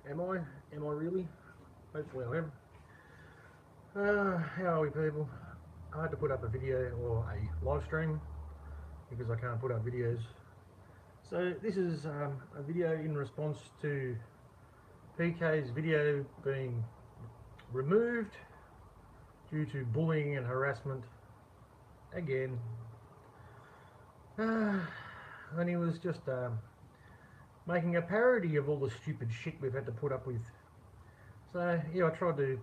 Am I? Am I really? Hopefully I am. How are we, people? I had to put up a video or a live stream because I can't put up videos. So this is a video in response to PK's video being removed due to bullying and harassment again. And he was just making a parody of all the stupid shit we've had to put up with. So yeah, I tried to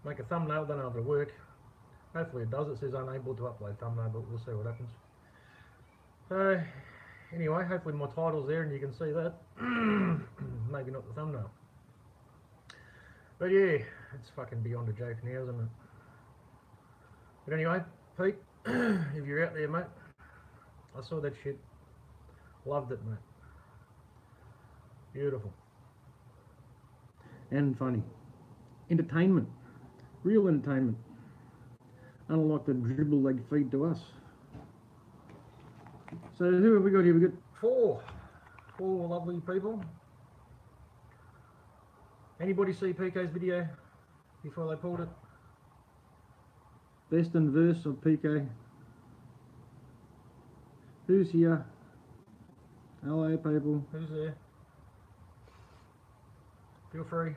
make a thumbnail, don't know if it'll work. Hopefully it does. It says unable to upload thumbnail, but we'll see what happens. So anyway, hopefully my title's there and you can see that. Maybe not the thumbnail. But yeah, it's fucking beyond a joke now, isn't it? But anyway, Pete, if you're out there, mate, I saw that shit. Loved it, mate. Beautiful. And funny. Entertainment. Real entertainment. Unlike the dribble they feed to us. So who have we got here? We've got four lovely people. Anybody see PK's video before they pulled it? Best and verse of PK. Who's here? Hello, people. Who's there? Feel free.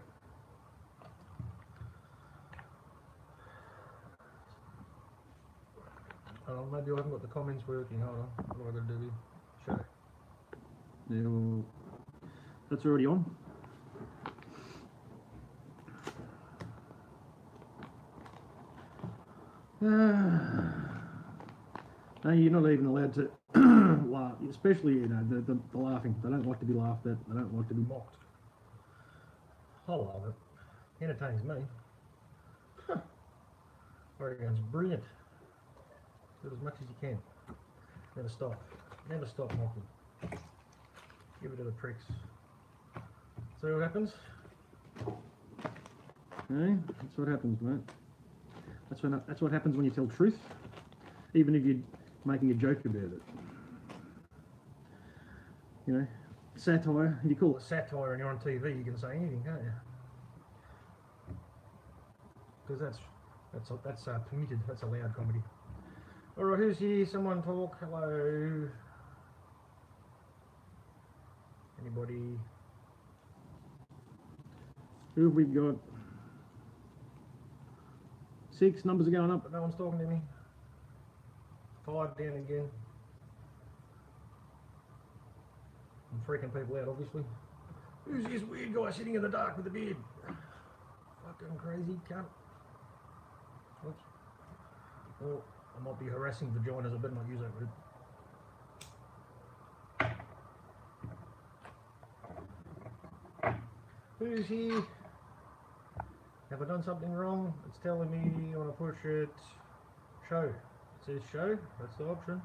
Oh, maybe I haven't got the comments working. Hold on. What do I got to do here? Show. Yeah, well, that's already on. No, you're not even allowed to laugh, especially the laughing. They don't like to be laughed at. They don't like to be mocked. I love it. Entertains me. Huh. I reckon it's brilliant. Do it as much as you can. Never stop. Never stop mocking. Give it to the pricks. See what happens? Okay, that's what happens, mate. That's what happens when you tell truth, even if you're making a joke about it. You know, satire. If you call it satire and you're on TV, you can say anything, can't you? Because that's permitted. That's allowed comedy. All right, who's here? Someone talk. Hello. Anybody? Who have we got? 6 numbers are going up, but no one's talking to me. 5 down again. I'm freaking people out, obviously. Who's this weird guy sitting in the dark with a beard? Fucking crazy cunt. Oops. Well, I might be harassing vaginas. I better not use that word. Who's here? Have I done something wrong? It's telling me I want to push it. Show. It says show. That's the option.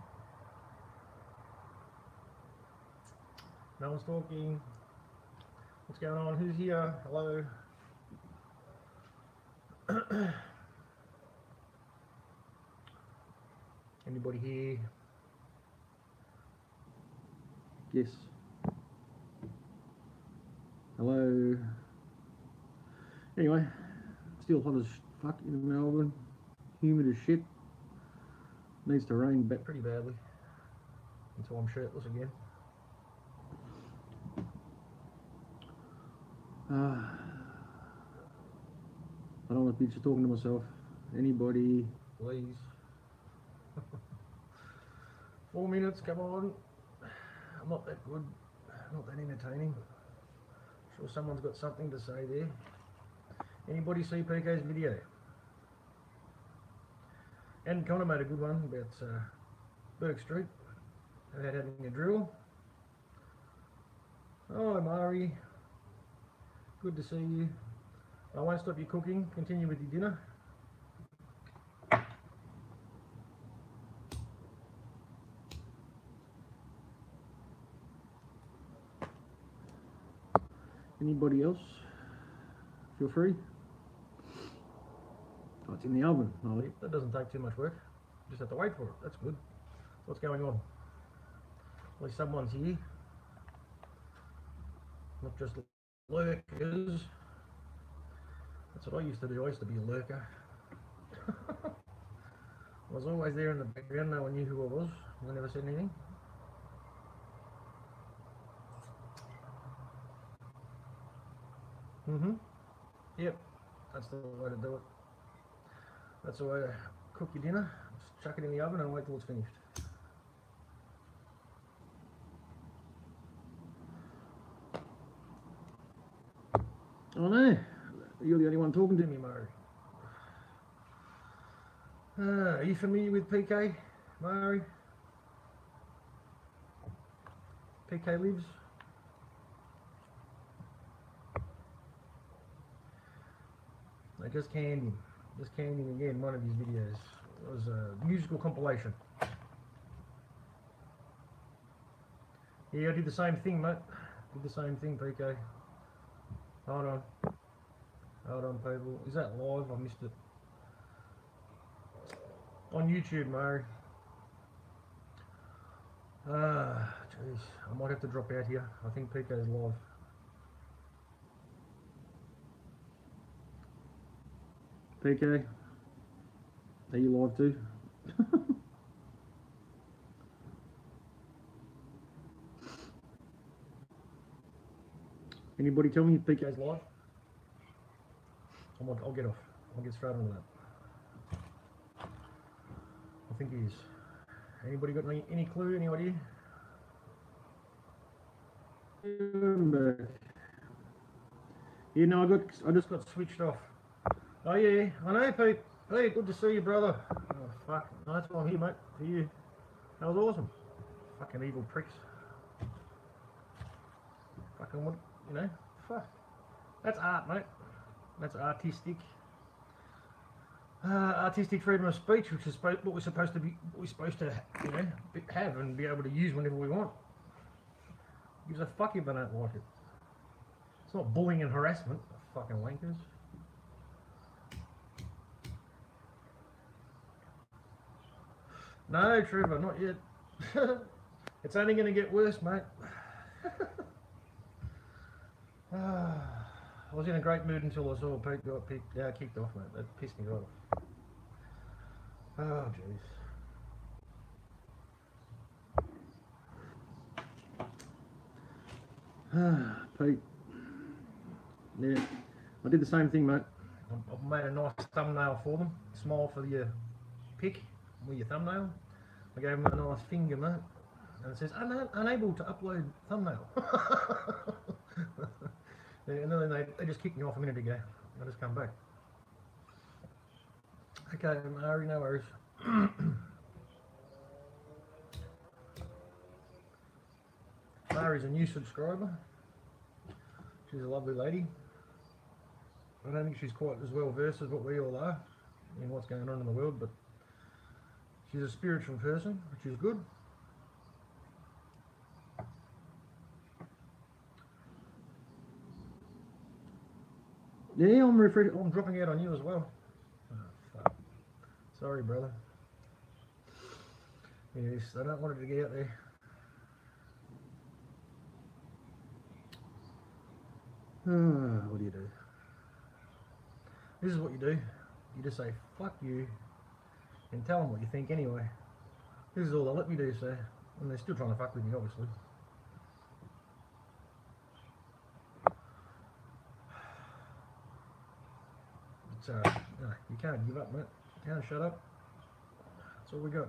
No one's talking. What's going on? Who's here? Hello. Anybody here? Yes. Hello. Anyway, still hot as fuck in Melbourne. Humid as shit. Needs to rain pretty badly. Until I'm shirtless again. I don't want to be just talking to myself. Anybody, please. 4 minutes, come on. I'm not that good. Not that entertaining. Sure someone's got something to say there. Anybody see PK's video? And Connor made a good one about Burke Street, about having a drill. Oh, Mari. Good to see you. I won't stop you cooking. Continue with your dinner. Anybody else? Feel free. Oh, it's in the oven. Oh, that doesn't take too much work. Just have to wait for it. That's good. What's going on? At least someone's here. Not just lurkers. That's what I used to do. I used to be a lurker. I was always there in the background. No one knew who I was. I never said anything. Yep, that's the way to do it. That's the way to cook your dinner. Just chuck it in the oven and wait till it's finished. Oh no, you're the only one talking to me, Murray. Are you familiar with PK, Murray? PK lives. I just canned him. Just canned him again, one of his videos. It was a musical compilation. Yeah, I did the same thing, mate. Did the same thing, PK. Hold on. Hold on, people. Is that live? I missed it. On YouTube, Murray. Jeez. I might have to drop out here. I think PK's live. PK, are you live too? Anybody tell me if PK's live? I'll get off. I'll get straight on that. I think he is. Anybody got any clue, any idea? Yeah, no, I just got switched off. Oh yeah, I know, Pete. Hey, good to see you, brother. Oh fuck, no, that's why I'm here, mate. For you. That was awesome. Fucking evil pricks. Fucking what, you know? Fuck. That's art, mate. That's artistic. Artistic freedom of speech, which is what we're supposed to you know, have and be able to use whenever we want. Gives a fuck if I don't like it. It's not bullying and harassment, fucking wankers. No, Trevor, not yet. It's only going to get worse, mate. I was in a great mood until I saw Pete got kicked off, mate. That pissed me right off. Oh, jeez. Pete. Yeah, I did the same thing, mate. I made a nice thumbnail for them. Smile for your pic with your thumbnail. I gave them a nice finger, mate. And it says, unable to upload thumbnail. Yeah, and then they just kicked me off a minute ago. I just come back. Okay, Mari, no worries. Mari's a new subscriber. She's a lovely lady. I don't think she's quite as well versed as what we all are in what's going on in the world, but she's a spiritual person, which is good. Yeah, I'm dropping out on you as well. Oh, fuck. Sorry, brother. Yes, I don't want it to get out there. What do you do? This is what you do. You just say, fuck you, and tell them what you think anyway. This is all they'll let me do, so, and they're still trying to fuck with me, obviously. But, no, you can't give up, mate. You can't shut up. That's all we got.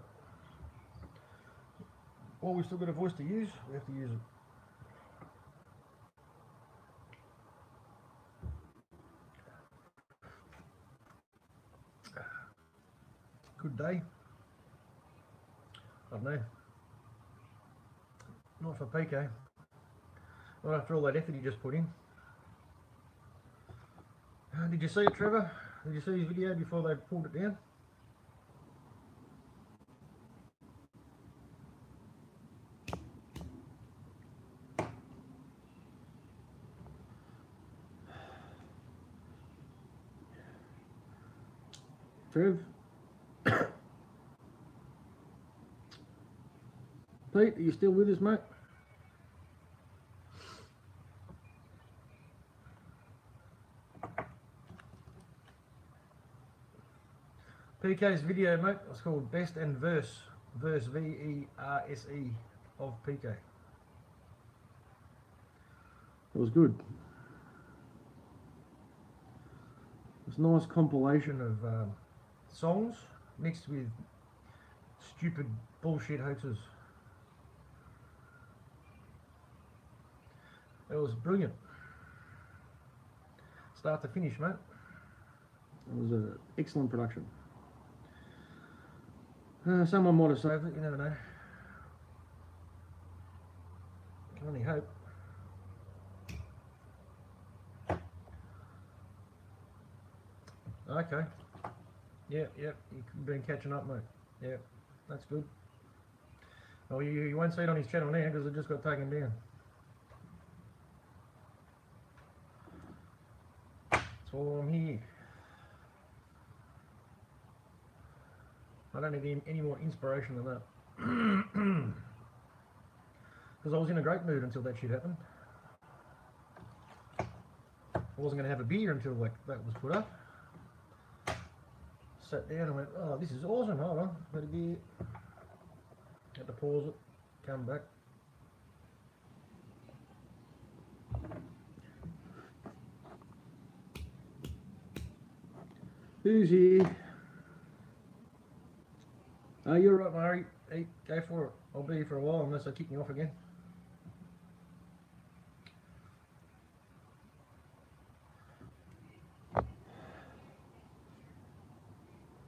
While we've still got a voice to use, we have to use it. Good day. I don't know. Not for PK. Not after all that effort he just put in. Did you see it, Trevor? Did you see his video before they pulled it down? Trev? Pete, are you still with us, mate? PK's video, mate, it's called Best and Verse. Verse, V-E-R-S-E, of PK. It was good. It's a nice compilation of songs mixed with stupid bullshit hoaxes. It was brilliant. Start to finish, mate. It was an excellent production. Someone might have saved it, you never know. Can only hope. Okay. Yep, you've been catching up, mate. Yep, that's good. Well, you won't see it on his channel now because it just got taken down. That's why I'm here. I don't need any more inspiration than that. Because I was in a great mood until that shit happened. I wasn't going to have a beer until like that was put up. Sat down and went, oh, this is awesome, hold on, got a beer. Had to pause it, come back. Who's here? Oh, you're right, Murray. Eat, go for it. I'll be here for a while unless they kick me off again.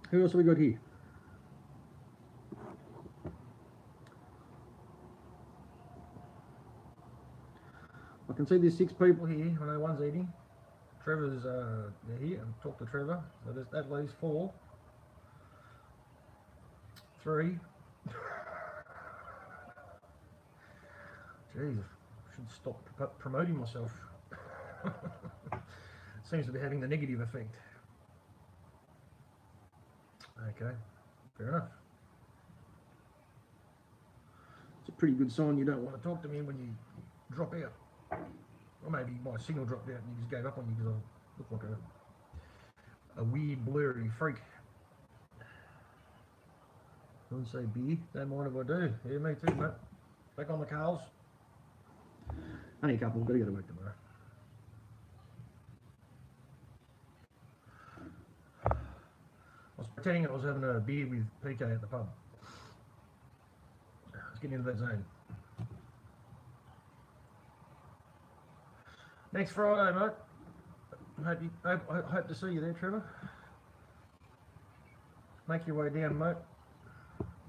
Who else have we got here? I can see there's 6 people here. I know one's eating. Trevor's here. I'll talk to Trevor. So there's at least 4. 3. Jeez, I should stop promoting myself. Seems to be having the negative effect. Okay, fair enough. It's a pretty good sign you don't want to talk to me when you drop out. Or maybe my signal dropped out and you just gave up on me because I look like a weird blurry freak. Don't say beer, don't mind if I do. Yeah, me too, mate. Back on the coals. Only a couple, gotta go to work tomorrow. I was pretending I was having a beer with PK at the pub. Let's get into that zone. Next Friday, mate. Hope to see you there, Trevor. Make your way down, mate.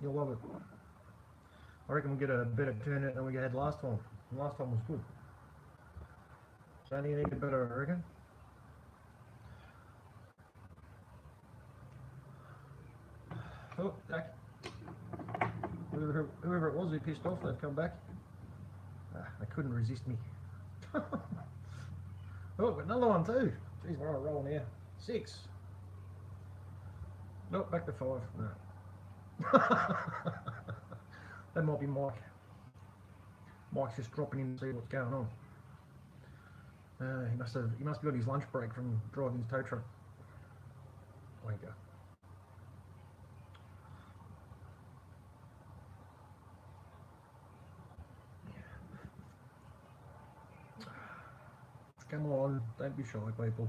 You'll love it. I reckon we'll get a better turnout than we had last time. Last time was good. So only need a better, I reckon. Oh, back. Whoever it was who pissed off, they've come back. They couldn't resist me. Oh, another one too. Jeez, we're on a roll now. 6. Nope, back to 5. No. That might be Mike. Mike's just dropping in to see what's going on. He must be on his lunch break from driving his tow truck. Wanker. Come on, don't be shy, people.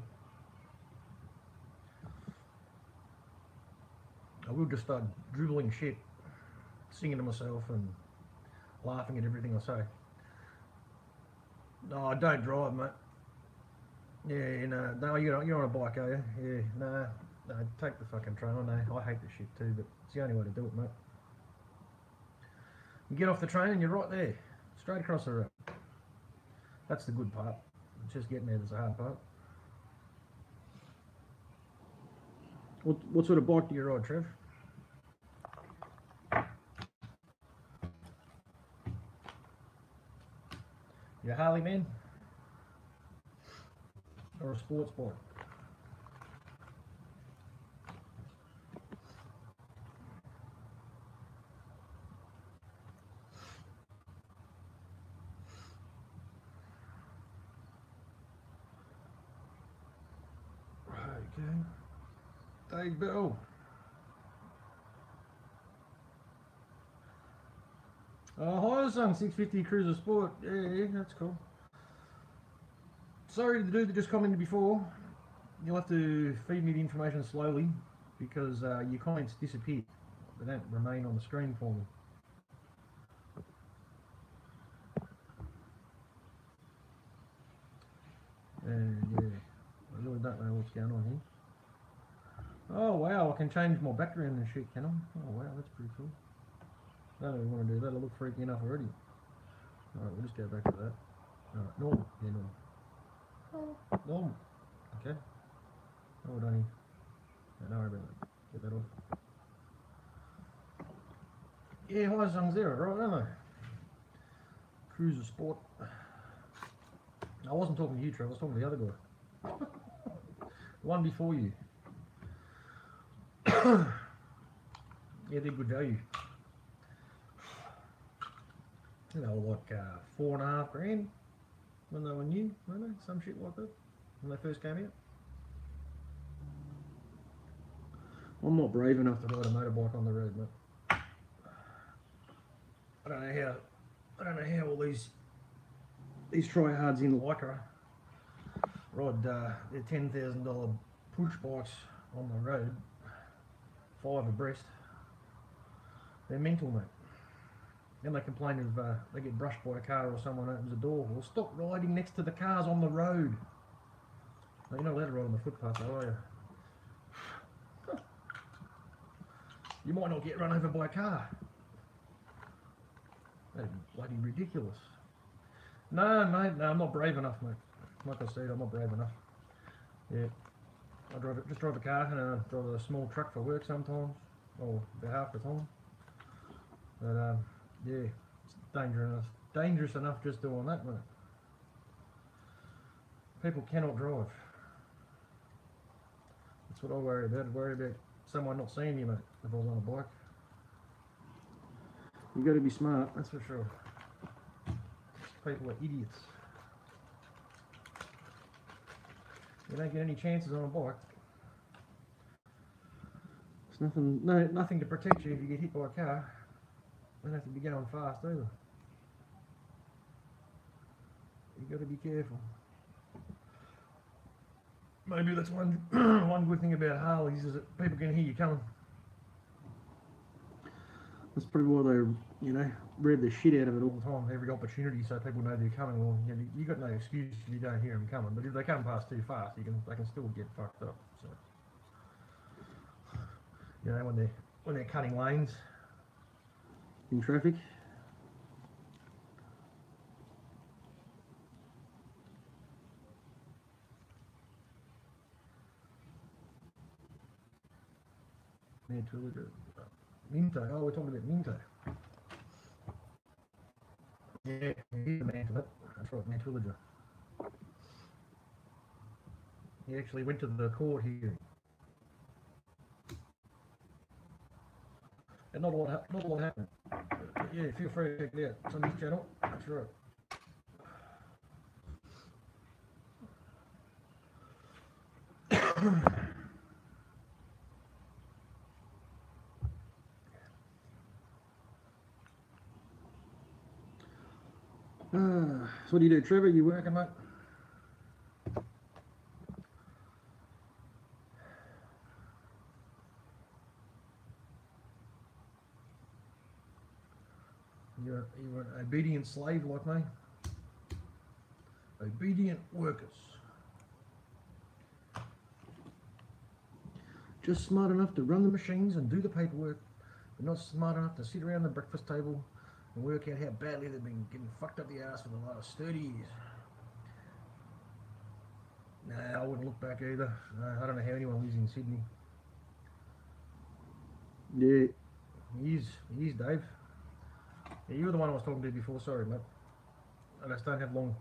I will just start dribbling shit, singing to myself and laughing at everything I say. No, I don't drive, mate. Yeah, no, you're on a bike, are you? Yeah, no, take the fucking train. I know, I hate this shit too, but it's the only way to do it, mate. You get off the train and you're right there, straight across the road. That's the good part. Just getting there is the hard part. What sort of bike do you ride, Trev? You a Harley man? Or a sports bike? Okay. Dave Bell. Oh, hi, son, 650 Cruiser Sport. Yeah, that's cool. Sorry to the dude that just commented before. You'll have to feed me the information slowly because your comments disappear. They don't remain on the screen for me. And yeah, I really don't know what's going on here. Oh wow, I can change my background and shit, can I? Oh wow, that's pretty cool. I don't even want to do that, I look freaky enough already. Alright, we'll just go back to that. Alright, normal. Yeah, normal. Normal. Okay. Oh, don't even. Don't worry about that. Get that off. Yeah, high songs there, right, aren't they? Cruiser Sport. I wasn't talking to you, Trevor, I was talking to the other guy. The one before you. Yeah, they're good value. You know, like $4.5 grand when they were new, weren't they? Some shit like that when they first came out. I'm not brave enough to ride a motorbike on the road, mate. I don't know how all these tryhards in Lycra ride their $10,000 push bikes on the road, 5 abreast. They're mental, mate. Then they complain if they get brushed by a car or someone opens the door. Well, stop riding next to the cars on the road. No, you're not allowed to ride on the footpath, though, are you? You might not get run over by a car. That'd be bloody ridiculous. No, mate, no, I'm not brave enough, mate. Like I said, I'm not brave enough. Yeah, I just drive a car and I drive a small truck for work sometimes, or about half the time. But yeah, it's dangerous enough just doing that, mate. People cannot drive. That's what I worry about. I worry about someone not seeing you, mate, if I was on a bike. You got to be smart, that's for sure. People are idiots. You don't get any chances on a bike. There's nothing to protect you if you get hit by a car. You don't have to be going fast either. You got to be careful. Maybe that's one one good thing about Harleys is that people can hear you coming. That's probably why they, rev the shit out of it all the time, every opportunity, so people know they're coming. Well, you got no excuse if you don't hear them coming. But if they come past too fast, they can still get fucked up. So, when they're cutting lanes in traffic. Minto. Oh, we're talking about Minto. Yeah, he's the man for that. That's right, Mantuliger. He actually went to the court hearing. And not a lot happened. But yeah, feel free to check it out. It's on his channel. That's right. So what do you do, Trevor? You working, mate? You're an obedient slave like me? Obedient workers. Just smart enough to run the machines and do the paperwork, but not smart enough to sit around the breakfast table and work out how badly they've been getting fucked up the ass for the last 30 years. Nah, I wouldn't look back either. I don't know how anyone lives in Sydney. Yeah, he is, Dave. Yeah, you were the one I was talking to before, sorry, mate. I just don't have long.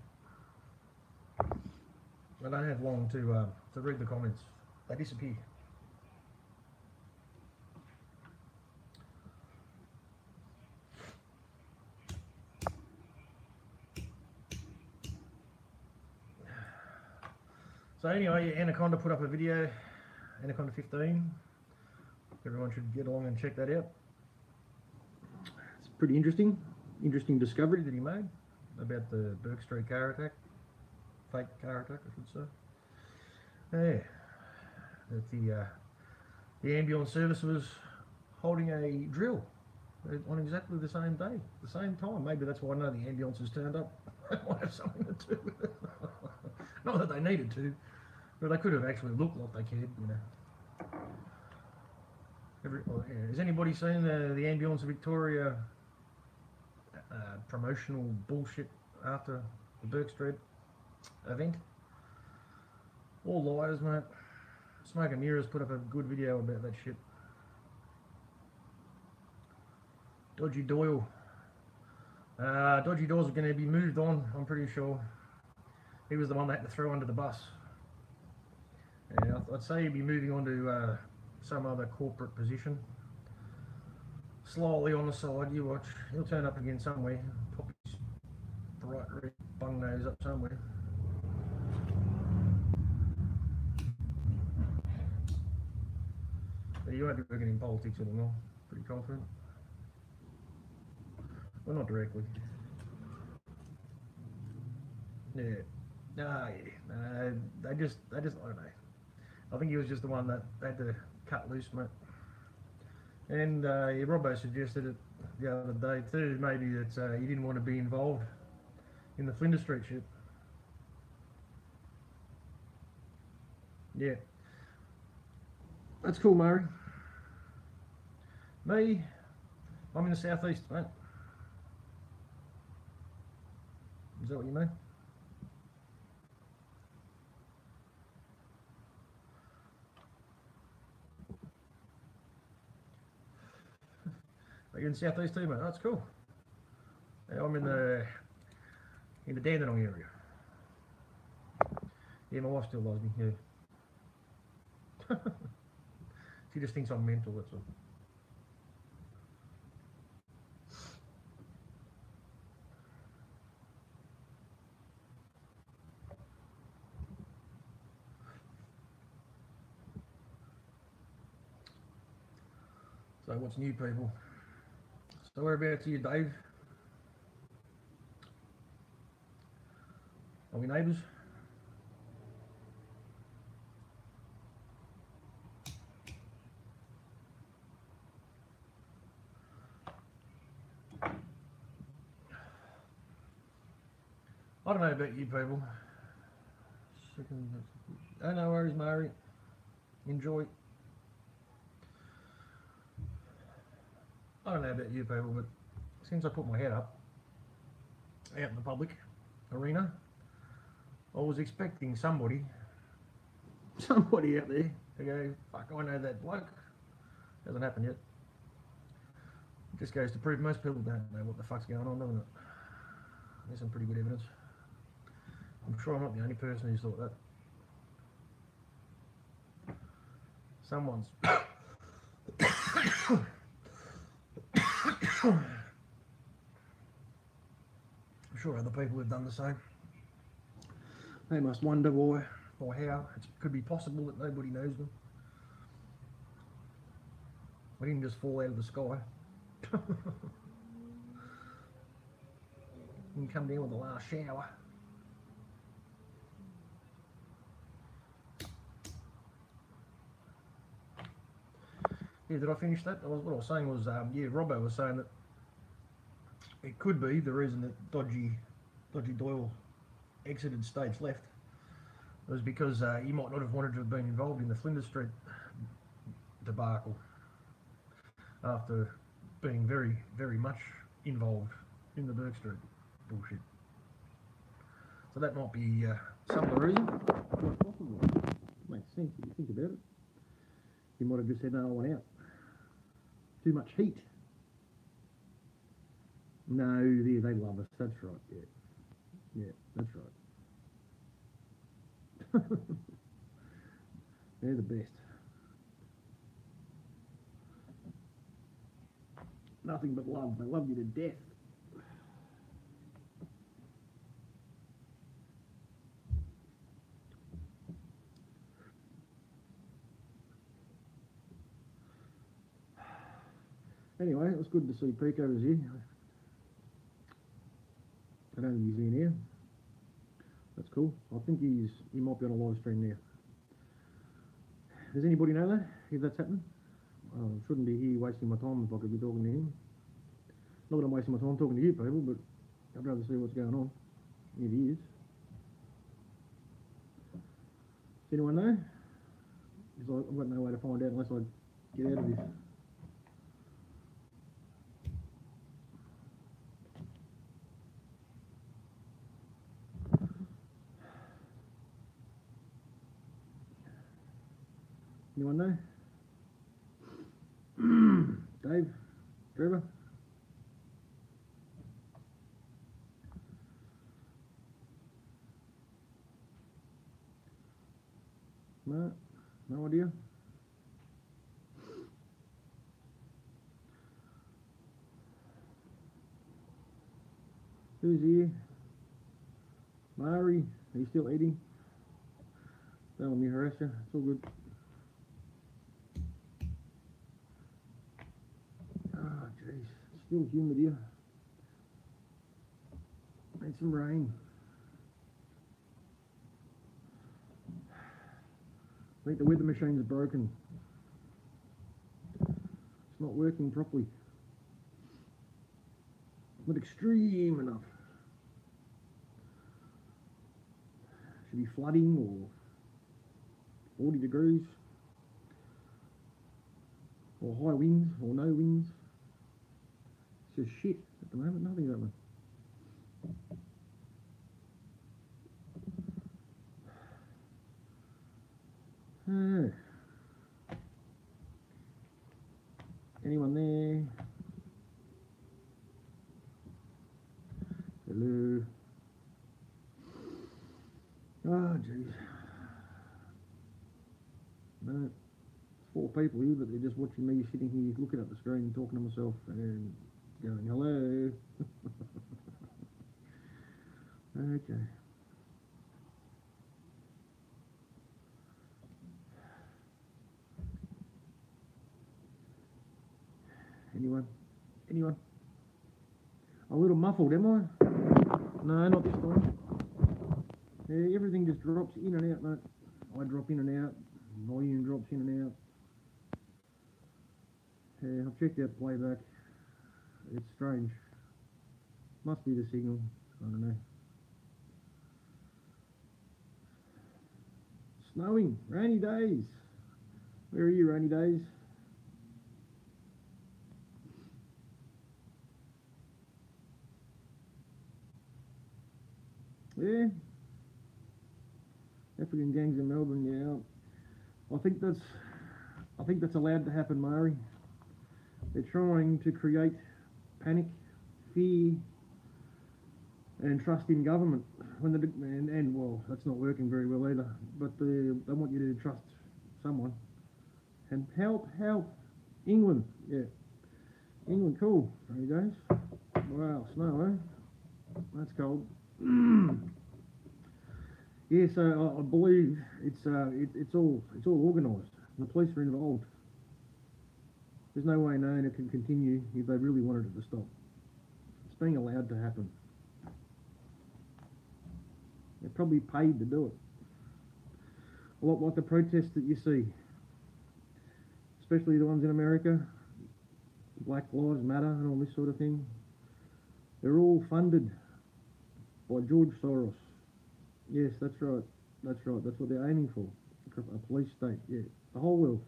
I don't have long to read the comments. They disappear. So anyway, Anaconda put up a video, Anaconda 15. Everyone should get along and check that out. It's pretty interesting. interesting discovery that he made about the Burke Street car attack, fake car attack, I should say. Yeah, that the ambulance service was holding a drill on exactly the same day, the same time. Maybe that's why none of the ambulances turned up. It might have something to do with it. Not that they needed to, but they could have actually looked like they cared, you know. Has anybody seen the Ambulance Victoria promotional bullshit after the Burke Street event? All liars, mate. Smoke and Mirrors put up a good video about that shit. Dodgy Doyle. Dodgy Doyle's going to be moved on, I'm pretty sure. He was the one they had to throw under the bus. Yeah, I'd say he'd be moving on to some other corporate position. Slowly on the side, you watch. He'll turn up again somewhere. Pop his bright red bung nose up somewhere. But you won't be working in politics anymore. Pretty confident. Well, not directly. Yeah. They just, I don't know. I think he was just the one that had to cut loose, mate. And Robbo suggested it the other day too, maybe that he didn't want to be involved in the Flinders Street shit. Yeah. That's cool, Murray. Me, I'm in the southeast, mate. Is that what you mean? Are you in the southeast too, mate? That's cool. Yeah, I'm in the Dandenong area. Yeah, my wife still loves me. Yeah. She just thinks I'm mental. That's all. So what's new, people? So whereabouts are you, Dave? Are we neighbours? I don't know about you people. Oh, no worries, Murray. Enjoy. I don't know about you people, but since I put my head up out in the public arena, I was expecting somebody out there to go, fuck, I know that bloke. Hasn't happened yet. It just goes to prove most people don't know what the fuck's going on, doesn't it? There's some pretty good evidence. I'm sure I'm not the only person who's thought that. Someone's I'm sure other people have done the same. They must wonder why or how it could be possible that nobody knows them. We didn't just fall out of the sky. And come down with the last shower. Yeah, did I finish that? What I was saying was, yeah, Robbo was saying that it could be the reason that Dodgy Doyle exited stage left was because he might not have wanted to have been involved in the Flinders Street debacle after being very, very much involved in the Burke Street bullshit. So that might be some of the reason. Makes sense if you think about it. He might have just said, no, I want out. Too much heat. No, they love us. That's right. Yeah, yeah, that's right. They're the best. Nothing but love. They love you to death. Anyway, it was good to see Pico was here. don't think he's in here. That's cool. I think he might be on a live stream now. Does anybody know that, if that's happening? Shouldn't be here wasting my time if I could be talking to him. Not that I'm wasting my time talking to you people, but I'd rather see what's going on, if he is. Does anyone know? Because I've got no way to find out unless I get out of this. Anyone know? Dave? Trevor? No? No idea? Who's here? Mari? Are you still eating? Don't let me harass you. It's all good. Ah, jeez. It's still humid here. Need some rain. I think the weather machine's broken. It's not working properly. Not extreme enough. Should be flooding or 40 degrees. Or high winds or no winds. It's just shit at the moment, nothing's happening. Anyone there? Hello. Oh jeez. No, it's 4 people here, but they're just watching me sitting here looking at the screen and talking to myself and going hello. Okay. Anyone? Anyone? A little muffled, am I? No, not this time. Yeah, everything just drops in and out, mate. I drop in and out. Volume drops in and out. Yeah, I've checked out playback. It's strange. Must be the signal. I don't know. Snowing. Rainy days. Where are you, rainy days? Yeah. African gangs in Melbourne, yeah. I think that's allowed to happen, Mari. They're trying to create panic, fear, and trust in government. And well, that's not working very well either. But they want you to trust someone. And help. England, yeah. England, cool. There you go. Wow, snow, eh? That's cold. Yeah, so I believe it's all organised. The police are involved. There's no way known it can continue if they really wanted it to stop. It's being allowed to happen. They're probably paid to do it. A lot like the protests that you see, especially the ones in America, Black Lives Matter and all this sort of thing. They're all funded by George Soros. Yes, that's right. That's right. That's what they're aiming for. A police state, yeah. The whole world.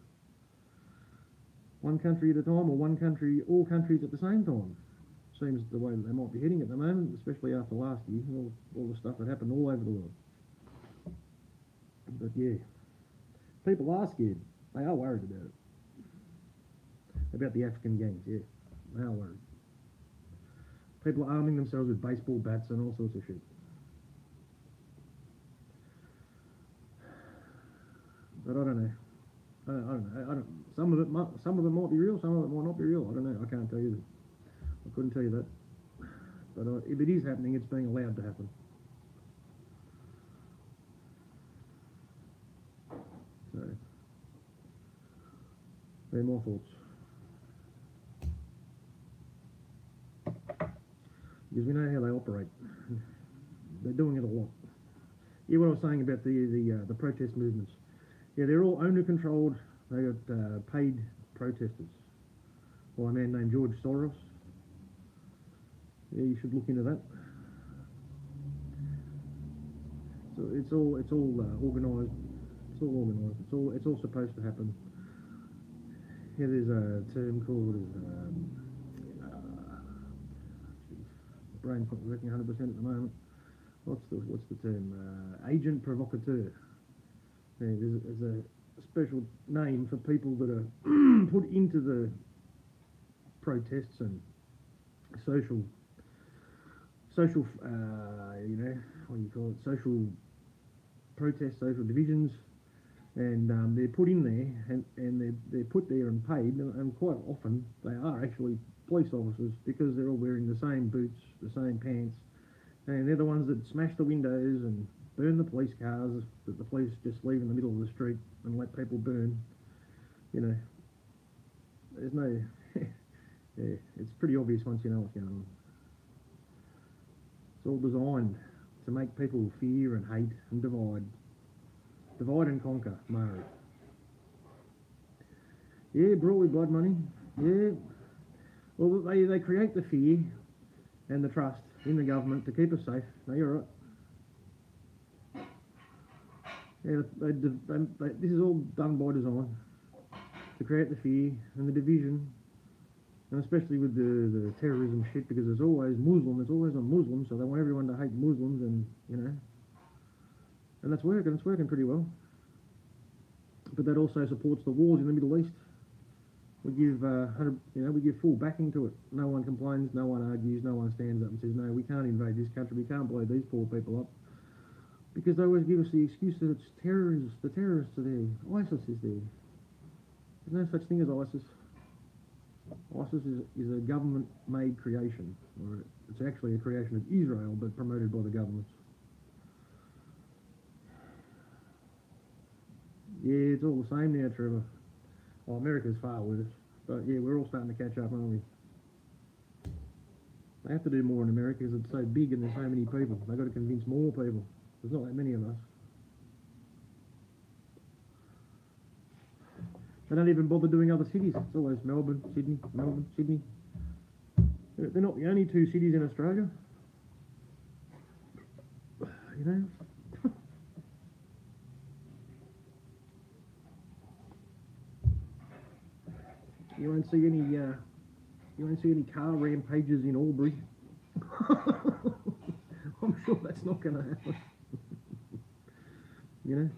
One country at a time, or all countries at the same time. Seems the way that they might be heading at the moment, especially after last year, all the stuff that happened all over the world. But yeah, people are scared. They are worried about it. About the African gangs, yeah. They are worried. People are arming themselves with baseball bats and all sorts of shit. But I don't know. I don't know. Some of it might be real. Some of it might not be real. I don't know. I can't tell you that. I couldn't tell you that. But if it is happening, it's being allowed to happen. So, they're my thoughts. Because we know how they operate. They're doing it a lot. Yeah, what I was saying about the protest movements. Yeah, they're all owner-controlled. They got paid protesters by a man named George Soros. Yeah, you should look into that. So it's all organised. It's all organised. It's all supposed to happen. Yeah, there's a term called brain's not working 100% at the moment. What's the term? Agent provocateur. Yeah, there's a special name for people that are put into the protests and social you know, what do you call it, social protests, social divisions, and they're put in there and they're put there and paid, and quite often they are actually police officers because they're all wearing the same boots, the same pants, and they're the ones that smash the windows and burn the police cars that the police just leave in the middle of the street and let people burn. You know, there's no yeah, it's pretty obvious once you know what's going on. It's all designed to make people fear and hate and divide and conquer, Murray. Yeah, brought with blood money. Yeah, well, they create the fear and the trust in the government to keep us safe. No, you're right. Yeah, this is all done by design to create the fear and the division, and especially with the terrorism shit, because there's always it's always on Muslims, so they want everyone to hate Muslims, and you know, and it's working pretty well. But that also supports the wars in the Middle East. We give we give full backing to it. No one complains, no one argues, no one stands up and says, no, we can't invade this country, we can't blow these poor people up. Because they always give us the excuse that it's terrorists, the terrorists are there, ISIS is there. There's no such thing as ISIS. ISIS is a government-made creation, or it's actually a creation of Israel, but promoted by the governments. Yeah, it's all the same now, Trevor. Well, America's far worse, but yeah, we're all starting to catch up, aren't we? They have to do more in America because it's so big and there's so many people. They've got to convince more people. There's not that many of us. They don't even bother doing other cities. It's always Melbourne, Sydney. They're not the only two cities in Australia. You know? You won't see any car rampages in Albury. I'm sure that's not going to happen. You know?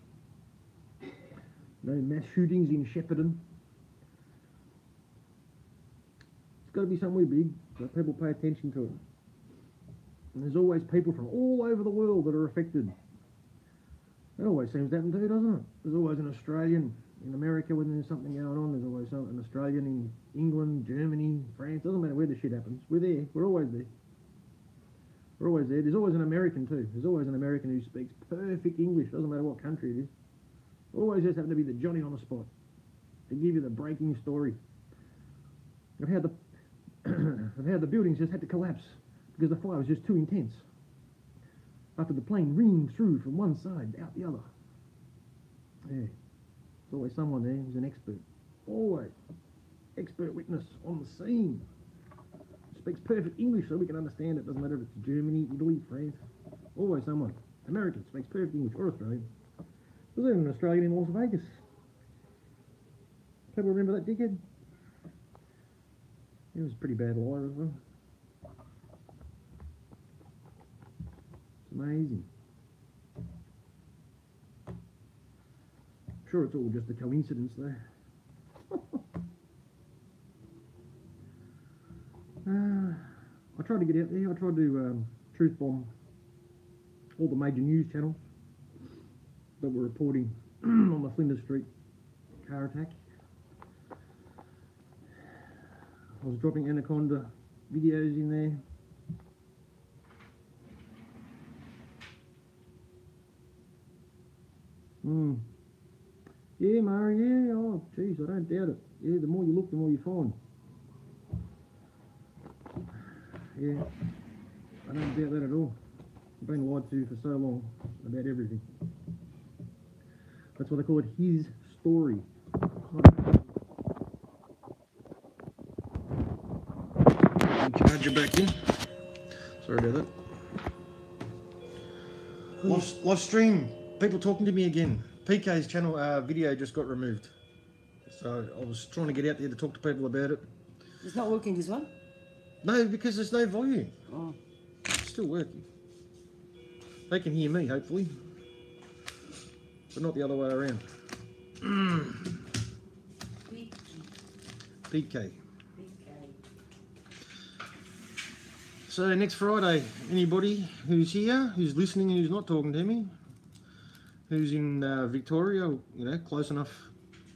No mass shootings in Shepparton. It's got to be somewhere big so people pay attention to it. And there's always people from all over the world that are affected. That always seems to happen too, doesn't it? There's always an Australian in America when there's something going on. There's always an Australian in England, Germany, France. Doesn't matter where the shit happens. We're there. We're always there. We're always there. There's always an American too. There's always an American who speaks perfect English. Doesn't matter what country it is. Always just happen to be the Johnny on the spot to give you the breaking story of how the buildings just had to collapse because the fire was just too intense. After the plane ringed through from one side out the other. Yeah. There's always someone there who's an expert. Always. Expert witness on the scene. Speaks perfect English so we can understand it. Doesn't matter if it's Germany, Italy, France. Always someone. American speaks perfect English, or Australian. There's even an Australian in Las Vegas. People remember that dickhead? He was a pretty bad liar as well. It's amazing. I'm sure it's all just a coincidence there. I tried to get out there. I tried to truth bomb all the major news channels that were reporting on the Flinders Street car attack. I was dropping Anaconda videos in there. Yeah, Murray, yeah, oh, geez, I don't doubt it. Yeah, the more you look, the more you find. Yeah, I don't doubt that at all. I've been lied to for so long about everything. That's why they call it his story. Charger back in. Sorry about that. Live stream. People talking to me again. PK's channel video just got removed. So I was trying to get out there to talk to people about it. It's not working, this one? No, because there's no volume. Oh. It's still working. They can hear me, hopefully. But not the other way around. PK. So next Friday, anybody who's here, who's listening and who's not talking to me, who's in Victoria, you know, close enough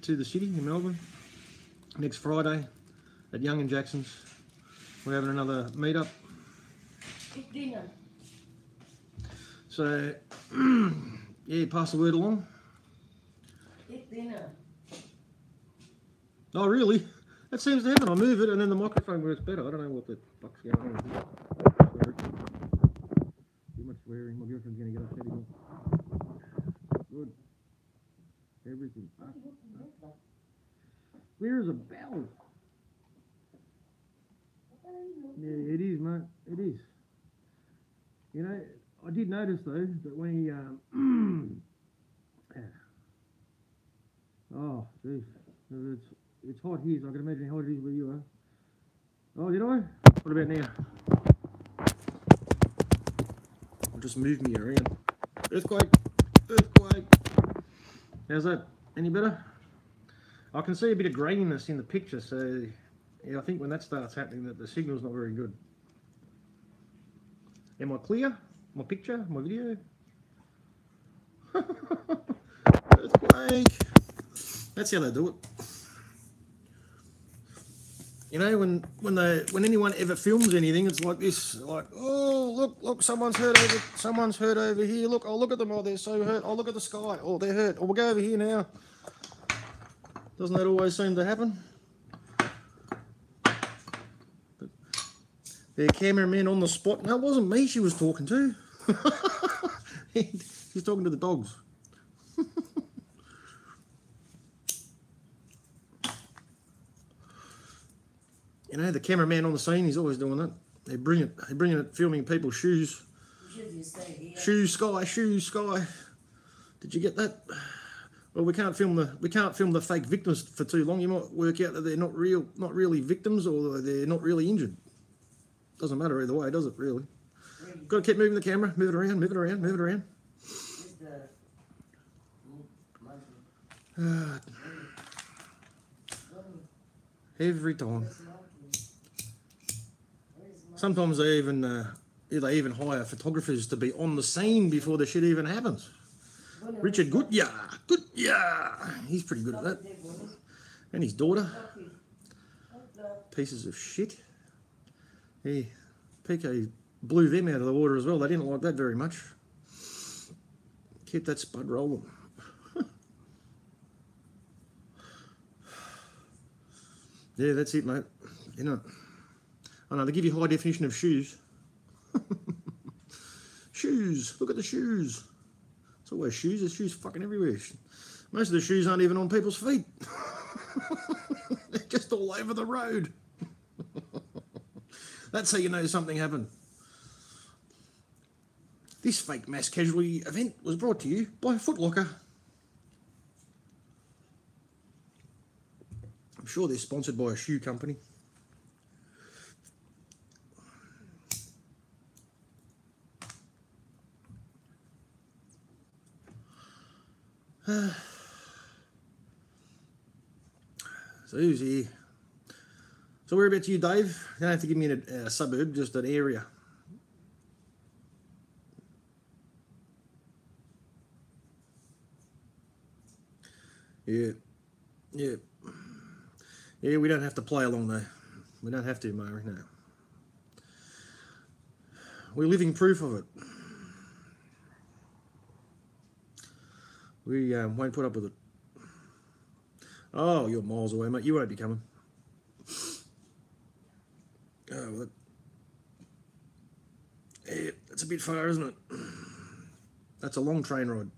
to the city in Melbourne, next Friday at Young and Jackson's, we're having another meet-up. Dinner. So, yeah, pass the word along. Dinner. Oh, really? That seems to happen. I move it and then the microphone works better. I don't know what the fuck's going on. Sorry. Too much swearing. My girlfriend's going to get upset again. Good. Everything. Clear as a bell. Yeah, it is, mate. It is. You know, I did notice though that when he oh, geez, it's hot here, so I can imagine how hot it is where you are. Oh, did I? What about now? I'll just move me around. Earthquake! Earthquake! How's that? Any better? I can see a bit of graininess in the picture, so yeah, I think when that starts happening, that the signal's not very good. Am I clear? My picture? My video? Earthquake! That's how they do it. You know, when anyone ever films anything, it's like this, like, oh, look, someone's hurt over here. Look, oh, look at them, oh, they're so hurt. Oh, look at the sky, oh, they're hurt. Oh, we'll go over here now. Doesn't that always seem to happen? The cameraman on the spot. No, it wasn't me she was talking to. She's talking to the dogs. You know, the cameraman on the scene, he's always doing that. They're brilliant. They're brilliant at filming people's shoes. Shoes, sky. Did you get that? Well, we can't film the fake victims for too long. You might work out that they're not really victims, or they're not really injured. Doesn't matter either way, does it? Really? Got to keep moving the camera. Move it around. Every time. Sometimes they even hire photographers to be on the scene before the shit even happens. Richard Goodyear, he's pretty good at that. And his daughter. Pieces of shit. Yeah, PK blew them out of the water as well. They didn't like that very much. Keep that spud rolling. Yeah, that's it, mate. You know, I know they give you high definition of shoes. Shoes. Look at the shoes. It's always shoes. There's shoes fucking everywhere. Most of the shoes aren't even on people's feet. They're just all over the road. That's how you know something happened. This fake mass casualty event was brought to you by Foot Locker. I'm sure they're sponsored by a shoe company. So who's here? So where about you, Dave? You don't have to give me a suburb, just an area. Yeah. Yeah, we don't have to play along though. We don't have to, Murray, no. We're living proof of it. We won't put up with it. Oh, you're miles away, mate. You won't be coming. Oh, well, yeah, it's a bit far, isn't it? That's a long train ride.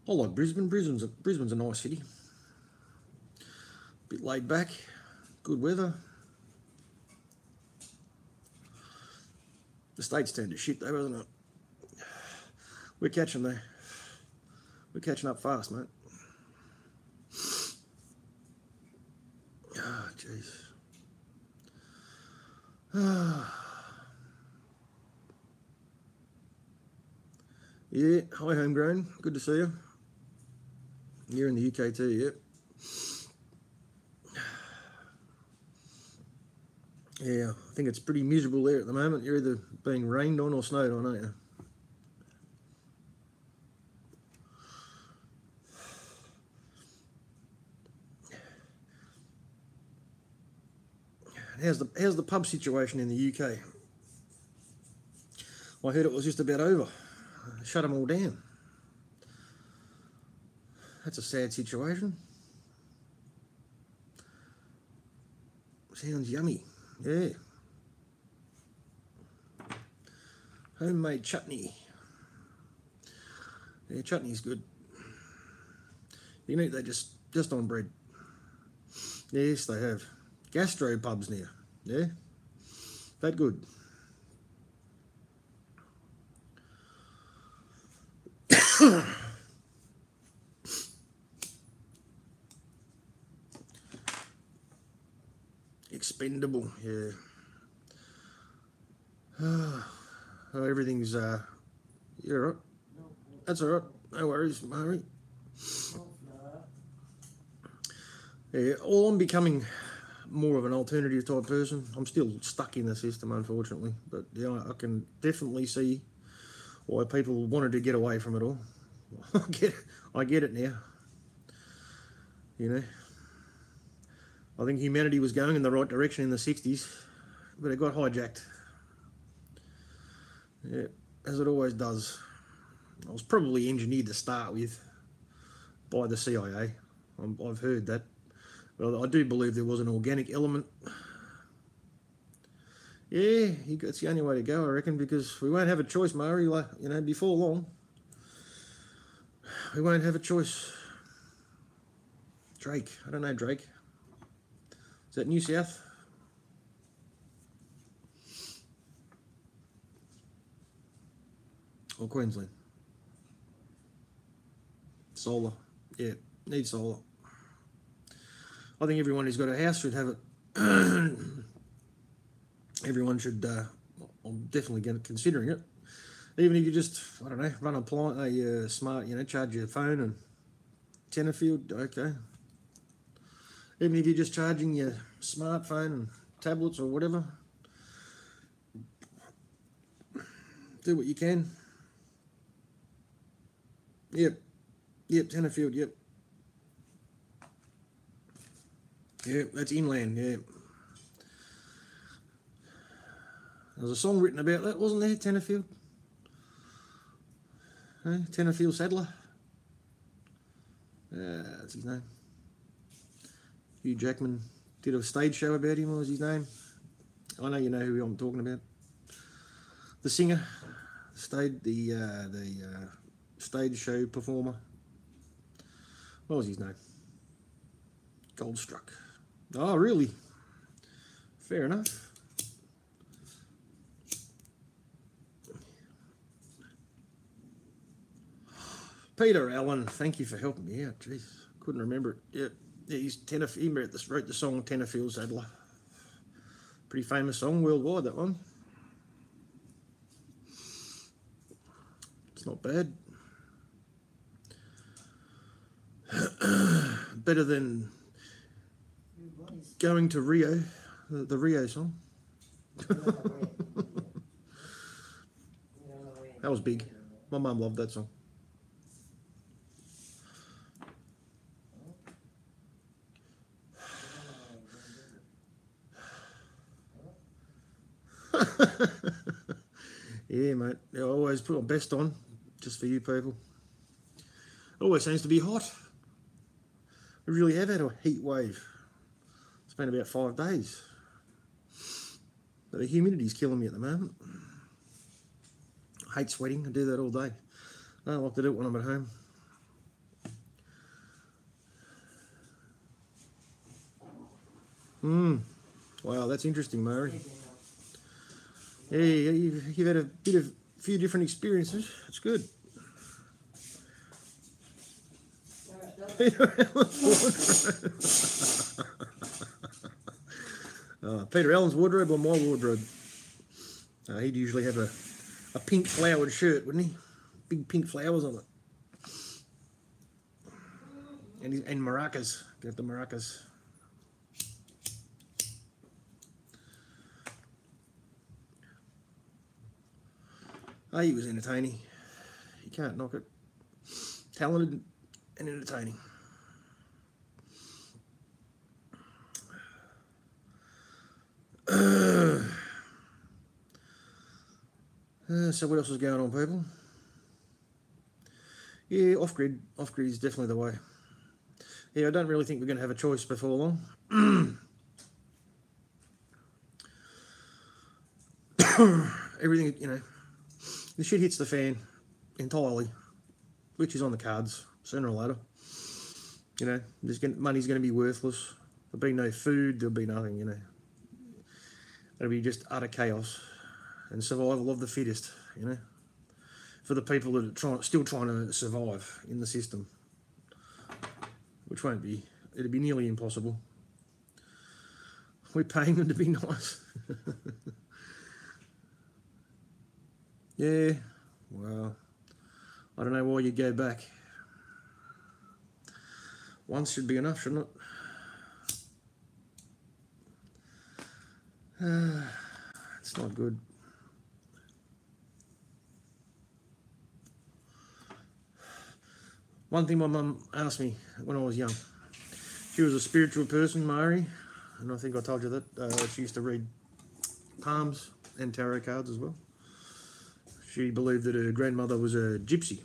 I like Brisbane. Brisbane's a nice city. Bit laid back, good weather. The state's turned to shit though, hasn't it? We're catching up fast, mate. Ah, jeez. Yeah, hi Homegrown, good to see you. You're in the UK too, yep. Yeah, I think it's pretty miserable there at the moment. You're either being rained on or snowed on, aren't you? How's the pub situation in the UK? I heard it was just about over. Shut them all down. That's a sad situation. Sounds yummy. Yeah. Homemade chutney. Yeah, chutney's good. You can eat that just on bread. Yes, they have. Gastro pubs now. Yeah. That good. Expendable, yeah. Oh, everything's you're right. That's all right. No worries, Murray. Yeah, well, I'm becoming more of an alternative type person. I'm still stuck in the system, unfortunately, but yeah, I can definitely see why people wanted to get away from it all. I get it now. You know, I think humanity was going in the right direction in the 60s, but it got hijacked. Yeah, as it always does. I was probably engineered to start with by the CIA. I've heard that. But I do believe there was an organic element. Yeah, it's the only way to go, I reckon, because we won't have a choice, Murray. Like, you know, before long, we won't have a choice. Drake, I don't know Drake. Is that New South? Or Queensland? Solar, yeah, need solar. I think everyone who's got a house should have it. Everyone should. I'm definitely considering it. Even if you just, I don't know, run a smart, you know, charge your phone and tenner field. Okay. Even if you're just charging your smartphone and tablets or whatever, do what you can. Yep, tenner field. Yep. Yeah, that's inland, yeah. There was a song written about that, wasn't there, Tennerfield? Hey, Tennerfield Saddler? That's his name. Hugh Jackman did a stage show about him, what was his name? I know you know who I'm talking about. The singer, the stage show performer. What was his name? Goldstruck. Oh, really? Fair enough. Peter Allen, thank you for helping me out. Jeez, couldn't remember it. Yeah, he wrote the song Tennerfield Saddler. Pretty famous song worldwide, that one. It's not bad. Better than Going to Rio, the Rio song. That was big. My mum loved that song. Yeah, mate. I always put my best on, just for you people. It always seems to be hot. We really have had a heat wave. It's been about 5 days. But the humidity's killing me at the moment. I hate sweating. I do that all day. I don't like to do it when I'm at home. Wow, that's interesting, Murray. Yeah, you've had a few different experiences. That's good. Peter Allen's wardrobe. Peter Allen's wardrobe or my wardrobe? He'd usually have a pink flowered shirt, wouldn't he? Big pink flowers on it. And maracas. Get the maracas. He was entertaining. You can't knock it. Talented and entertaining. So what else is going on, people? Yeah, off-grid is definitely the way. Yeah, I don't really think we're going to have a choice before long. Everything, you know, the shit hits the fan entirely, which is on the cards sooner or later. You know, money's going to be worthless. There'll be no food. There'll be nothing. You know, it'll be just utter chaos and survival of the fittest. You know, for the people that are still trying to survive in the system, which won't be. It'll be nearly impossible. We're paying them to be nice. Yeah, well, I don't know why you'd go back. Once should be enough, shouldn't it? It's not good. One thing my mum asked me when I was young, she was a spiritual person, Mari, and I think I told you that. She used to read palms and tarot cards as well. She believed that her grandmother was a gypsy.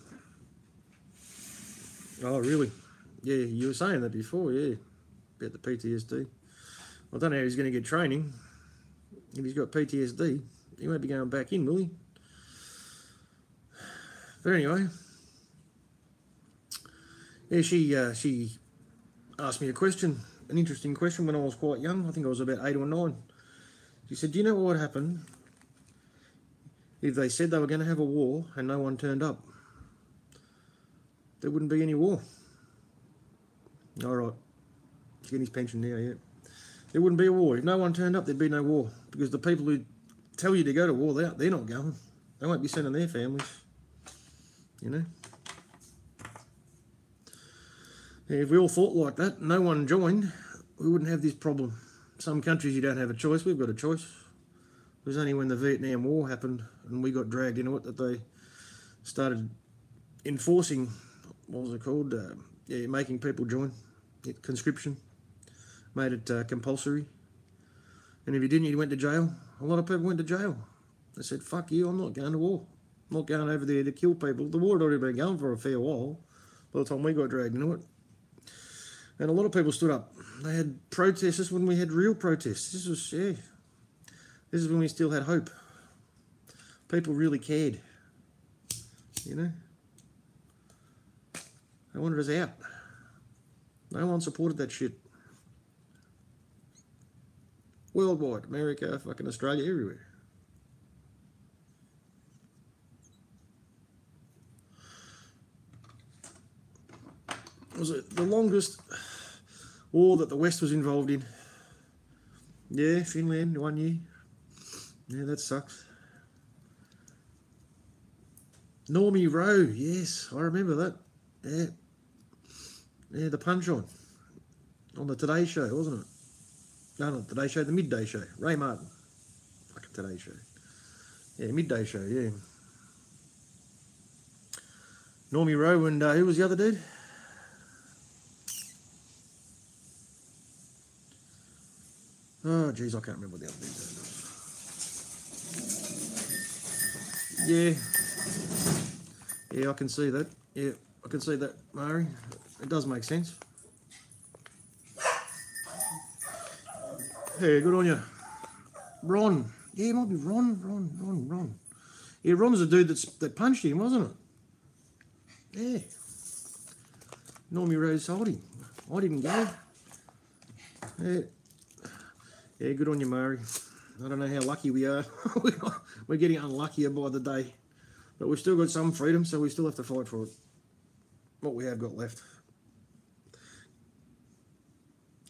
Oh, really? Yeah, you were saying that before, yeah, about the PTSD. I don't know how he's going to get training. If he's got PTSD, he won't be going back in, will he? But anyway, yeah, she asked me a question, an interesting question when I was quite young. I think I was about 8 or 9. She said, do you know what would happen if they said they were going to have a war and no one turned up? There wouldn't be any war. All right. He's getting his pension now, yeah. There wouldn't be a war. If no one turned up, there'd be no war. Because the people who tell you to go to war, they're not going. They won't be sending their families. You know? If we all thought like that, no one joined, we wouldn't have this problem. Some countries you don't have a choice. We've got a choice. It was only when the Vietnam War happened and we got dragged into it that they started enforcing, what was it called? Making people join. Conscription. Made it compulsory. And if you didn't, you went to jail. A lot of people went to jail. They said, fuck you, I'm not going to war. I'm not going over there to kill people. The war had already been going for a fair while by the time we got dragged into it. And a lot of people stood up. They had protests. This is when we had real protests. This is when we still had hope. People really cared. You know? They wanted us out. No one supported that shit. Worldwide. America, fucking Australia, everywhere. Was it the longest war that the West was involved in? Yeah, Finland, 1 year. Yeah, that sucks. Normie Rowe, yes, I remember that. Yeah. Yeah, the punch on the Today Show, wasn't it? No, not the Today Show, the Midday Show. Ray Martin. Fucking Today Show. Yeah, Midday Show, yeah. Normie Rowe and who was the other dude? Oh, geez, I can't remember what the other dude was. Yeah, I can see that. Yeah, I can see that, Murray. It does make sense. Yeah, good on you. Ron. Yeah, it might be Ron. Yeah, Ron's the dude that punched him, wasn't it? Yeah. Normie Rose told him. I didn't go. Yeah. Yeah, good on you, Murray. I don't know how lucky we are. We're getting unluckier by the day. But we've still got some freedom, so we still have to fight for it. What we have got left.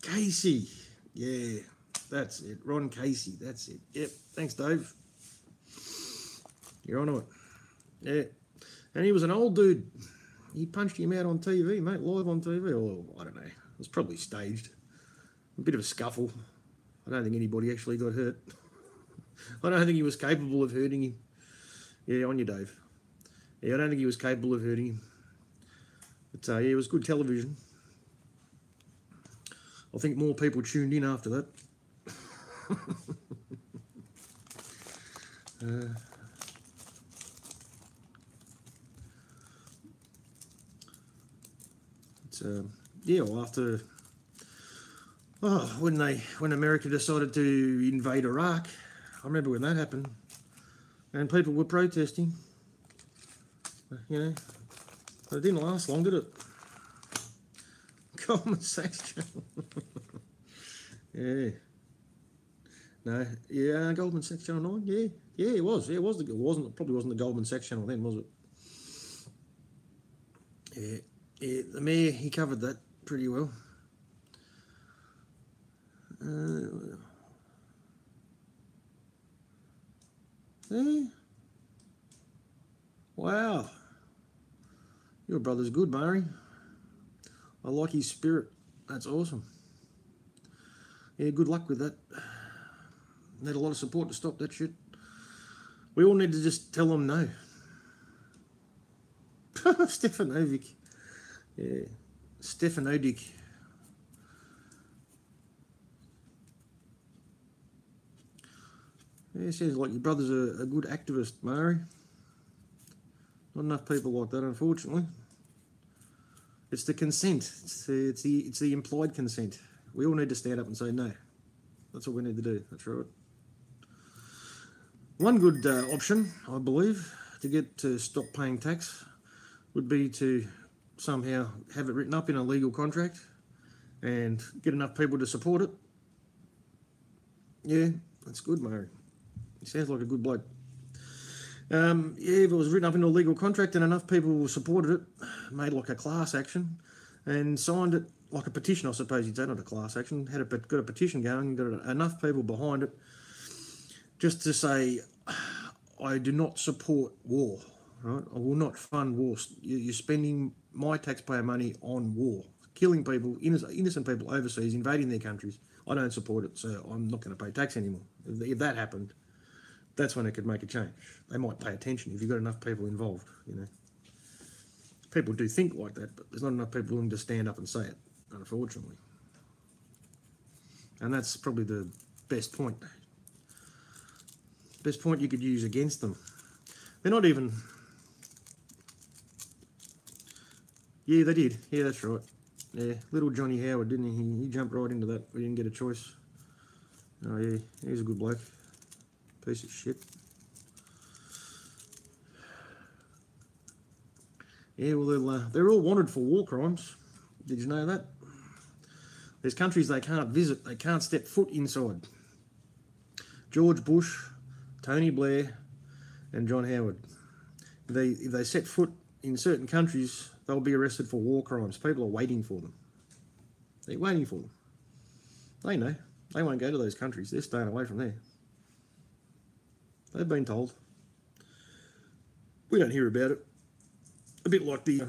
Casey. Yeah, that's it. Ron Casey, that's it. Yep, thanks, Dave. You're onto it. Yeah. And he was an old dude. He punched him out on TV, mate, live on TV. Or, I don't know. It was probably staged. A bit of a scuffle. I don't think anybody actually got hurt. I don't think he was capable of hurting him. Yeah, on you, Dave. Yeah, I don't think he was capable of hurting him. But, yeah, it was good television. I think more people tuned in after that. Yeah, well, after when America decided to invade Iraq, I remember when that happened, and people were protesting. You know, but it didn't last long, did it? Goldman Sachs channel. Yeah. No, yeah, Goldman Sachs Channel 9, yeah. Yeah, it was. Yeah, it was. Probably wasn't the Goldman Sachs Channel then, was it? Yeah. Yeah, the mayor, he covered that pretty well. Yeah. Wow. Your brother's good, Murray. I like his spirit. That's awesome. Yeah, good luck with that. Need a lot of support to stop that shit. We all need to just tell them no. Stefanovic. Yeah. Stefanovic. Yeah, sounds like your brother's a good activist, Murray. Not enough people like that, unfortunately. It's the consent. It's the implied consent. We all need to stand up and say no. That's what we need to do. That's right. One good option, I believe, to get to stop paying tax would be to somehow have it written up in a legal contract and get enough people to support it. Yeah, that's good, Murray. He sounds like a good bloke. Yeah, if it was written up in a legal contract and enough people supported it, made like a class action and signed it like a petition, I suppose you'd say, not a class action, got a petition going, got enough people behind it just to say, I do not support war, right? I will not fund war. You're spending my taxpayer money on war, killing people, innocent people overseas, invading their countries. I don't support it, so I'm not going to pay tax anymore. If that happened, that's when it could make a change. They might pay attention if you've got enough people involved, you know. People do think like that, but there's not enough people willing to stand up and say it, unfortunately. And that's probably the best point. Best point you could use against them. They're not even... Yeah, they did. Yeah, that's right. Yeah, little Johnny Howard, didn't he? He jumped right into that. We didn't get a choice. Oh, yeah, he's a good bloke. Piece of shit. Yeah, well, they're all wanted for war crimes. Did you know that? There's countries they can't visit. They can't step foot inside. George Bush, Tony Blair, and John Howard. If they set foot in certain countries, they'll be arrested for war crimes. People are waiting for them. They're waiting for them. They know. They won't go to those countries. They're staying away from there. They've been told. We don't hear about it. A bit like the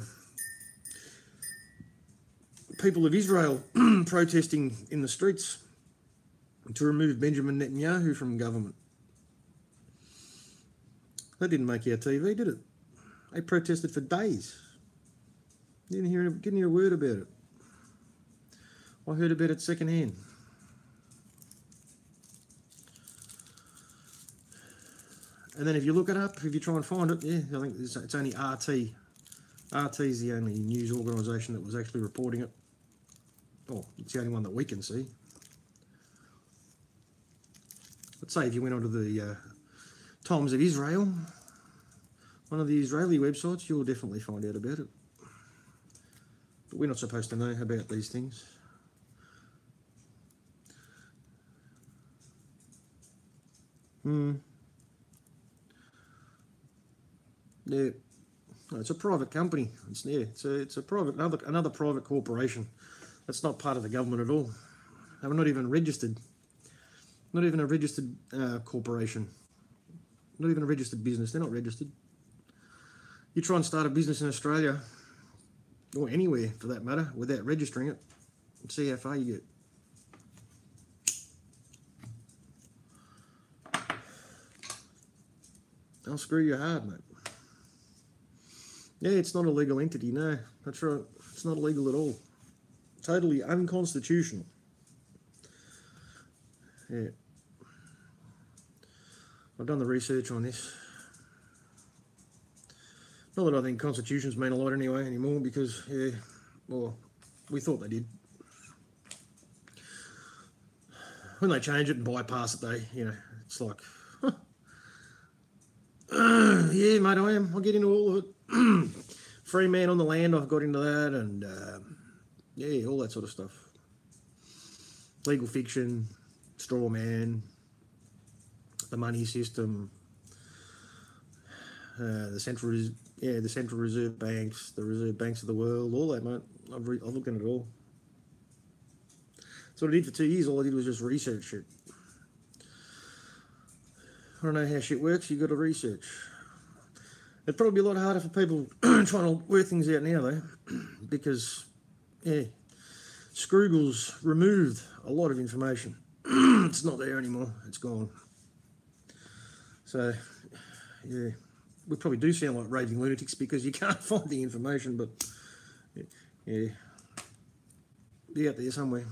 people of Israel protesting in the streets to remove Benjamin Netanyahu from government. That didn't make our TV, did it? They protested for days. Didn't hear a word about it. I heard about it secondhand. And then if you look it up, if you try and find it, yeah, I think it's only RT. RT's the only news organisation that was actually reporting it. Oh, it's the only one that we can see. But say if you went onto the Times of Israel, one of the Israeli websites, you'll definitely find out about it. But we're not supposed to know about these things. Yeah, no, it's a private company. It's a private another private corporation. That's not part of the government at all. They were not even registered. Not even a registered corporation. Not even a registered business. They're not registered. You try and start a business in Australia, or anywhere for that matter, without registering it, and see how far you get. They'll screw you hard, mate. Yeah, it's not a legal entity, no. That's right. It's not illegal at all. Totally unconstitutional. Yeah. I've done the research on this. Not that I think constitutions mean a lot anyway anymore, because, yeah, well, we thought they did. When they change it and bypass it, it's like, yeah, mate, I'll get into all of it. Free man on the land, I've got into that, and yeah, all that sort of stuff. Legal fiction, straw man, the money system, the central reserve banks, the reserve banks of the world, all that, mate. I've looked at it all. So what I did for 2 years, all I did was just research shit. I don't know how shit works, you've got to research. It'd probably be a lot harder for people trying to work things out now, though, because, yeah, Scroogle's removed a lot of information. It's not there anymore, it's gone. So, yeah, we probably do sound like raving lunatics because you can't find the information, but, yeah, be out there somewhere.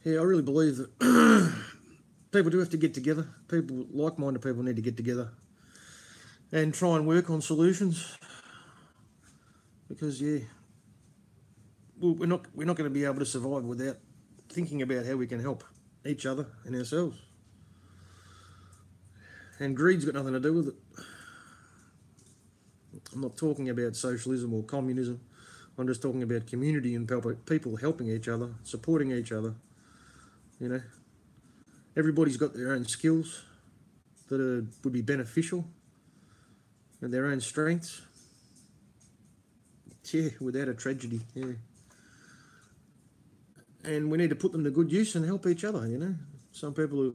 Yeah, I really believe that people do have to get together. People, like-minded people, need to get together and try and work on solutions. Because, yeah, we're not going to be able to survive without thinking about how we can help each other and ourselves. And greed's got nothing to do with it. I'm not talking about socialism or communism. I'm just talking about community and people helping each other, supporting each other. You know, everybody's got their own skills that would be beneficial and their own strengths. Yeah, without a tragedy, yeah. And we need to put them to good use and help each other, you know. Some people are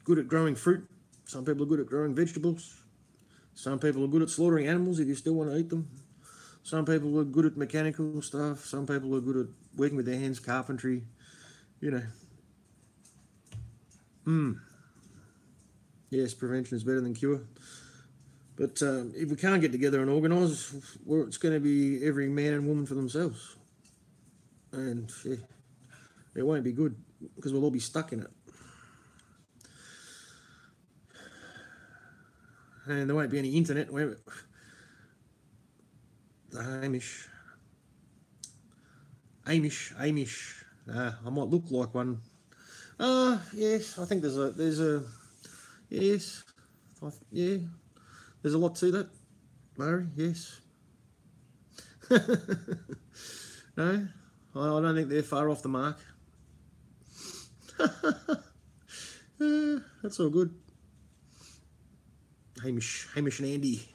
good at growing fruit. Some people are good at growing vegetables. Some people are good at slaughtering animals if you still want to eat them. Some people are good at mechanical stuff. Some people are good at working with their hands, carpentry, you know. Yes, prevention is better than cure. But if we can't get together and organise, well, it's going to be every man and woman for themselves. And yeah, it won't be good because we'll all be stuck in it. And there won't be any internet. The Amish. I might look like one. Yes, I think there's a yes, yeah. There's a lot to that, Murray. Yes. No, I don't think they're far off the mark. That's all good. Hamish and Andy.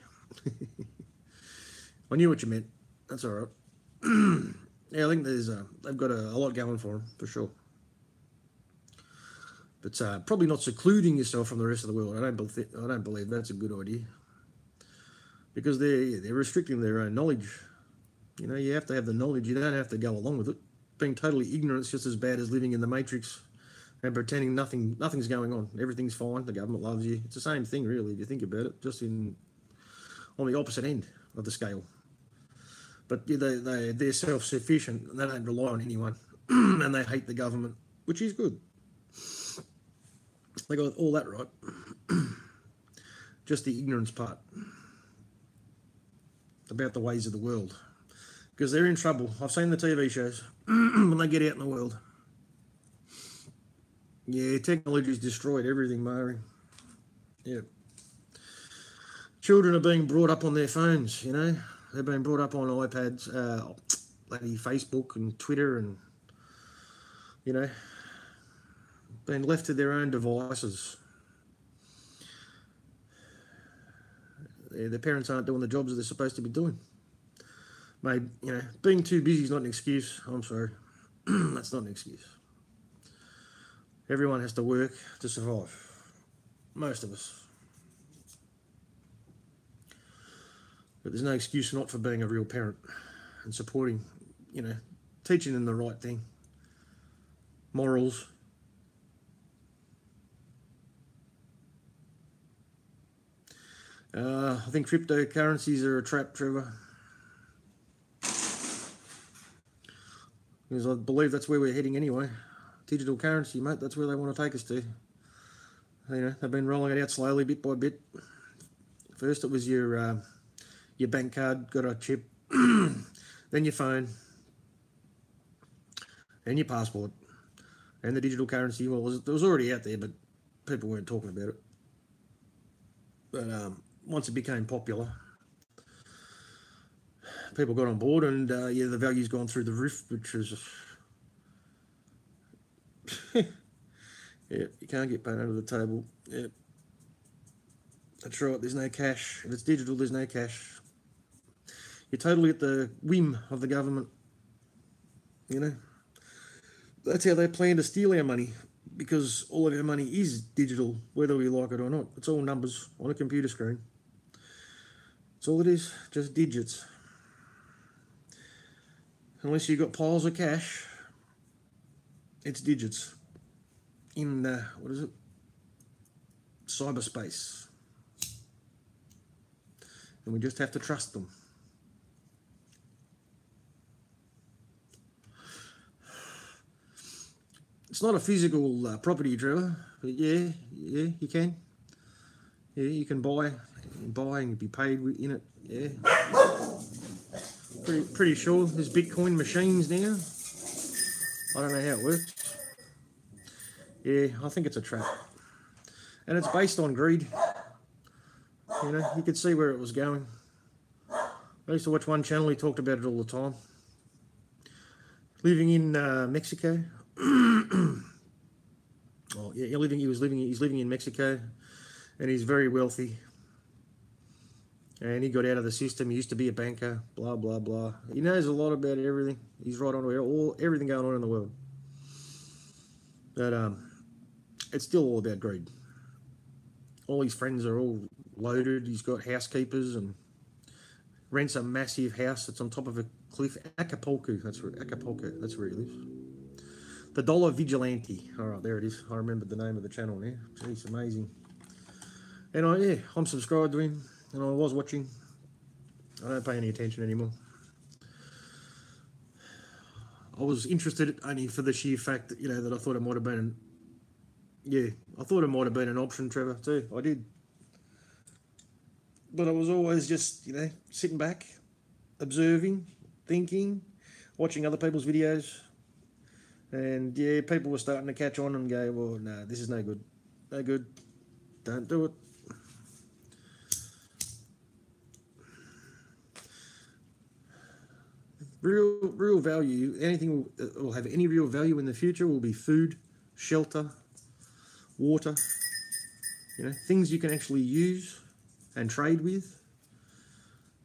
I knew what you meant. That's all right. Yeah, I think they've got a lot going for them, for sure. But probably not secluding yourself from the rest of the world. I don't believe that's a good idea. Because they're restricting their own knowledge. You know, you have to have the knowledge. You don't have to go along with it. Being totally ignorant is just as bad as living in the Matrix and pretending nothing's going on. Everything's fine. The government loves you. It's the same thing, really, if you think about it, just on the opposite end of the scale. But they're self-sufficient and they don't rely on anyone. And they hate the government, which is good. They got all that right. just the ignorance part about the ways of the world. Because they're in trouble. I've seen the TV shows when they get out in the world. Yeah, technology's destroyed everything, Murray. Yeah. Children are being brought up on their phones, you know. They've been brought up on iPads, bloody Facebook and Twitter and, you know, been left to their own devices. Their parents aren't doing the jobs that they're supposed to be doing. Maybe, you know, being too busy is not an excuse. I'm sorry. That's not an excuse. Everyone has to work to survive. Most of us. But there's no excuse not for being a real parent and supporting, you know, teaching them the right thing. Morals. I think cryptocurrencies are a trap, Trevor. Because I believe that's where we're heading anyway. Digital currency, mate, that's where they want to take us to. You know, they've been rolling it out slowly, bit by bit. First it was your bank card, got a chip, then your phone, and your passport, and the digital currency. Well, it was already out there, but people weren't talking about it. But once it became popular, people got on board, and yeah, the value's gone through the roof, which is yeah, you can't get paid under the table. Yeah, that's right. There's no cash. If it's digital, there's no cash. You're totally at the whim of the government. You know, that's how they plan to steal our money, because all of our money is digital, whether we like it or not. It's all numbers on a computer screen. That's all it is, just digits. Unless you've got piles of cash, it's digits in, what is it? Cyberspace. And we just have to trust them. It's not a physical property, Trevor, but yeah, you can. Yeah, you can buy and be paid in it, yeah. Pretty sure there's Bitcoin machines now. I don't know how it works. Yeah, I think it's a trap. And it's based on greed. You know, you could see where it was going. I used to watch one channel, he talked about it all the time. Living in Mexico. Oh yeah, he's living in Mexico, and he's very wealthy. And he got out of the system. He used to be a banker, blah, blah, blah. He knows a lot about everything. He's right on everything going on in the world. But it's still all about greed. All his friends are all loaded. He's got housekeepers and rents a massive house that's on top of a cliff. Acapulco, that's where he lives. The Dollar Vigilante. All right, there it is. I remembered the name of the channel now. Jeez, amazing. And I'm subscribed to him. And I was watching. I don't pay any attention anymore. I was interested only for the sheer fact that, you know, that I thought it might have been an option, Trevor, too. I did. But I was always just, you know, sitting back, observing, thinking, watching other people's videos. And yeah, people were starting to catch on and go, well, no, this is no good. No good. Don't do it. Real value, anything that will have any real value in the future will be food, shelter, water, you know, things you can actually use and trade with,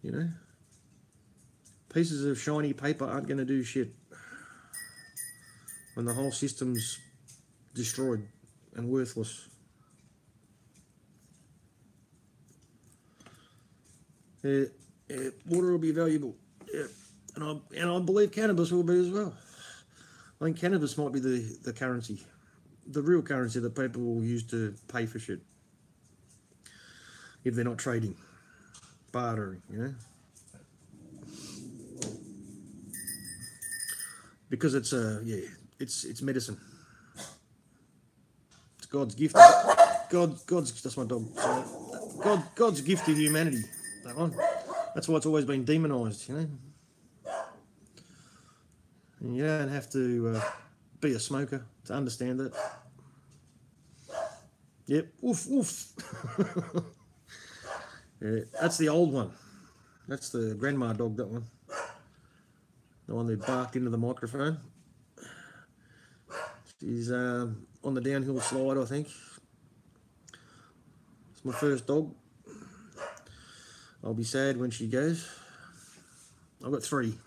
you know. Pieces of shiny paper aren't going to do shit when the whole system's destroyed and worthless. Water will be valuable, yeah. And I believe cannabis will be as well. I think cannabis might be the currency, the real currency that people will use to pay for shit. If they're not trading, bartering, you know. Because it's it's medicine. It's God's gift. God's, that's my dog. God's gift to humanity. That one. That's why it's always been demonised, you know. And you don't have to be a smoker to understand that. Yep, woof, woof. Yeah, that's the old one. That's the grandma dog, that one. The one that barked into the microphone. She's on the downhill slide, I think. It's my first dog. I'll be sad when she goes. I've got 3.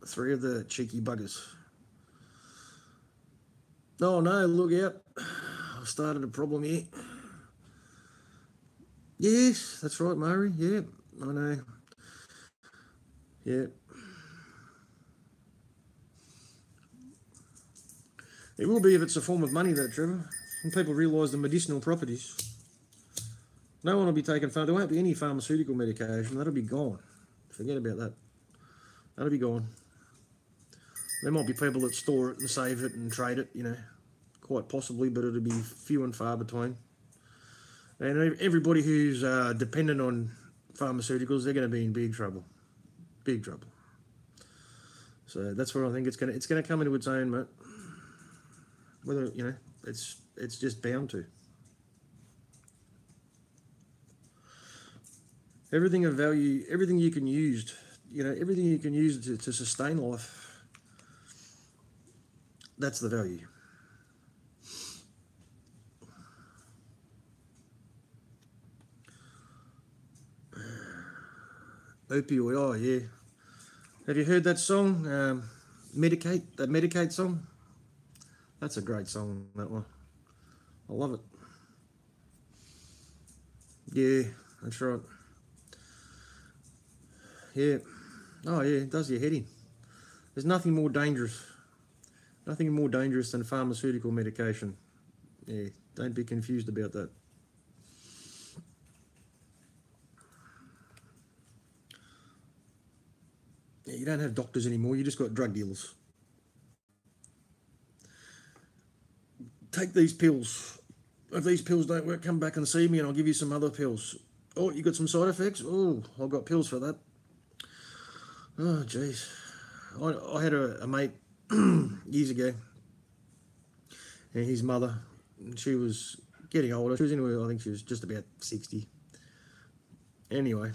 3 of the cheeky buggers. Oh no, look out. I've started a problem here. Yes, that's right, Murray. Yeah, I know. Yeah. It will be if it's a form of money, though, Trevor. When people realise the medicinal properties. No one will be taking there won't be any pharmaceutical medication. That'll be gone. Forget about that. That'll be gone. There might be people that store it and save it and trade it, you know, quite possibly, but it'll be few and far between. And everybody who's dependent on pharmaceuticals, they're going to be in big trouble. Big trouble. So that's where I think it's going to come into its own, mate. Whether, you know, it's just bound to. Everything of value, everything you can use, you know, everything you can use to sustain life, that's the value. Opioid, oh yeah. Have you heard that song, Medicate, that Medicate song? That's a great song, that one. I love it. Yeah, that's right. Yeah. Oh yeah, it does your head in. There's nothing more dangerous. Nothing more dangerous than pharmaceutical medication. Yeah, don't be confused about that. Yeah, you don't have doctors anymore, you just got drug dealers. Take these pills. If these pills don't work, come back and see me and I'll give you some other pills. Oh, you got some side effects? Oh, I've got pills for that. Oh, jeez. I had a mate years ago, and his mother, she was getting older. She was I think she was just about 60. Anyway,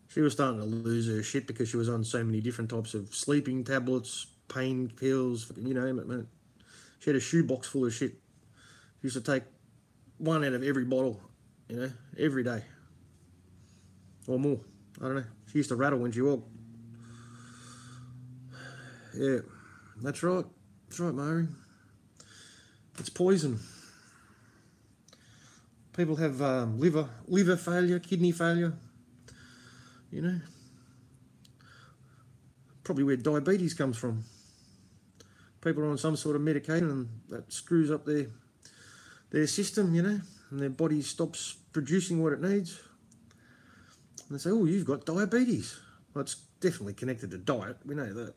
she was starting to lose her shit because she was on so many different types of sleeping tablets, pain pills, you name it, man. She had a shoebox full of shit. She used to take one out of every bottle, you know, every day. Or more. I don't know. She used to rattle when she walked. Yeah, that's right. That's right, Murray. It's poison. People have liver failure, kidney failure. You know, probably where diabetes comes from. People are on some sort of medication and that screws up their system, you know, and their body stops producing what it needs. And they say, oh, you've got diabetes. Well, it's definitely connected to diet. We know that.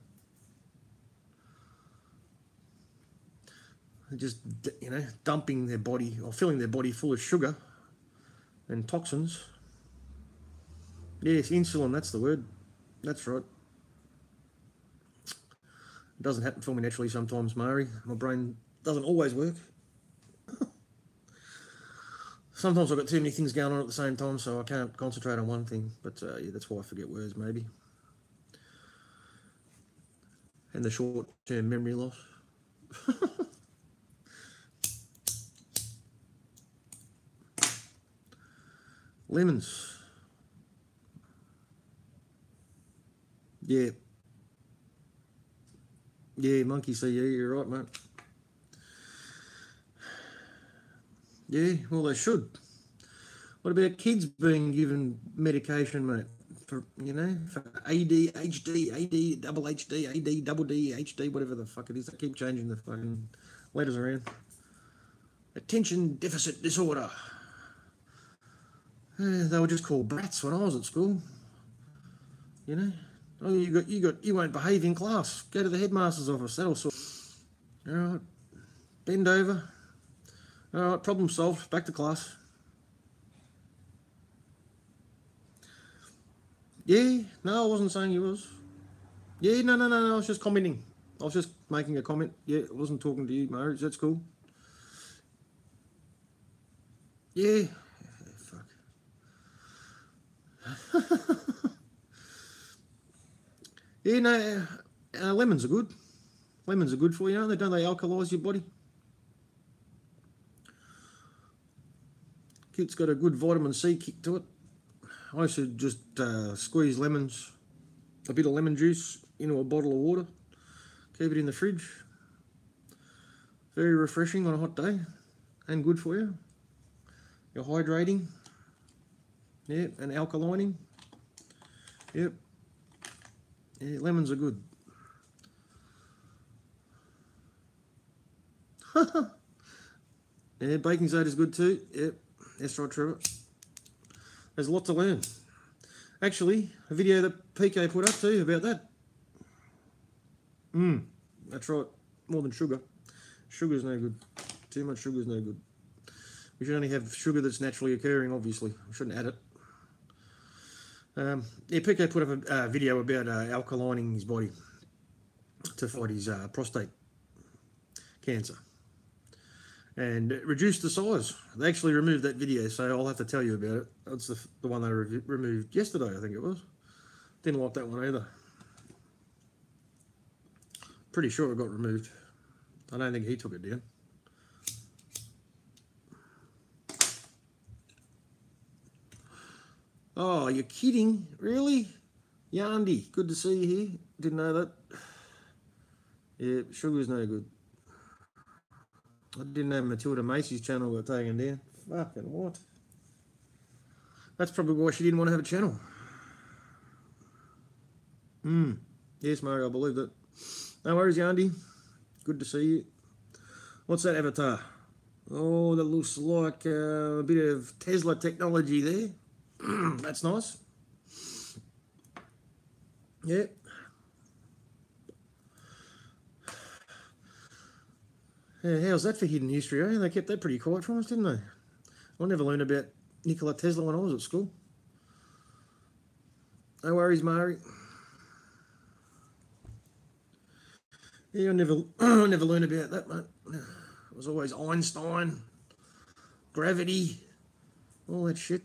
They're just, you know, dumping their body or filling their body full of sugar and toxins. Yes, insulin, that's the word. That's right. It doesn't happen for me naturally sometimes, Murray. My brain doesn't always work. Sometimes I've got too many things going on at the same time, so I can't concentrate on one thing. But yeah, that's why I forget words, maybe. And the short-term memory loss. Lemons. Yeah. Yeah, monkey see, yeah, you're right, mate. Yeah, well, they should. What about kids being given medication, mate? For, you know, for ADHD, AD, double HD, AD, double D, HD, whatever the fuck it is. They keep changing the fucking letters around. Attention deficit disorder. They were just called brats when I was at school. You know, oh, you won't behave in class. Go to the headmaster's office. That'll sort. All right, bend over. All right, problem solved. Back to class. Yeah, no, I wasn't saying you was. Yeah, no, I was just commenting. I was just making a comment. Yeah, I wasn't talking to you, Murray. That's cool. Yeah. Fuck. Yeah, no, lemons are good. Lemons are good for you, don't they alkalise your body? It's got a good vitamin C kick to it. I used to just squeeze lemons, a bit of lemon juice into a bottle of water, keep it in the fridge. Very refreshing on a hot day and good for you. You're hydrating. Yeah, and alkalining. Yep. Yeah, lemons are good. Yeah, baking soda is good too. Yep, that's right, Trevor. There's a lot to learn. Actually, a video that PK put up too about that. That's right. More than sugar. Sugar's no good. Too much sugar's no good. We should only have sugar that's naturally occurring, obviously. We shouldn't add it. Yeah, PK put up a video about alkalining his body to fight his prostate cancer. And reduced the size. They actually removed that video, so I'll have to tell you about it. That's the one they removed yesterday, I think it was. Didn't like that one either. Pretty sure it got removed. I don't think he took it down. Oh, you're kidding? Really? Yandy, good to see you here. Didn't know that. Yeah, sugar's no good. I didn't know Matilda Macy's channel got taken down. Fucking what? That's probably why she didn't want to have a channel. Yes, Mario, I believe that. No worries, Yandy. Good to see you. What's that avatar? Oh, that looks like a bit of Tesla technology there. That's nice. Yeah. Yeah, how's that for hidden history, eh? They kept that pretty quiet from us, didn't they? I never learned about Nikola Tesla when I was at school. No worries, Mari. Yeah, I never learned about that, mate. It was always Einstein, gravity, all that shit.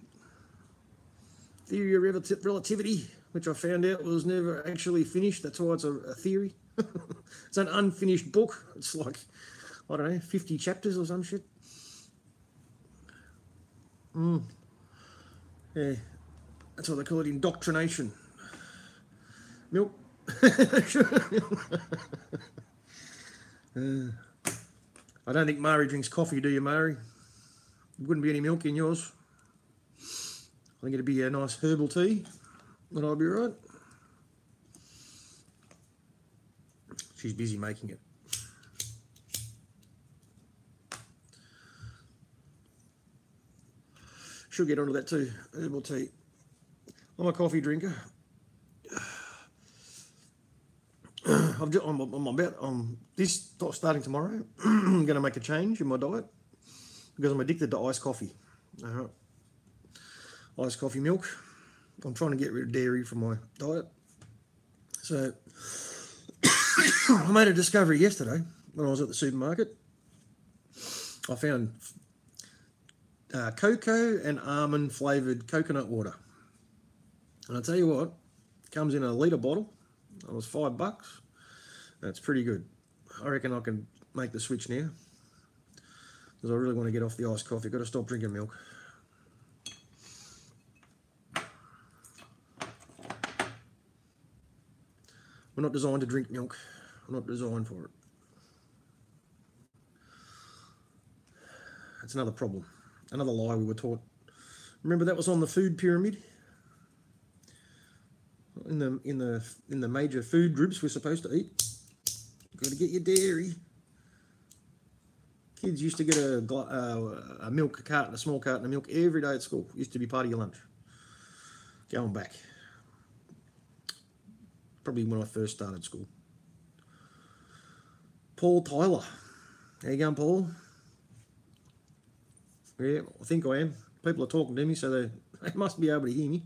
Theory of relativity, which I found out was never actually finished. That's why it's a theory. It's an unfinished book. It's like, I don't know, 50 chapters or some shit. Yeah, that's what they call it, indoctrination. Milk. I don't think Mari drinks coffee, do you, Mari? Wouldn't be any milk in yours. I think it'd be a nice herbal tea, and I'll be right. She's busy making it. She'll get onto that too, herbal tea. I'm a coffee drinker. Starting tomorrow, I'm going to make a change in my diet because I'm addicted to iced coffee. Iced coffee milk. I'm trying to get rid of dairy from my diet. So I made a discovery yesterday when I was at the supermarket. I found cocoa and almond flavoured coconut water. And I'll tell you what, it comes in a litre bottle. It was $5. That's pretty good. I reckon I can make the switch now because I really want to get off the iced coffee. Got to stop drinking milk. We're not designed to drink milk. We're not designed for it. That's another problem. Another lie we were taught. Remember that was on the food pyramid? In the major food groups we're supposed to eat. Got to get your dairy. Kids used to get a small carton of milk every day at school. Used to be part of your lunch. Going back. Probably when I first started school. Paul Tyler. How you going, Paul? Yeah, I think I am. People are talking to me, so they must be able to hear me.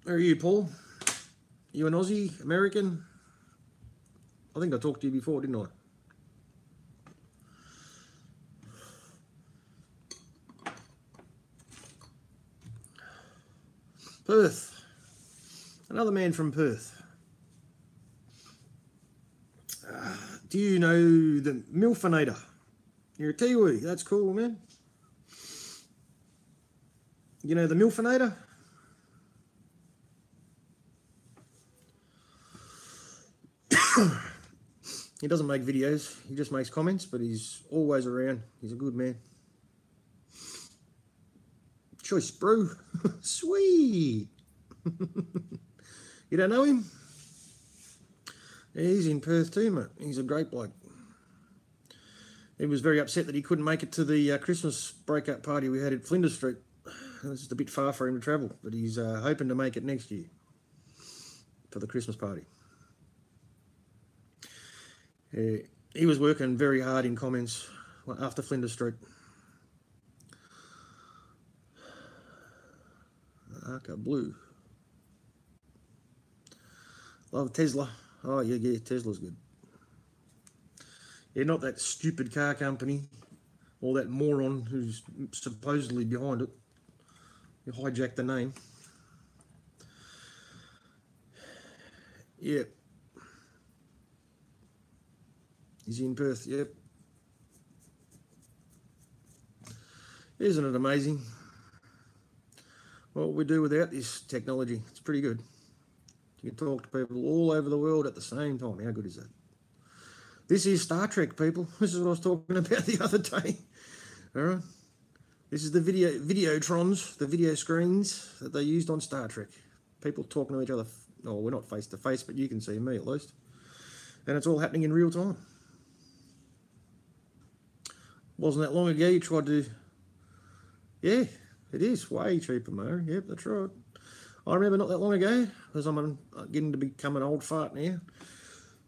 Where are you, Paul? You an Aussie, American? I think I talked to you before, didn't I? Perth. Another man from Perth. Do you know the Milfinator? You're a Kiwi. That's cool, man. You know the Milfinator? He doesn't make videos. He just makes comments, but he's always around. He's a good man. Choice brew. Sweet. You don't know him? Yeah, he's in Perth too, mate. He's a great bloke. He was very upset that he couldn't make it to the Christmas breakup party we had at Flinders Street. It's just a bit far for him to travel, but he's hoping to make it next year for the Christmas party. He was working very hard in comments after Flinders Street. Arca Blue. Love Tesla. Oh, yeah, Tesla's good. Yeah, not that stupid car company or that moron who's supposedly behind it. You hijacked the name. Yeah. He's in Perth, yep. Isn't it amazing what we do without this technology? It's pretty good. You can talk to people all over the world at the same time. How good is that? This is Star Trek, people. This is what I was talking about the other day. All right. This is the videotrons, the video screens that they used on Star Trek. People talking to each other. Oh, we're not face to face, but you can see me at least. And it's all happening in real time. Wasn't that long ago you tried to... Yeah, it is way cheaper, Murray. Yep, that's right. I remember not that long ago, because I'm getting to become an old fart now.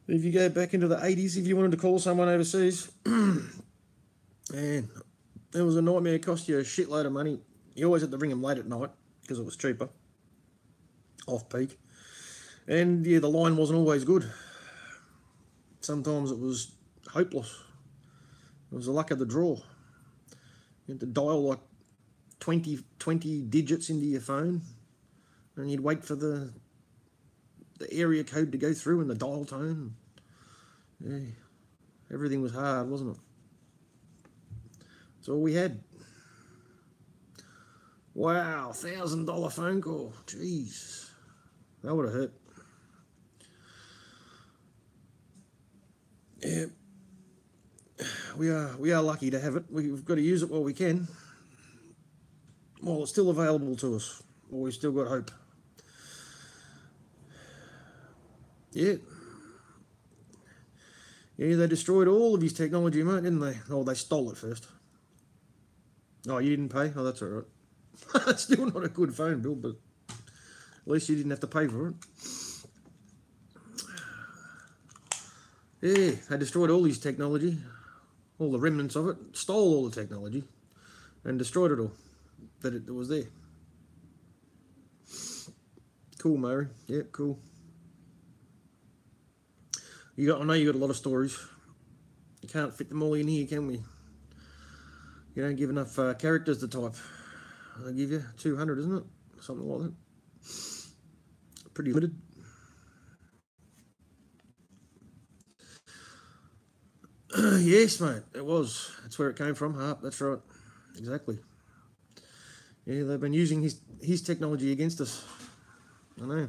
If you go back into the 80s, if you wanted to call someone overseas, and it was a nightmare. It cost you a shitload of money. You always had to ring them late at night because it was cheaper, off peak. And yeah, the line wasn't always good. Sometimes it was hopeless. It was the luck of the draw. You had to dial like 20 digits into your phone, and you'd wait for the area code to go through and the dial tone. Yeah, everything was hard, wasn't it? That's all we had. Wow, $1,000 phone call. Jeez, that would have hurt. Yeah, we are lucky to have it. We've got to use it while we can. While it's still available to us, or we've still got hope. Yeah. Yeah, they destroyed all of his technology, mate, didn't they? Oh, they stole it first. Oh, you didn't pay? Oh, that's all right. That's still not a good phone bill, but at least you didn't have to pay for it. Yeah, they destroyed all his technology, all the remnants of it, stole all the technology, and destroyed it all. That it was there. Cool, Murray. Yep, cool. I know you got a lot of stories. You can't fit them all in here, can we? You don't give enough characters to type. They give you 200, isn't it? Something like that. Pretty limited. Yes, mate, it was. That's where it came from. Harp, that's right. Exactly. Yeah, they've been using his technology against us. I know.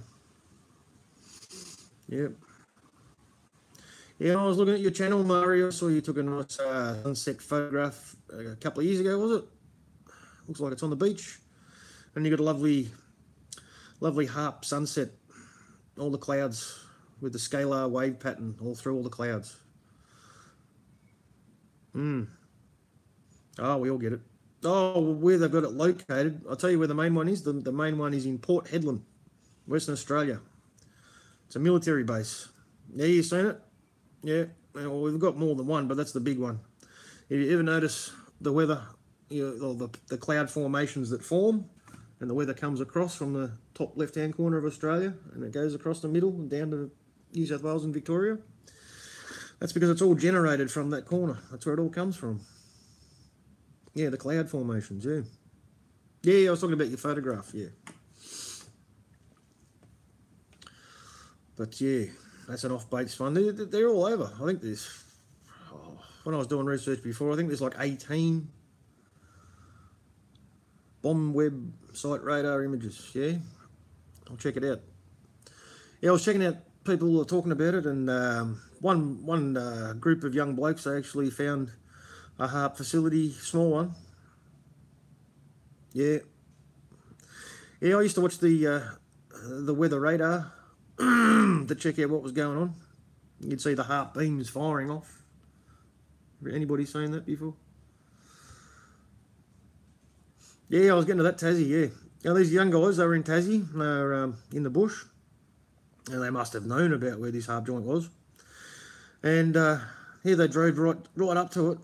Yep. Yeah, I was looking at your channel, Mario. I saw you took a nice sunset photograph a couple of years ago, was it? Looks like it's on the beach. And you got a lovely harp sunset. All the clouds with the scalar wave pattern all through all the clouds. Oh, we all get it. Oh, where they've got it located, I'll tell you where the main one is. The main one is in Port Hedland, Western Australia. It's a military base. Yeah, you seen it? Yeah, Well, we've got more than one, but that's the big one. If you ever notice the weather, the cloud formations that form, and the weather comes across from the top left-hand corner of Australia, and it goes across the middle and down to New South Wales and Victoria, that's because it's all generated from that corner. That's where it all comes from. Yeah, the cloud formations, yeah. Yeah, I was talking about your photograph, yeah. But yeah, that's an off-base one. They're all over. I think there's, when I was doing research before, I think there's like 18 bomb web site radar images, yeah. I'll check it out. Yeah, I was checking out people who were talking about it, and one group of young blokes, they actually found a HARP facility, small one. Yeah. Yeah, I used to watch the weather radar to check out what was going on. You'd see the HARP beams firing off. Anybody seen that before? Yeah, I was getting to that Tassie, yeah. Now, these young guys, they were in Tassie, they were in the bush, and they must have known about where this HARP joint was. And here they drove right up to it,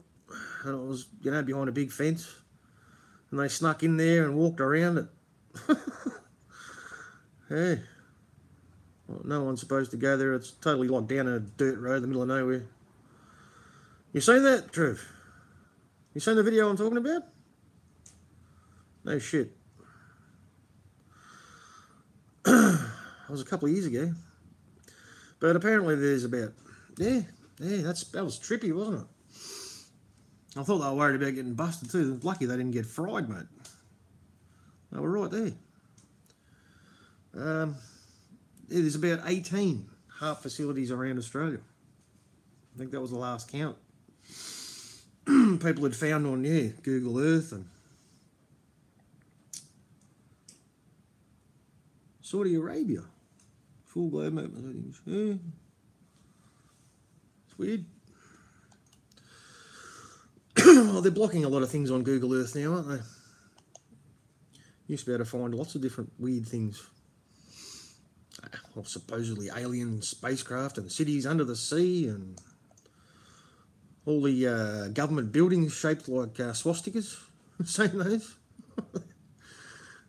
and it was, behind a big fence, and they snuck in there and walked around it. Yeah. Well, no one's supposed to go there. It's totally locked down a dirt road in the middle of nowhere. You seen that, Trev? You seen the video I'm talking about? No shit. That was a couple of years ago. But apparently there's about, that was trippy, wasn't it? I thought they were worried about getting busted too. Lucky they didn't get fried, mate. They were right there. There's about 18 HARP facilities around Australia. I think that was the last count. People had found on, Google Earth and Saudi Arabia. Full globe map. Yeah. It's weird. Well, they're blocking a lot of things on Google Earth now, aren't they? Used to be able to find lots of different weird things. Well, supposedly alien spacecraft and cities under the sea and all the government buildings shaped like swastikas. Seen those?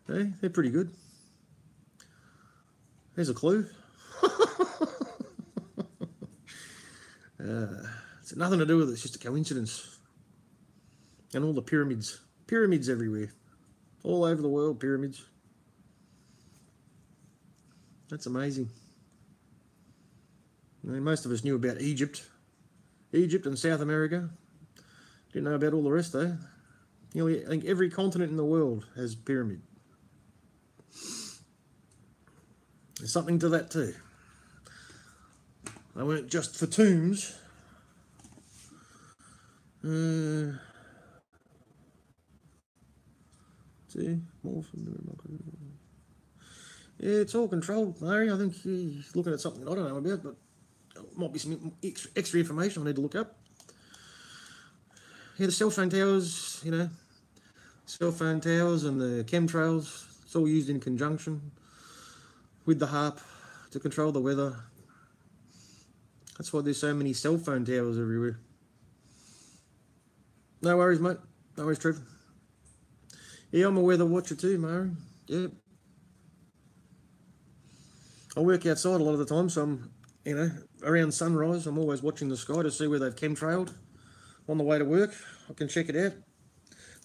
Hey, they're pretty good. There's a clue. It's nothing to do with it, it's just a coincidence. And all the pyramids. Pyramids everywhere. All over the world, pyramids. That's amazing. Most of us knew about Egypt. Egypt and South America. Didn't know about all the rest though. I think every continent in the world has pyramid. There's something to that too. They weren't just for tombs. See, more from the... Yeah, it's all controlled, Larry. I think he's looking at something I don't know about, but might be some extra information I need to look up. Yeah, the cell phone towers, cell phone towers and the chemtrails, it's all used in conjunction with the HARP to control the weather. That's why there's so many cell phone towers everywhere. No worries, mate. No worries, Trev. Yeah, I'm a weather watcher too, Murray. Yeah. I work outside a lot of the time, so I'm, around sunrise, I'm always watching the sky to see where they've chemtrailed on the way to work. I can check it out.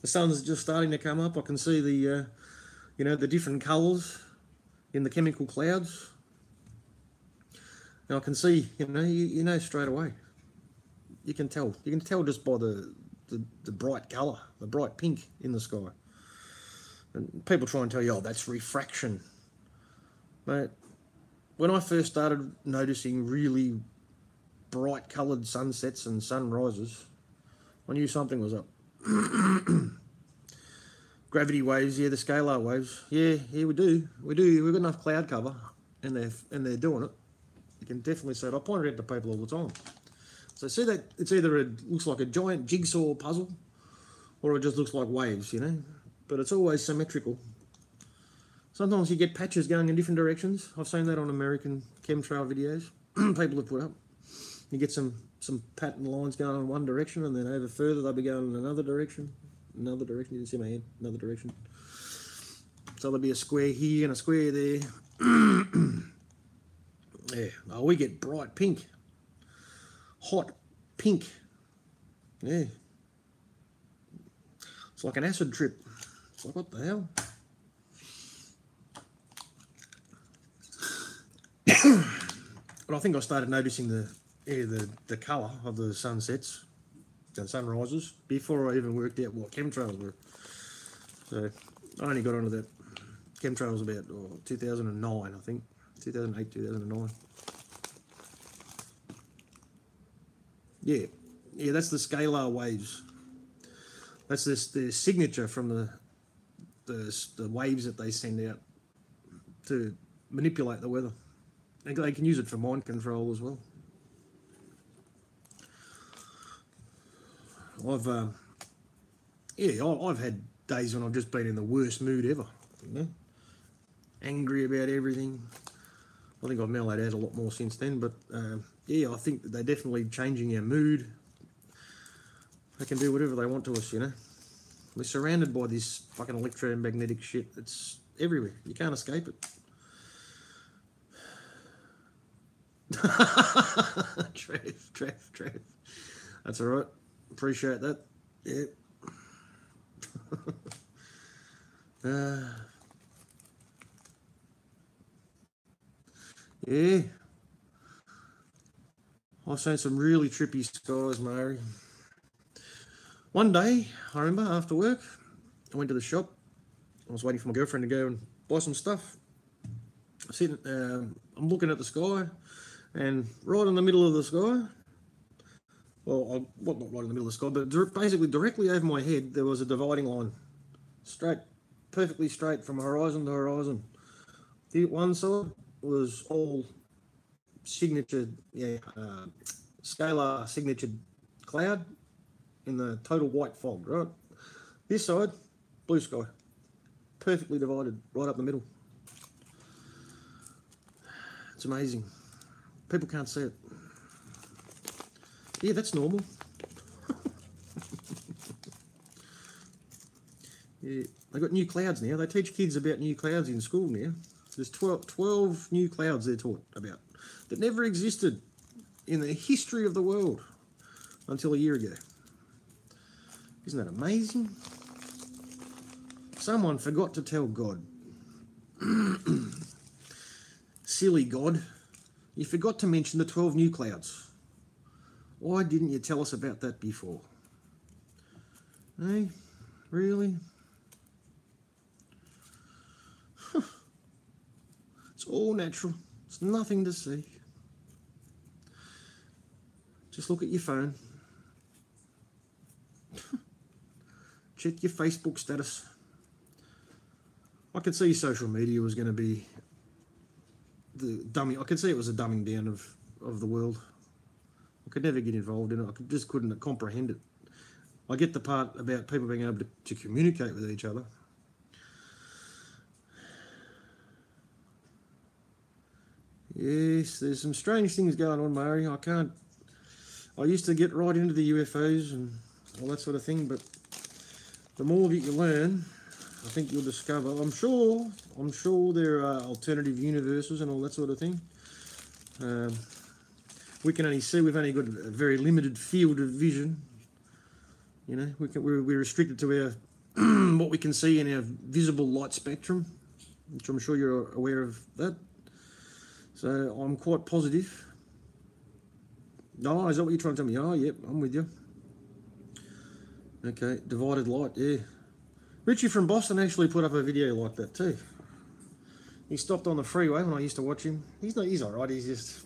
The sun's just starting to come up. I can see the, the different colours in the chemical clouds. And I can see, you know straight away. You can tell. You can tell just by the bright colour, the bright pink in the sky. And people try and tell you, oh, that's refraction. Mate, when I first started noticing really bright coloured sunsets and sunrises, I knew something was up. Gravity waves, yeah, the scalar waves, yeah, we do. We've got enough cloud cover, and they're doing it. You can definitely see it. I point it out to people all the time. So see that it's either looks like a giant jigsaw puzzle, or it just looks like waves, But it's always symmetrical. Sometimes you get patches going in different directions. I've seen that on American chemtrail videos people have put up. You get some some pattern lines going in one direction, and then over further they'll be going in another direction. You didn't see my hand. Another direction. So there'll be a square here and a square there. Yeah. Oh, we get bright pink. Hot pink. Yeah. It's like an acid trip. It's like, what the hell? But I think I started noticing the colour of the sunsets and sunrises before I even worked out what chemtrails were. So I only got onto that chemtrails about 2009, I think. 2008, 2009. Yeah, that's the scalar waves. That's the signature from the waves that they send out to manipulate the weather. They can use it for mind control as well. I've had days when I've just been in the worst mood ever, you know, angry about everything. I think I've mellowed out a lot more since then, but I think that they're definitely changing our mood. They can do whatever they want to us, you know. We're surrounded by this fucking electromagnetic shit. It's everywhere. You can't escape it. Trev. That's all right. Appreciate that. Yeah. Yeah. I've seen some really trippy skies, Mary. One day, I remember after work, I went to the shop. I was waiting for my girlfriend to go and buy some stuff. I'm looking at the sky, and right in the middle of the sky, well, not right in the middle of the sky, but basically directly over my head, there was a dividing line. Straight, perfectly straight from horizon to horizon. The one side was all signatured, scalar signatured cloud in the total white fog, right? This side, blue sky, perfectly divided, right up the middle. It's amazing. People can't see it. Yeah, that's normal. Yeah, they got new clouds now. They teach kids about new clouds in school now. There's 12 new clouds they're taught about that never existed in the history of the world until a year ago. Isn't that amazing? Someone forgot to tell God. Silly God. You forgot to mention the 12 new clouds. Why didn't you tell us about that before? Hey, really? It's all natural. It's nothing to see. Just look at your phone. Check your Facebook status. I could see social media was going to be the dumbing. I could see it was a dumbing down of the world. I could never get involved in it. I just couldn't comprehend it. I get the part about people being able to communicate with each other. Yes, there's some strange things going on, Murray. I used to get right into the UFOs and all that sort of thing, but the more that you learn, I think you'll discover, I'm sure there are alternative universes and all that sort of thing. We can only see, we've only got a very limited field of vision. You know, we're restricted to our what we can see in our visible light spectrum, which I'm sure you're aware of that. So I'm quite positive. Oh, is that what you're trying to tell me? Oh, yep, I'm with you. Okay, divided light, yeah. Richie from Boston actually put up a video like that too. He stopped on the freeway when I used to watch him. He's all right. He's just,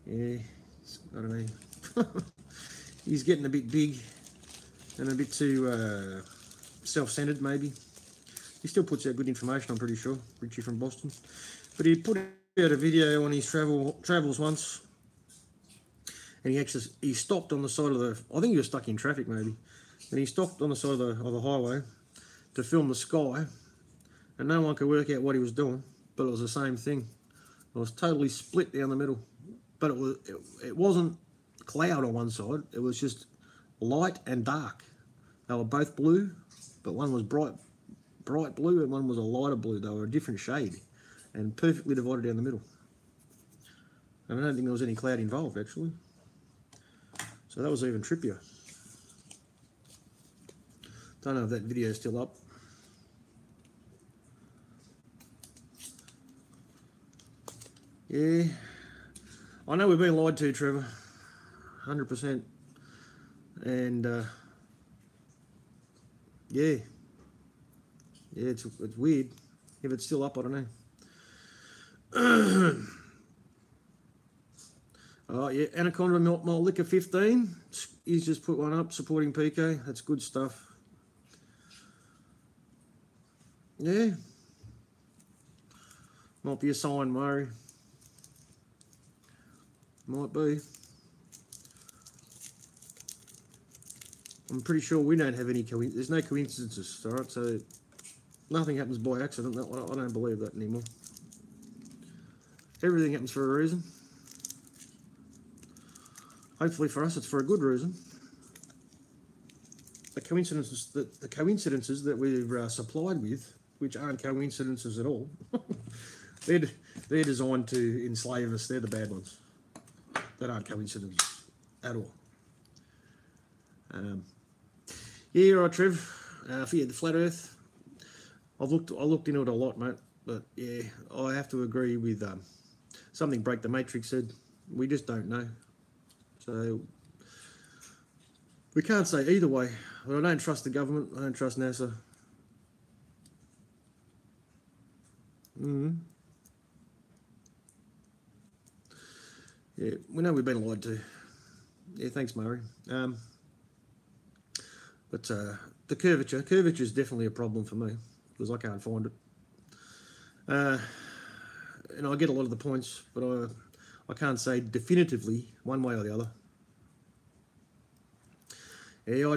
I don't know. He's getting a bit big and a bit too self-centered, maybe. He still puts out good information, I'm pretty sure. Richie from Boston, but he put out a video on his travels once, and he stopped on the side of the. I think he was stuck in traffic maybe, and he stopped on the side of the highway to film the sky, and no one could work out what he was doing, but it was the same thing. It was totally split down the middle, but it wasn't cloud on one side. It was just light and dark. They were both blue, but one was bright blue and one was a lighter blue. They were a different shade and perfectly divided down the middle. And I don't think there was any cloud involved, actually. So that was even trippier. Don't know if that video is still up. Yeah, I know we've been lied to, Trevor, 100%. And yeah, it's weird. If it's still up, I don't know. Oh yeah, Anaconda Malt Liquor 15. He's just put one up supporting PK. That's good stuff. Yeah, might be a sign, Murray. Might be. I'm pretty sure we don't have any there's no coincidences, alright? So nothing happens by accident. I don't believe that anymore. Everything happens for a reason. Hopefully for us, it's for a good reason. The coincidences that we're supplied with, which aren't coincidences at all, they're designed to enslave us. They're the bad ones. That aren't coincidences at all. Yeah, right, Trev. For the flat Earth, I looked into it a lot, mate. But yeah, I have to agree with something Break the Matrix said. We just don't know. So we can't say either way. But I don't trust the government. I don't trust NASA. Yeah, we know we've been lied to. Yeah, thanks, Murray. But the curvature is definitely a problem for me because I can't find it. And I get a lot of the points, but I can't say definitively one way or the other. Yeah,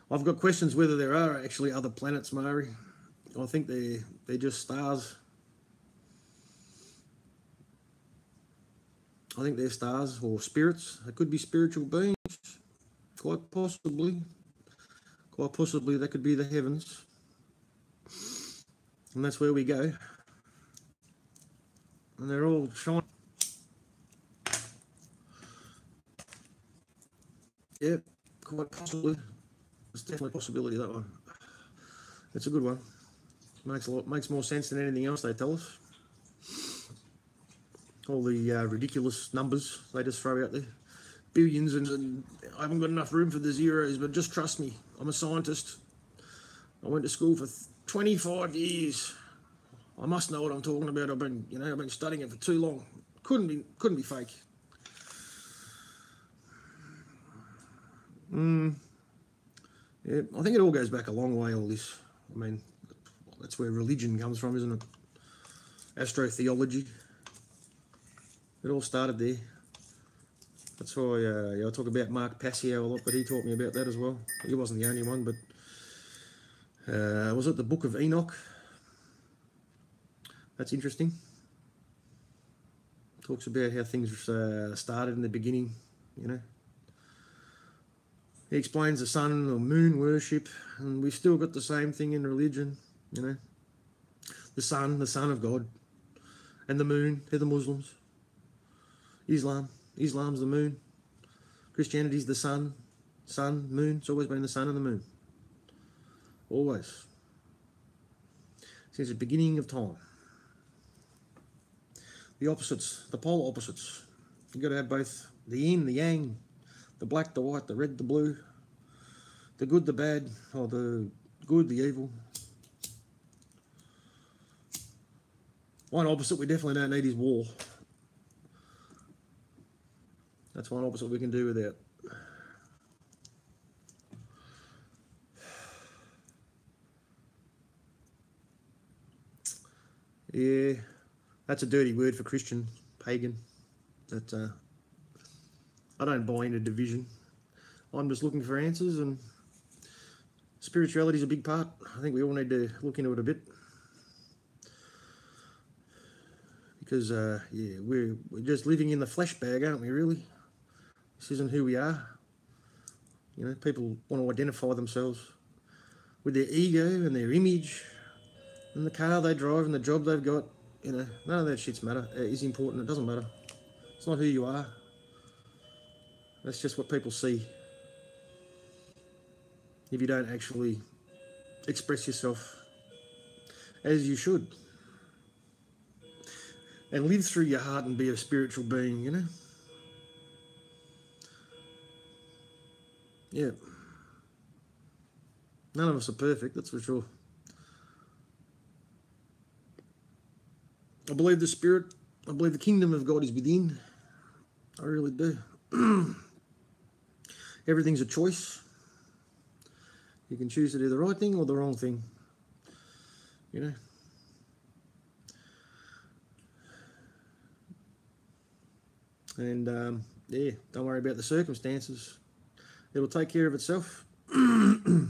I've got questions whether there are actually other planets, Murray. I think they're just stars. I think they're stars or spirits. They could be spiritual beings, quite possibly. Quite possibly that could be the heavens. And that's where we go. And they're all shining. Yeah, quite possibly. There's definitely a possibility, that one. It's a good one. Makes more sense than anything else they tell us. All the ridiculous numbers they just throw out there. Billions and I haven't got enough room for the zeros, but just trust me, I'm a scientist. I went to school for 25 years. I must know what I'm talking about. I've been studying it for too long. Couldn't be fake. Yeah, I think it all goes back a long way, all this. I mean, that's where religion comes from, isn't it? Astrotheology. It all started there. That's why I talk about Mark Passio a lot, but he taught me about that as well. He wasn't the only one, but was it the Book of Enoch? That's interesting. Talks about how things started in the beginning, you know. He explains the sun or moon worship, and we've still got the same thing in religion, you know. The sun of God, and the moon, they're the Muslims. Islam's the moon. Christianity's the sun, moon. It's always been the sun and the moon. Always. Since the beginning of time. The opposites, the polar opposites. You've got to have both the yin, the yang, the black, the white, the red, the blue, the good, the bad, or the good, the evil. One opposite we definitely don't need is war. That's one opposite we can do without. Yeah, that's a dirty word for Christian, pagan. That I don't buy into division. I'm just looking for answers, and spirituality is a big part. I think we all need to look into it a bit. Because, yeah, we're just living in the flesh bag, aren't we, really? This isn't who we are. You know, people want to identify themselves with their ego and their image and the car they drive and the job they've got. You know, none of that shit's matter. It is important. It doesn't matter. It's not who you are. That's just what people see. If you don't actually express yourself as you should. And live through your heart and be a spiritual being, you know? Yeah. None of us are perfect, that's for sure. I believe the Spirit, I believe the kingdom of God is within. I really do. Everything's a choice. You can choose to do the right thing or the wrong thing, you know? And yeah, don't worry about the circumstances. It'll take care of itself. You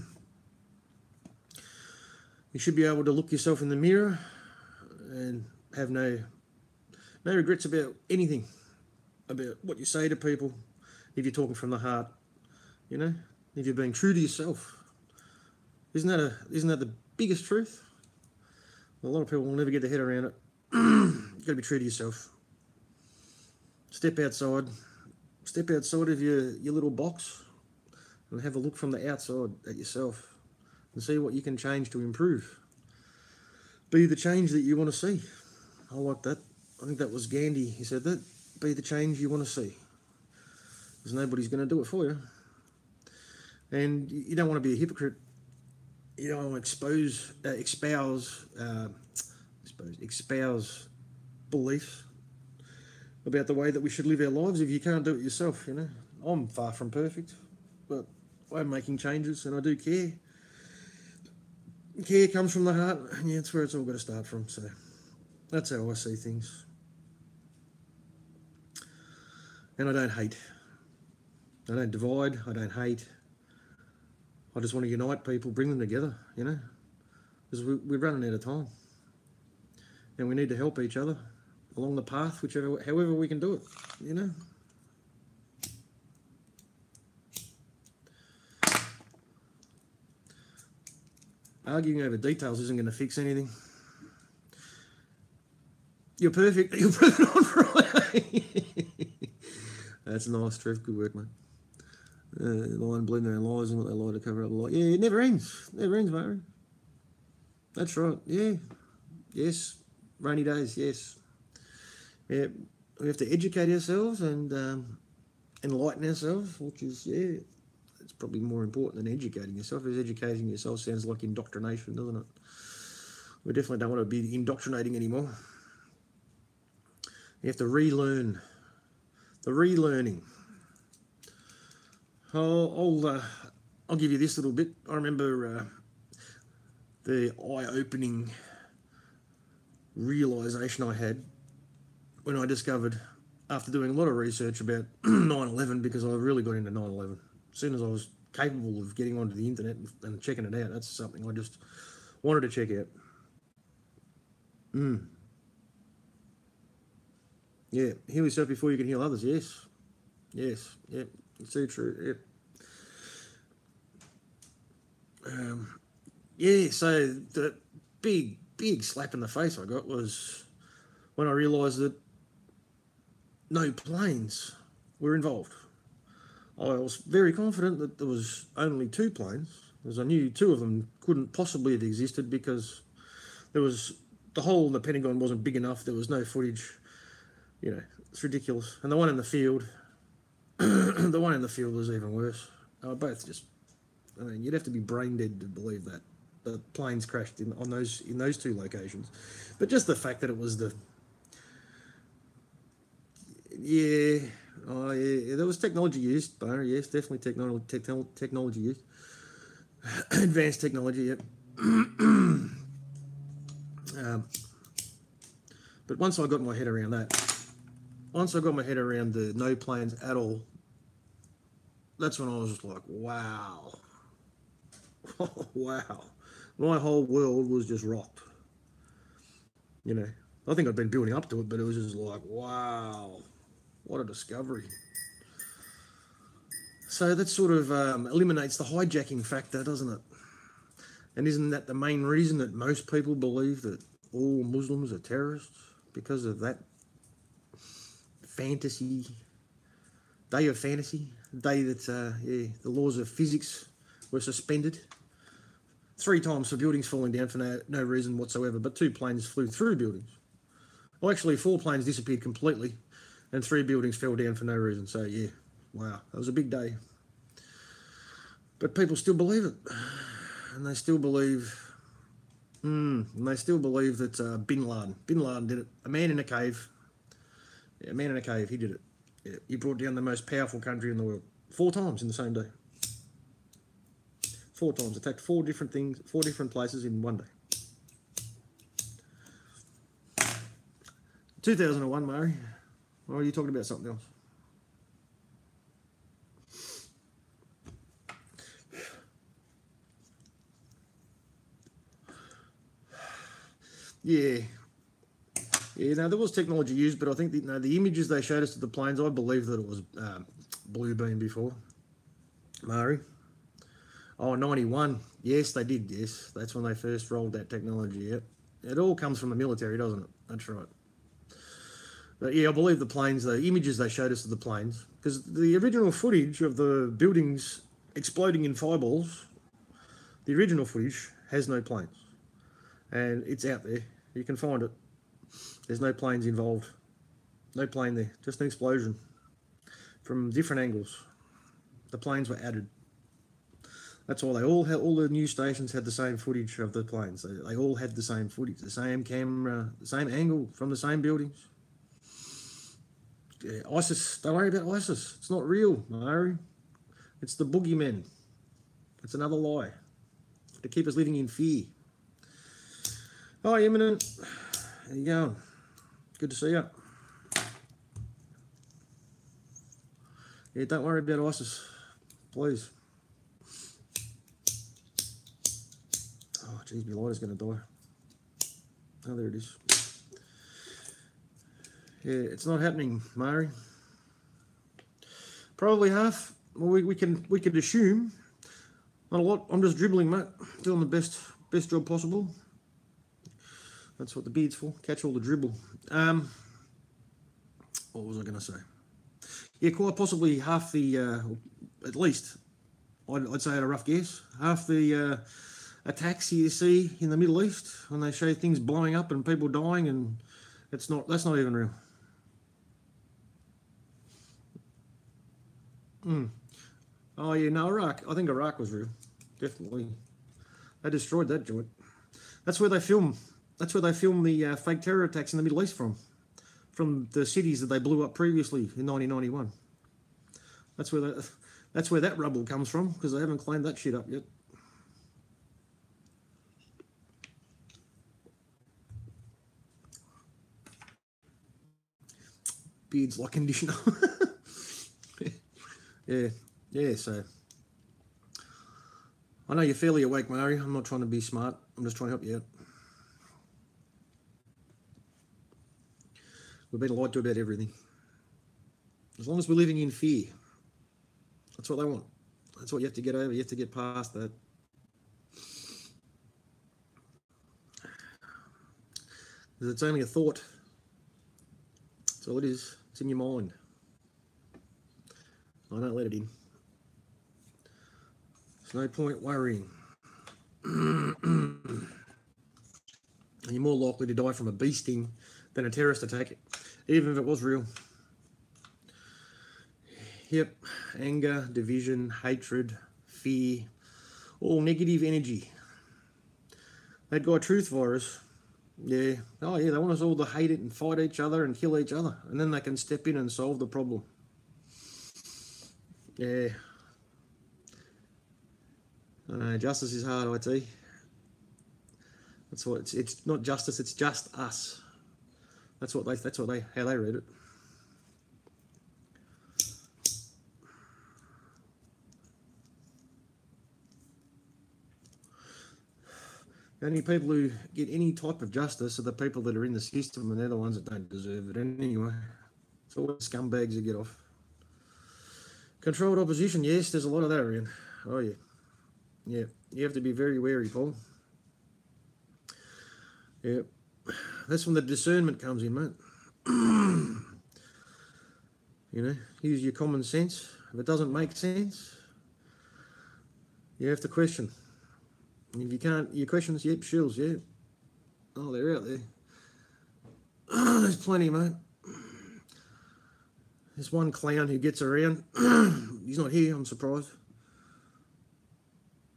should be able to look yourself in the mirror and have no regrets about anything, about what you say to people, if you're talking from the heart, you know, if you're being true to yourself. Isn't that the biggest truth? A lot of people will never get their head around it. You've got to be true to yourself. Step outside of your little box and have a look from the outside at yourself and see what you can change to improve. Be the change that you want to see. I like that. I think that was Gandhi. He said that. Be the change you want to see. Because nobody's going to do it for you. And you don't want to be a hypocrite. You don't want to espouse beliefs about the way that we should live our lives if you can't do it yourself, you know. I'm far from perfect, but I'm making changes and I do care. Care comes from the heart, and yeah, that's where it's all got to start from. So that's how I see things. And I don't hate. I don't divide. I don't hate. I just want to unite people, bring them together, you know, because we're running out of time. And we need to help each other along the path, however we can do it, you know. Arguing over details isn't going to fix anything. You're perfect. You'll prove it on Friday. That's nice, Trev. Good work, mate. Lying, bleeding their lies and what they lie to cover up the lie. Yeah, it never ends. Never ends, mate. That's right. Yeah. Yes. Rainy days, yes. Yeah, we have to educate ourselves and enlighten ourselves, which is, yeah, it's probably more important than educating yourself. Because educating yourself sounds like indoctrination, doesn't it? We definitely don't want to be indoctrinating anymore. You have to relearn. The relearning. I'll give you this little bit. I remember the eye-opening realisation I had when I discovered, after doing a lot of research about 9/11, because I really got into 9/11. As soon as I was capable of getting onto the internet and checking it out, that's something I just wanted to check out. Yeah, heal yourself before you can heal others. Yes. Yes. Yep. It's so true. Yep. Yeah, so the big slap in the face I got was when I realised that no planes were involved. I was very confident that there was only 2 planes, because I knew 2 of them couldn't possibly have existed because there was, the hole in the Pentagon wasn't big enough, there was no footage, you know, it's ridiculous. And the one in the field, the one in the field was even worse. They were both just, I mean, you'd have to be brain dead to believe that the planes crashed in those 2 locations. But just the fact that it was the, yeah, oh yeah, there was technology used, Barry, yes, definitely technology used. Advanced technology, yep. But once I got my head around that, once I got my head around the no planes at all, that's when I was just like, wow. Wow. My whole world was just rocked. You know, I think I'd been building up to it, but it was just like, wow, what a discovery. So that sort of eliminates the hijacking factor, doesn't it? And isn't that the main reason that most people believe that all Muslims are terrorists? Because of that fantasy, day of fantasy, day that the laws of physics were suspended. 3 times for buildings falling down for no reason whatsoever, but 2 planes flew through buildings. Well, actually 4 planes disappeared completely and 3 buildings fell down for no reason. So yeah, wow, that was a big day. But people still believe it. And they still believe that Bin Laden did it. A man in a cave. Yeah, a man in a cave, he did it. Yeah, he brought down the most powerful country in the world 4 times in the same day. 4 times, attacked 4 different things, 4 different places in one day. 2001, Murray. Or are you talking about something else? Yeah. Yeah, no, there was technology used, but I think the images they showed us of the planes, I believe that it was blue beam before. Murray. Oh, 91. Yes, they did, yes. That's when they first rolled that technology, yep. It all comes from the military, doesn't it? That's right. But yeah, I believe the planes, the images they showed us of the planes, because the original footage of the buildings exploding in fireballs, the original footage has no planes. And it's out there. You can find it. There's no planes involved. No plane there. Just an explosion from different angles. The planes were added. That's why all the news stations had the same footage of the planes. They all had the same footage, the same camera, the same angle from the same buildings. Yeah, ISIS, don't worry about ISIS. It's not real, Murray. It's the boogeymen. It's another lie to keep us living in fear. Hi, Eminent. How you going? Good to see you. Yeah, don't worry about ISIS, please. Oh, geez, my lighter's going to die. Oh, there it is. Yeah, it's not happening, Murray. Probably half. Well, we could assume. Not a lot. I'm just dribbling, mate. Doing the best job possible. That's what the beard's for. Catch all the dribble. What was I going to say? Yeah, quite possibly half the, at least, I'd say at a rough guess, half the attacks you see in the Middle East when they show things blowing up and people dying, and that's not even real. Oh yeah, no, Iraq. I think Iraq was real. Definitely. They destroyed that joint. That's where they film. That's where they film the fake terror attacks in the Middle East from the cities that they blew up previously in 1991. That's where that rubble comes from, because they haven't cleaned that shit up yet. Beard's like conditioner. Yeah, so I know you're fairly awake, Murray. I'm not trying to be smart. I'm just trying to help you out. We've been lied to about everything. As long as we're living in fear. That's what they want. That's what you have to get over. You have to get past that. Because it's only a thought. That's all it is. It's in your mind. I don't let it in. There's no point worrying. And you're more likely to die from a bee sting than a terrorist attack, even if it was real. Yep, anger, division, hatred, fear, all negative energy. That guy Truth Virus, yeah, oh yeah, they want us all to hate it and fight each other and kill each other, and then they can step in and solve the problem. Yeah. Justice is hard, IT. That's what it's not justice, it's just us. That's how they read it. The only people who get any type of justice are the people that are in the system, and they're the ones that don't deserve it anyway. It's all the scumbags that get off. Controlled opposition, yes, there's a lot of that around. Oh yeah. Yeah. You have to be very wary, Paul. Yeah. That's when the discernment comes in, mate. You know, use your common sense. If it doesn't make sense, you have to question. And if you can't, your questions, yep, shills, yeah. Oh, they're out there. There's plenty, mate. There's one clown who gets around. He's not here, I'm surprised.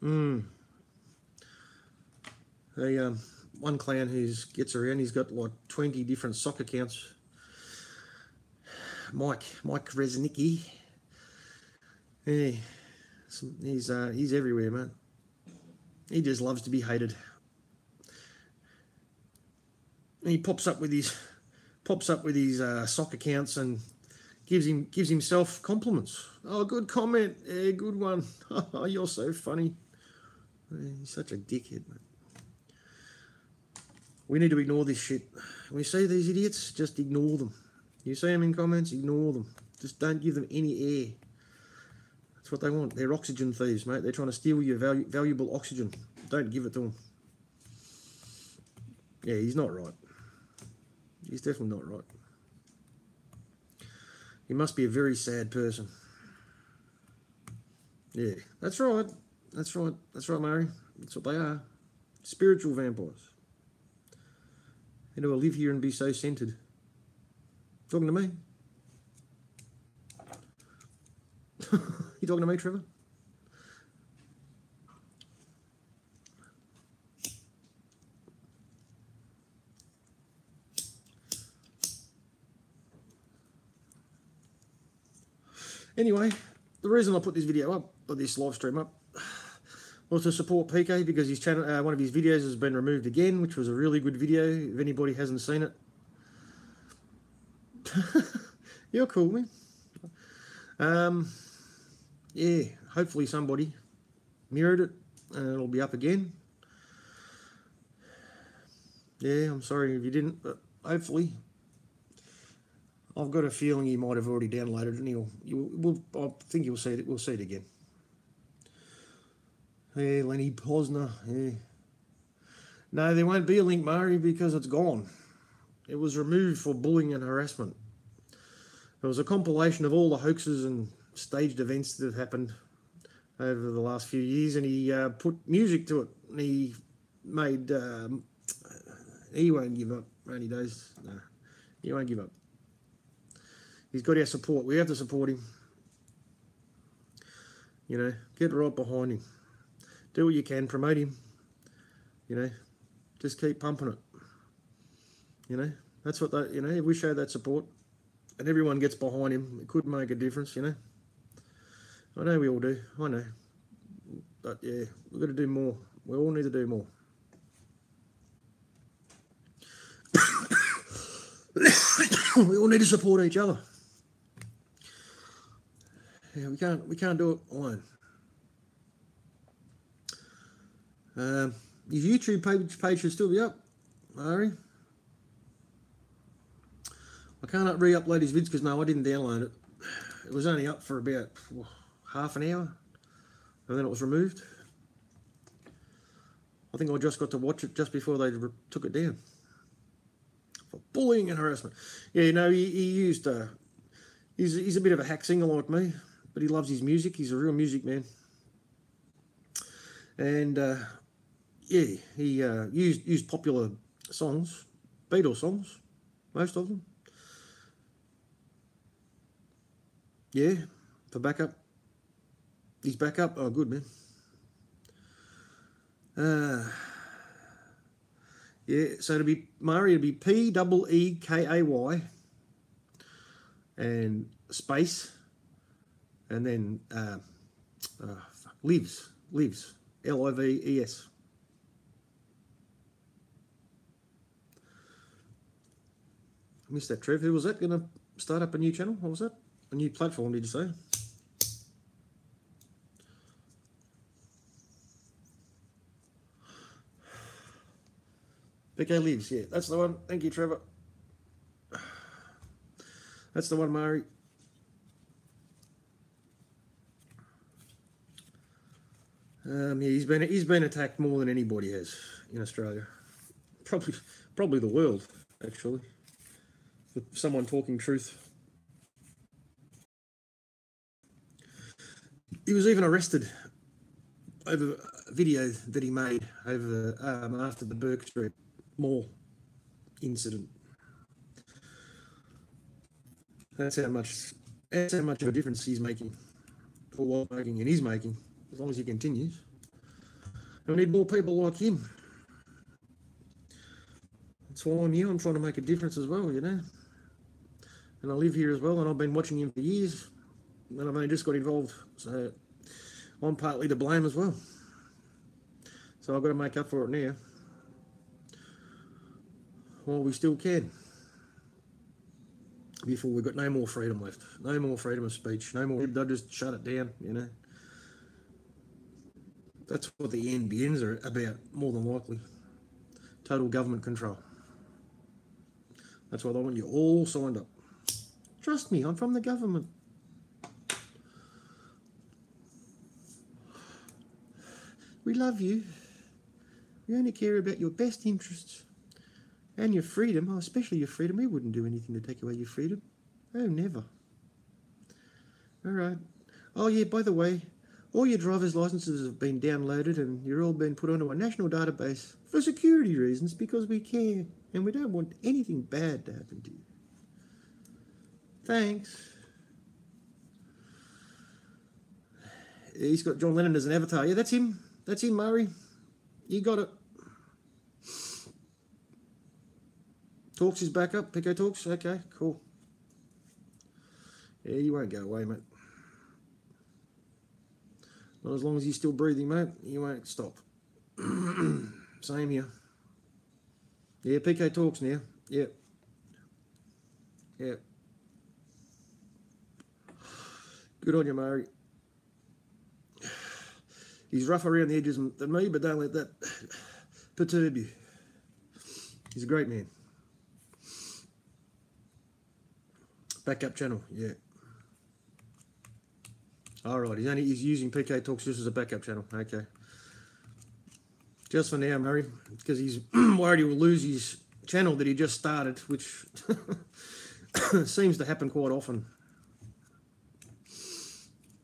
One clown who gets around, he's got like 20 different sock accounts. Mike Reznicki. Yeah, he's everywhere, man. He just loves to be hated. And he pops up with his sock accounts and gives himself compliments. Oh, good comment. Yeah, good one. Oh, you're so funny. He's such a dickhead, man. We need to ignore this shit. When we see these idiots, just ignore them. You see them in comments, ignore them. Just don't give them any air. That's what they want. They're oxygen thieves, mate. They're trying to steal your valuable oxygen. Don't give it to them. Yeah, he's not right. He's definitely not right. He must be a very sad person. Yeah, that's right. That's right. That's right, Murray. That's what they are. Spiritual vampires. They do live here and be so centered. Talking to me? You talking to me, Trevor? Anyway, the reason I put this video up, or this live stream up, was to support PK because his channel, one of his videos has been removed again, which was a really good video. If anybody hasn't seen it, you're cool, man. Yeah, hopefully somebody mirrored it and it'll be up again. Yeah, I'm sorry if you didn't, but hopefully. I've got a feeling he might have already downloaded it, and I think you'll see it. We'll see it again. Yeah, Lenny Posner. Yeah. No, there won't be a link, Murray, because it's gone. It was removed for bullying and harassment. It was a compilation of all the hoaxes and staged events that have happened over the last few years, and he put music to it. And he made. He won't give up, rainy days. No, he won't give up. He's got our support. We have to support him. You know, get right behind him. Do what you can, promote him. You know, just keep pumping it. You know, that's what if we show that support and everyone gets behind him, it could make a difference, you know. I know we all do, I know. But yeah, we've got to do more. We all need to do more. We all need to support each other. Yeah, we can't do it alone. Your YouTube page should still be up, Ari. I can't re-upload his vids because no, I didn't download it. It was only up for about half an hour, and then it was removed. I think I just got to watch it just before they took it down for bullying and harassment. Yeah, you know, he used. He's a bit of a hack singer like me, but he loves his music. He's a real music man, and yeah, he used popular songs, Beatles songs, most of them. Yeah, for backup. He's back up. Oh, good, man. Yeah, so to be Murray, it'd be P-E-E-K-A-Y and space, and then lives, L-I-V-E-S. I missed that, Trev. Who was that going to start up a new channel? What was that? A new platform, did you say? PK Lives, yeah, that's the one. Thank you, Trevor. That's the one, Murray. Yeah, he's been attacked more than anybody has in Australia. Probably the world, actually. With someone talking truth. He was even arrested over a video that he made over after the Burke Street Mall incident. That's how much of a difference he's making, or was making, and he's making, as long as he continues. And we need more people like him. That's why I'm here. I'm trying to make a difference as well, you know. And I live here as well, and I've been watching him for years, and I've only just got involved, so I'm partly to blame as well. So I've got to make up for it now, while we still can. Before we've got no more freedom left, no more freedom of speech, no more. They'll just shut it down, you know. That's what the NBNs are about, more than likely. Total government control. That's why they want you all signed up. Trust me, I'm from the government. We love you. We only care about your best interests. And your freedom, especially your freedom. We wouldn't do anything to take away your freedom. Oh, never. All right. Oh, yeah, by the way, all your driver's licenses have been downloaded and you're all been put onto a national database for security reasons because we care and we don't want anything bad to happen to you. Thanks. He's got John Lennon as an avatar. Yeah, that's him. That's him, Murray. You got it. Talks is back up. Pico Talks. Okay, cool. Yeah, you won't go away, mate. Not as long as you're still breathing, mate. You won't stop. Same here. Yeah, Pico Talks now. Yep. Yep. Good on you, Murray. He's rough around the edges than me, but don't let that perturb you. He's a great man. Backup channel, yeah. All right, he's using PK Talks just as a backup channel. Okay. Just for now, Murray, because he's worried he will lose his channel that he just started, which seems to happen quite often.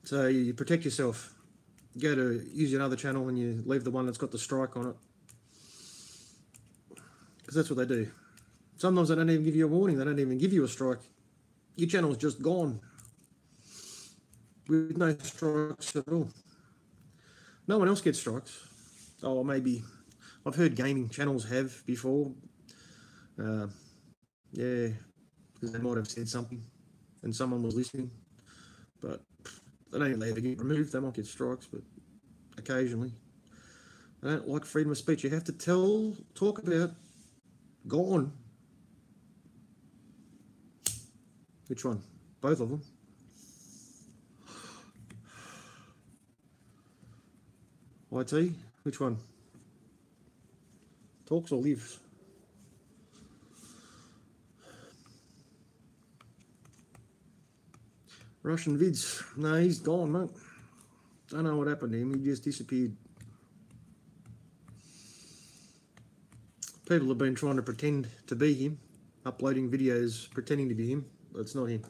So you protect yourself. Go to use another channel and you leave the one that's got the strike on it. Because that's what they do. Sometimes they don't even give you a warning. They don't even give you a strike. Your channel's just gone. With no strikes at all. No one else gets strikes. Oh, maybe. I've heard gaming channels have before. Yeah. Because they might have said something and someone was listening. But they don't ever get removed. They might get strikes, but occasionally. I don't like freedom of speech. You have to talk about gone. Which one? Both of them. YT? Which one? Talks or lives? Russian vids. No, he's gone, mate. Don't know what happened to him. He just disappeared. People have been trying to pretend to be him, uploading videos pretending to be him, but it's not him.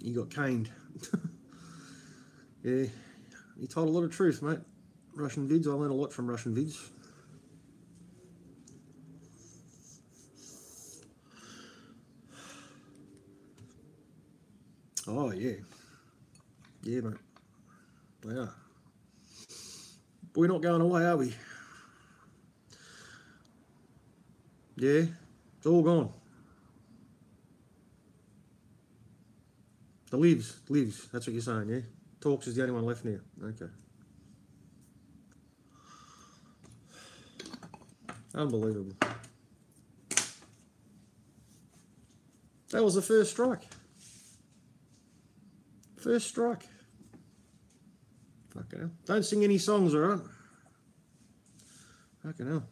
He got caned. Yeah, he told a lot of truth, mate. Russian vids. I learned a lot from Russian vids. Oh, yeah. Yeah, mate. They are. But we're not going away, are we? Yeah, it's all gone. The lives. That's what you're saying, yeah? Talks is the only one left now. Okay. Unbelievable. That was the first strike. First strike. Fucking hell. Don't sing any songs, alright? Fucking hell.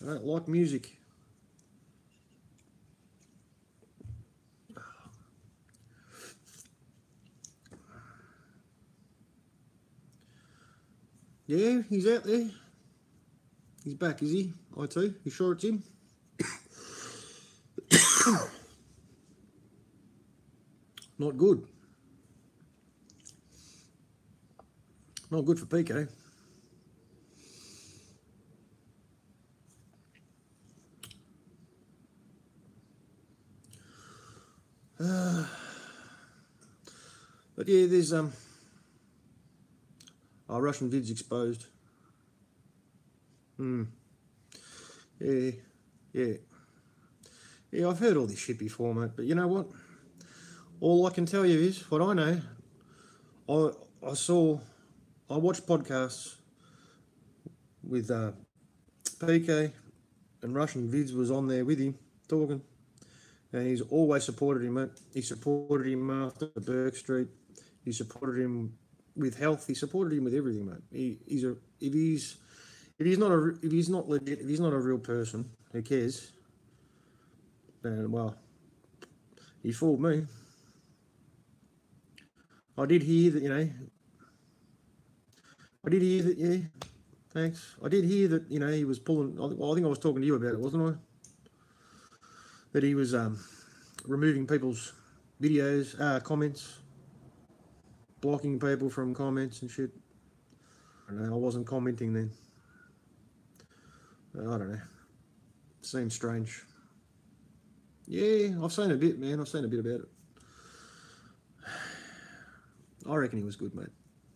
I don't like music. Yeah, he's out there. He's back, is he? IT? You sure it's him? Not good. Not good for PK. But yeah, there's Russian vids exposed. Yeah, yeah. Yeah, I've heard all this shit before, mate. But you know what? All I can tell you is what I know. I watched podcasts with PK, and Russian vids was on there with him talking, and he's always supported him, mate. He supported him after Burke Street. He supported him with health. He supported him with everything, mate. If he's not legit, if he's not a real person who cares, then well, he fooled me. I did hear that, yeah, thanks. I did hear that, he was pulling, I think I was talking to you about it, wasn't I? That he was removing people's videos, comments, blocking people from comments and shit. I don't know, I wasn't commenting then. I don't know. Seems strange. Yeah, I've seen a bit, man. I've seen a bit about it. I reckon he was good, mate.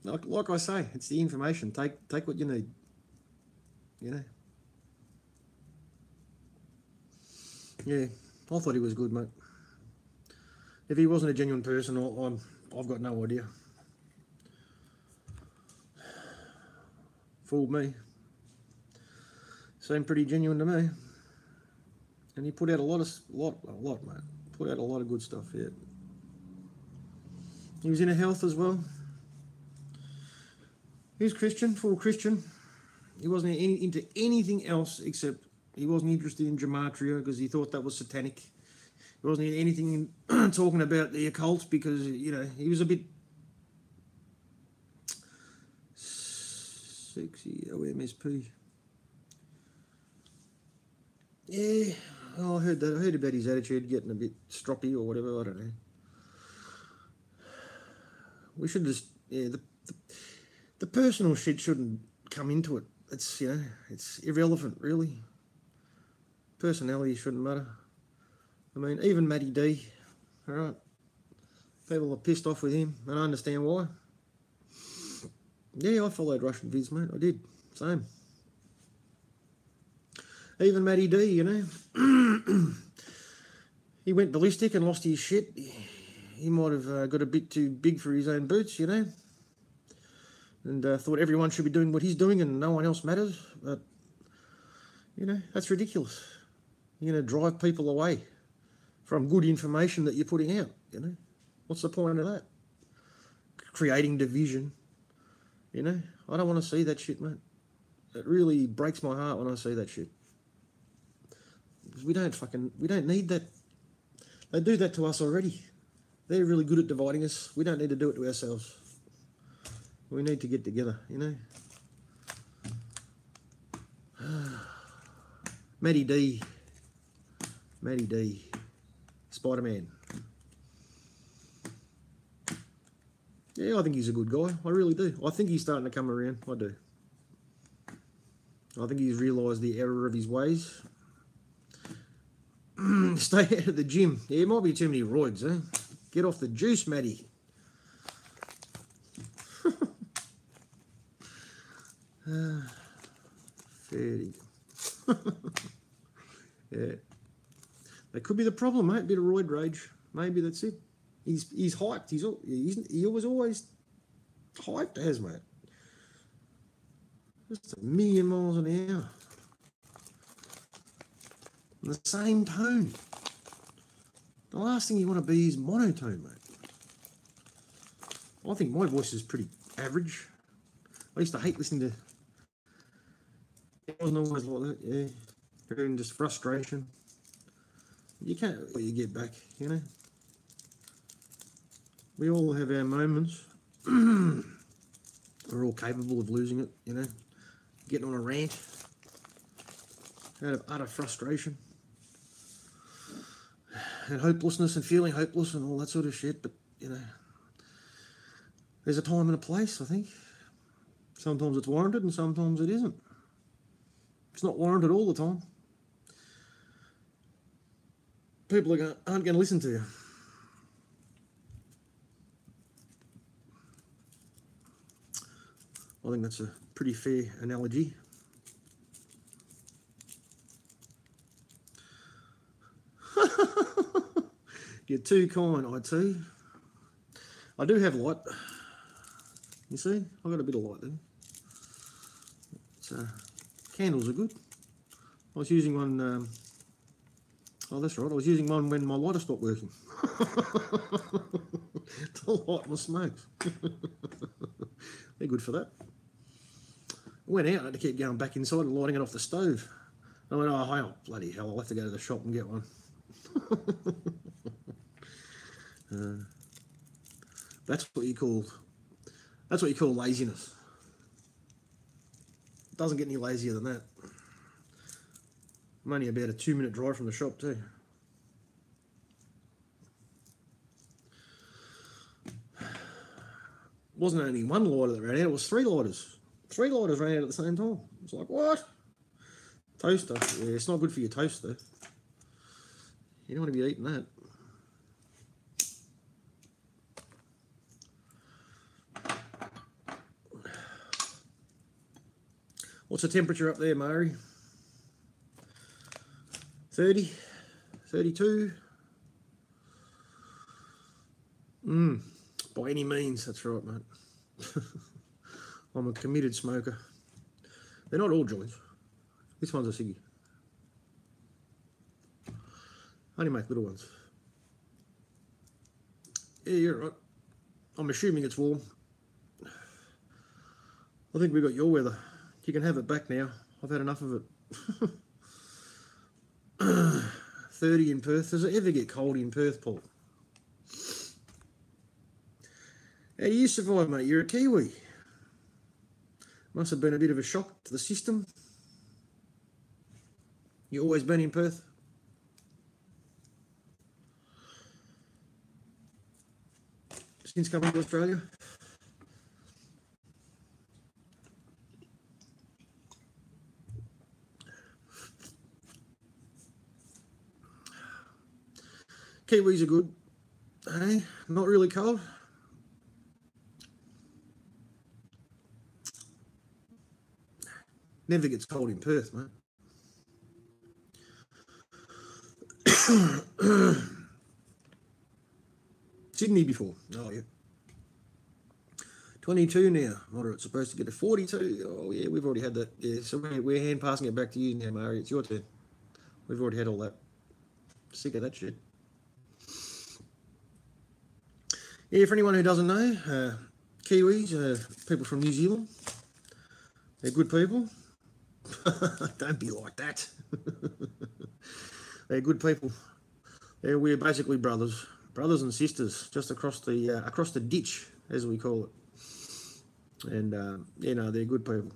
Like I say, it's the information. Take what you need. Yeah, I thought he was good, mate. If he wasn't a genuine person, I've got no idea. Fooled me. Seemed pretty genuine to me. And he put out a lot, mate. Put out a lot of good stuff, yeah. He was into health as well. He was Christian, full Christian. He wasn't into anything else except he wasn't interested in gematria because he thought that was satanic. He wasn't into anything talking about the occult because, he was a bit sexy, OMSP. Yeah, I heard that. I heard about his attitude getting a bit stroppy or whatever, I don't know. We should just, the personal shit shouldn't come into it. It's, it's irrelevant, really. Personality shouldn't matter. I mean, even Matty D, all right, people are pissed off with him, and I understand why. Yeah, I followed Russian vids, mate. I did. Same. Even Matty D, he went ballistic and lost his shit. He might have got a bit too big for his own boots, and thought everyone should be doing what he's doing and no one else matters. But, that's ridiculous. You're going to drive people away from good information that you're putting out, What's the point of that? Creating division, I don't want to see that shit, mate. It really breaks my heart when I see that shit. Because we don't need that. They do that to us already. They're really good at dividing us. We don't need to do it to ourselves. We need to get together, Matty D. Spider-Man. Yeah, I think he's a good guy. I really do. I think he's starting to come around. I do. I think he's realised the error of his ways. Stay out of the gym. Yeah, it might be too many roids, eh? Get off the juice, Matty. Fairly. Yeah. That could be the problem, mate. A bit of roid rage. Maybe that's it. He's hyped. He was always hyped as, mate. Just a million miles an hour. The same tone. The last thing you want to be is monotone, mate. I think my voice is pretty average. I used to hate listening to... It wasn't always like that, yeah. And just frustration. You can't let you get back, We all have our moments. We're all capable of losing it, you know, getting on a rant out of utter frustration and hopelessness and feeling hopeless and all that sort of shit. But, you know, there's a time and a place, I think. Sometimes it's warranted and sometimes it isn't. It's not warranted all the time. People aren't going to listen to you. I think that's a pretty fair analogy. You're too kind, IT. I do have light. You see, I've got a bit of light there. So, candles are good. I was using one, oh that's right, I was using one when my lighter stopped working. To light my smokes. They're good for that. I went out, I had to keep going back inside and lighting it off the stove. I went, oh, hang on, bloody hell, I'll have to go to the shop and get one. That's what you call laziness. It doesn't get any lazier than that. I'm only about a 2-minute drive from the shop too. It wasn't only one lighter that ran out, it was 3 lighters. 3 lighters ran out at the same time. It's like, what? Toaster. Yeah, it's not good for your toaster. You don't want to be eating that. What's the temperature up there, Murray? 30? 32? By any means, that's right, mate. I'm a committed smoker. They're not all joints. This one's a ciggy. I only make little ones. Yeah, you're right. I'm assuming it's warm. I think we got your weather. You can have it back now. I've had enough of it. 30 in Perth. Does it ever get cold in Perth, Paul? How do you survive, mate? You're a Kiwi. Must have been a bit of a shock to the system. You always been in Perth? Since coming to Australia? Kiwis are good. Hey, not really cold. Never gets cold in Perth, mate. Sydney before. Oh, yeah. 22 now. What, it's supposed to get to 42. Oh, yeah, we've already had that. Yeah, so we're hand passing it back to you now, Murray. It's your turn. We've already had all that. Sick of that shit. Yeah, for anyone who doesn't know, Kiwis are people from New Zealand. They're good people. Don't be like that. They're good people. We're basically brothers and sisters, just across the ditch, as we call it. And you know, they're good people.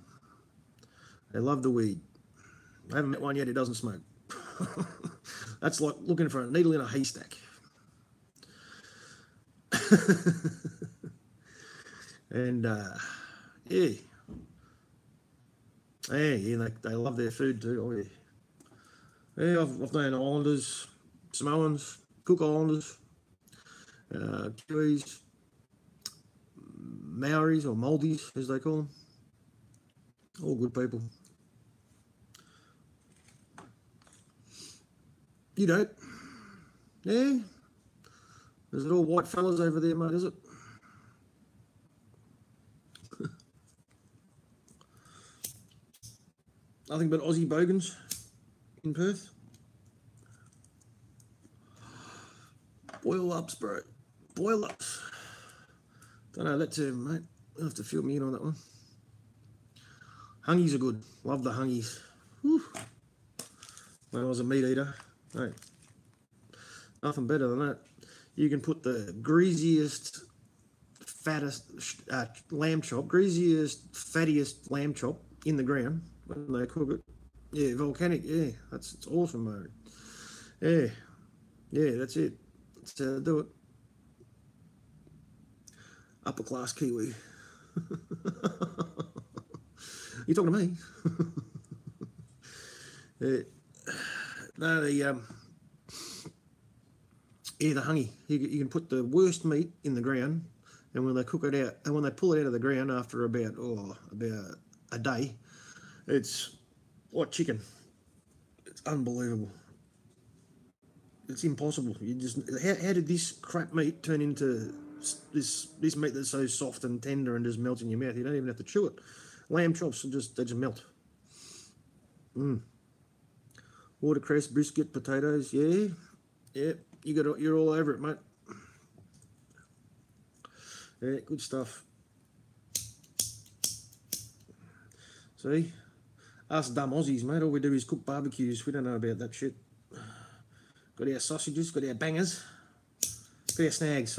They love the weed. I haven't met one yet who doesn't smoke. That's like looking for a needle in a haystack. And yeah. Yeah, they love their food too. Oh yeah. Yeah, I've known Islanders, Samoans, Cook Islanders, Kiwis, Maoris or Maldives as they call them. All good people. You don't? Yeah? Is it all white fellas over there, mate, is it? Nothing but Aussie bogans in Perth. Boil ups, bro. Boil ups. Don't know that term, mate. You'll have to fill me in on that one. Hungies are good. Love the hungies. Whew. When I was a meat eater, hey, nothing better than that. You can put the greasiest fattest lamb chop, greasiest, fattiest lamb chop in the ground when they cook it. Yeah, volcanic. Yeah, it's awesome, mate. Yeah, that's it. Let's do it. Upper class Kiwi. You talking to me? No, the honey. You can put the worst meat in the ground, and when they cook it out, and when they pull it out of the ground after about a day, it's like chicken. It's unbelievable. It's impossible. You just how did this crap meat turn into this meat that's so soft and tender and just melts in your mouth? You don't even have to chew it. Lamb chops they just melt. Watercress, brisket, potatoes. Yeah. You're all over it, mate. Yeah, good stuff. See, us dumb Aussies, mate. All we do is cook barbecues. We don't know about that shit. Got our sausages, got our bangers, got our snags.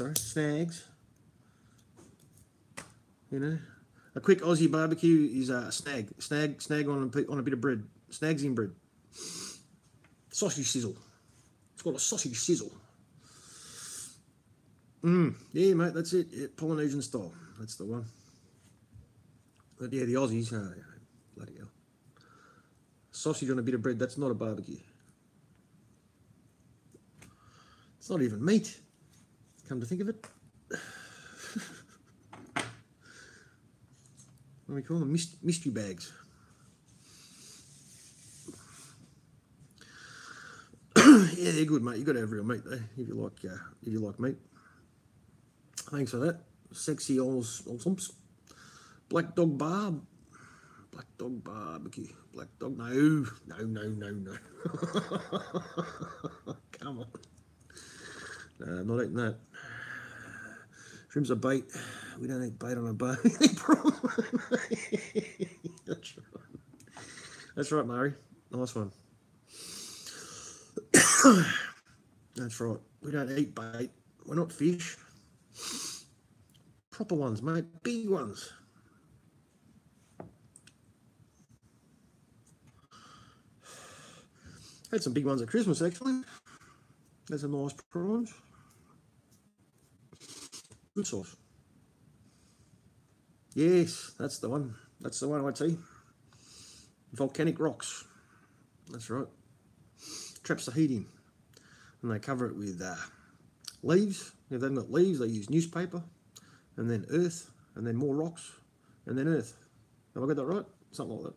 You know, a quick Aussie barbecue is a snag on a bit of bread. Snags in bread. Sausage sizzle. It's called a sausage sizzle. Yeah, mate, that's it. Yeah, Polynesian style. That's the one. But yeah, the Aussies, bloody hell. Sausage on a bit of bread, that's not a barbecue. It's not even meat, come to think of it. What do we call them? Mystery bags. Yeah, they're good, mate. You got to have real meat, though, if you like meat. Thanks for that. Sexy old thumps. Black dog barb. Black dog barbecue. Black dog. No. Come on. No, I'm not eating that. Shrimp's a bait. We don't eat bait on a boat. That's right, Murray. Nice one. That's right. We don't eat bait. We're not fish. Proper ones, mate. Big ones. Had some big ones at Christmas, actually. Had some nice prawns. Good sauce. Yes, that's the one. That's the one I'd say. Volcanic rocks. That's right. Traps the heat in. And they cover it with leaves. If they've got leaves, they use newspaper. And then earth. And then more rocks. And then earth. Have I got that right? Something like that.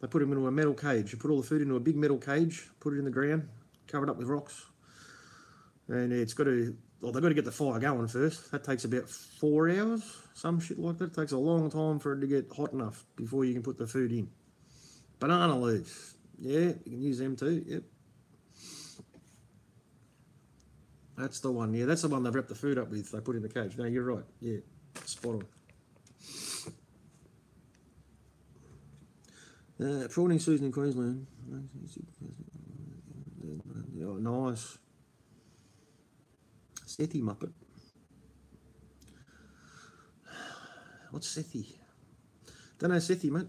They put them into a metal cage. You put all the food into a big metal cage, put it in the ground, cover it up with rocks. And they've got to get the fire going first. That takes about 4 hours, some shit like that. It takes a long time for it to get hot enough before you can put the food in. Banana leaves. Yeah, you can use them too. Yep. That's the one. Yeah, that's the one they've wrapped the food up with. They put in the cage. No, you're right. Yeah, spot on. Prawning season in Queensland. Oh, nice. Sethi Muppet. What's Sethi? Don't know Sethi, mate.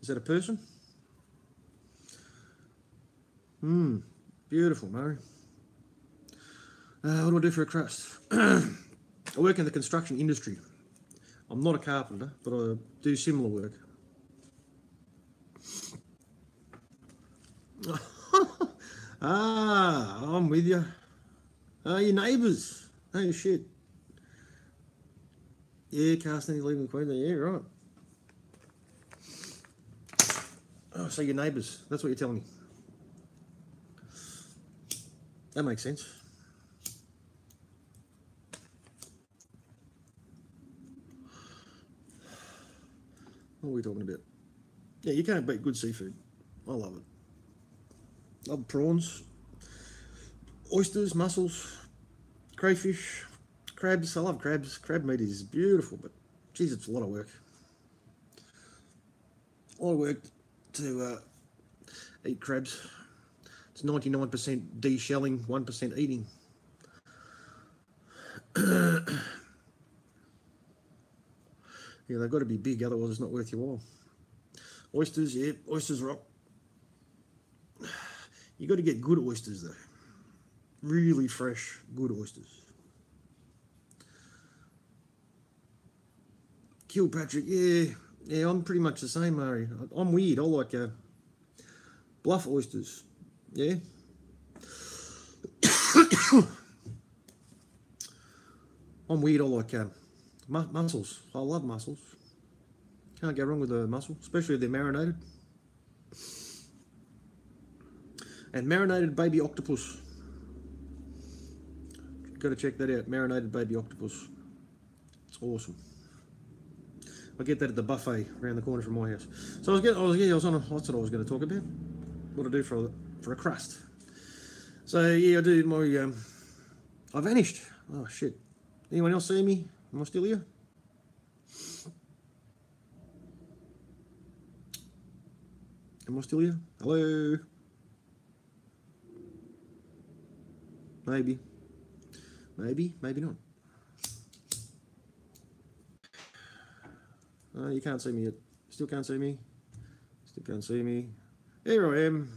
Is that a person? Beautiful, Murray. What do I do for a crust? I work in the construction industry. I'm not a carpenter, but I do similar work. I'm with you. Your neighbours. Oh, shit. Yeah, Carson is leaving Queensland. Yeah, right. Oh, so your neighbours. That's what you're telling me. That makes sense. What are we talking about? Yeah, you can't beat good seafood. I love it. Love prawns, oysters, mussels, crayfish, crabs. I love crabs. Crab meat is beautiful, but geez, it's a lot of work. A lot of work to eat crabs. It's 99% de-shelling, 1% eating. Yeah, they've got to be big, otherwise it's not worth your while. Oysters, yeah, oysters rock. You got to get good oysters though. Really fresh, good oysters. Kilpatrick, yeah, I'm pretty much the same, Murray. I'm weird. I like bluff oysters. Yeah. I'm weird. I like mussels. I love mussels. Can't go wrong with a mussel, especially if they're marinated. And marinated baby octopus. Got to check that out. Marinated baby octopus. It's awesome. I get that at the buffet around the corner from my house. So that's what I was going to talk about. What I do for a crust. So yeah, I do my. I vanished. Oh shit. Anyone else see me? Am I still here? Am I still here? Hello? Maybe. Maybe not. You can't see me yet. Still can't see me. Still can't see me. Here I am.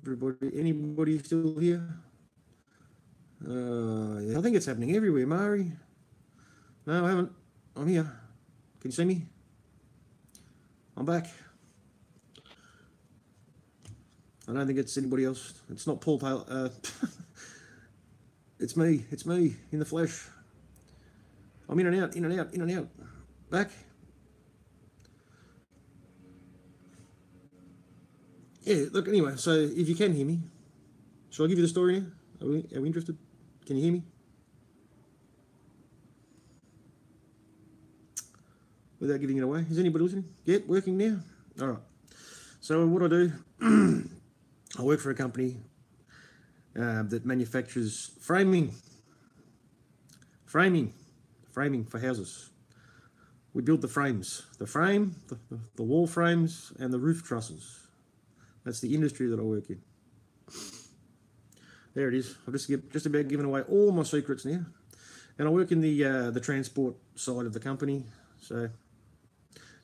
Everybody, anybody still here? Yeah, I think it's happening everywhere, Mari. No, I haven't. I'm here. Can you see me? I'm back. I don't think it's anybody else. It's not Paul Taylor. It's me. It's me in the flesh. I'm in and out, in and out, in and out. Back. Yeah, look, anyway, so if you can hear me, shall I give you the story now? Are we interested? Can you hear me? Without giving it away. Is anybody listening? Yeah, working now? All right. So what I do, I work for a company that manufactures framing for houses. We build the frames, the wall frames, and the roof trusses. That's the industry that I work in. There it is. I've just about given away all my secrets now, and I work in the transport side of the company. So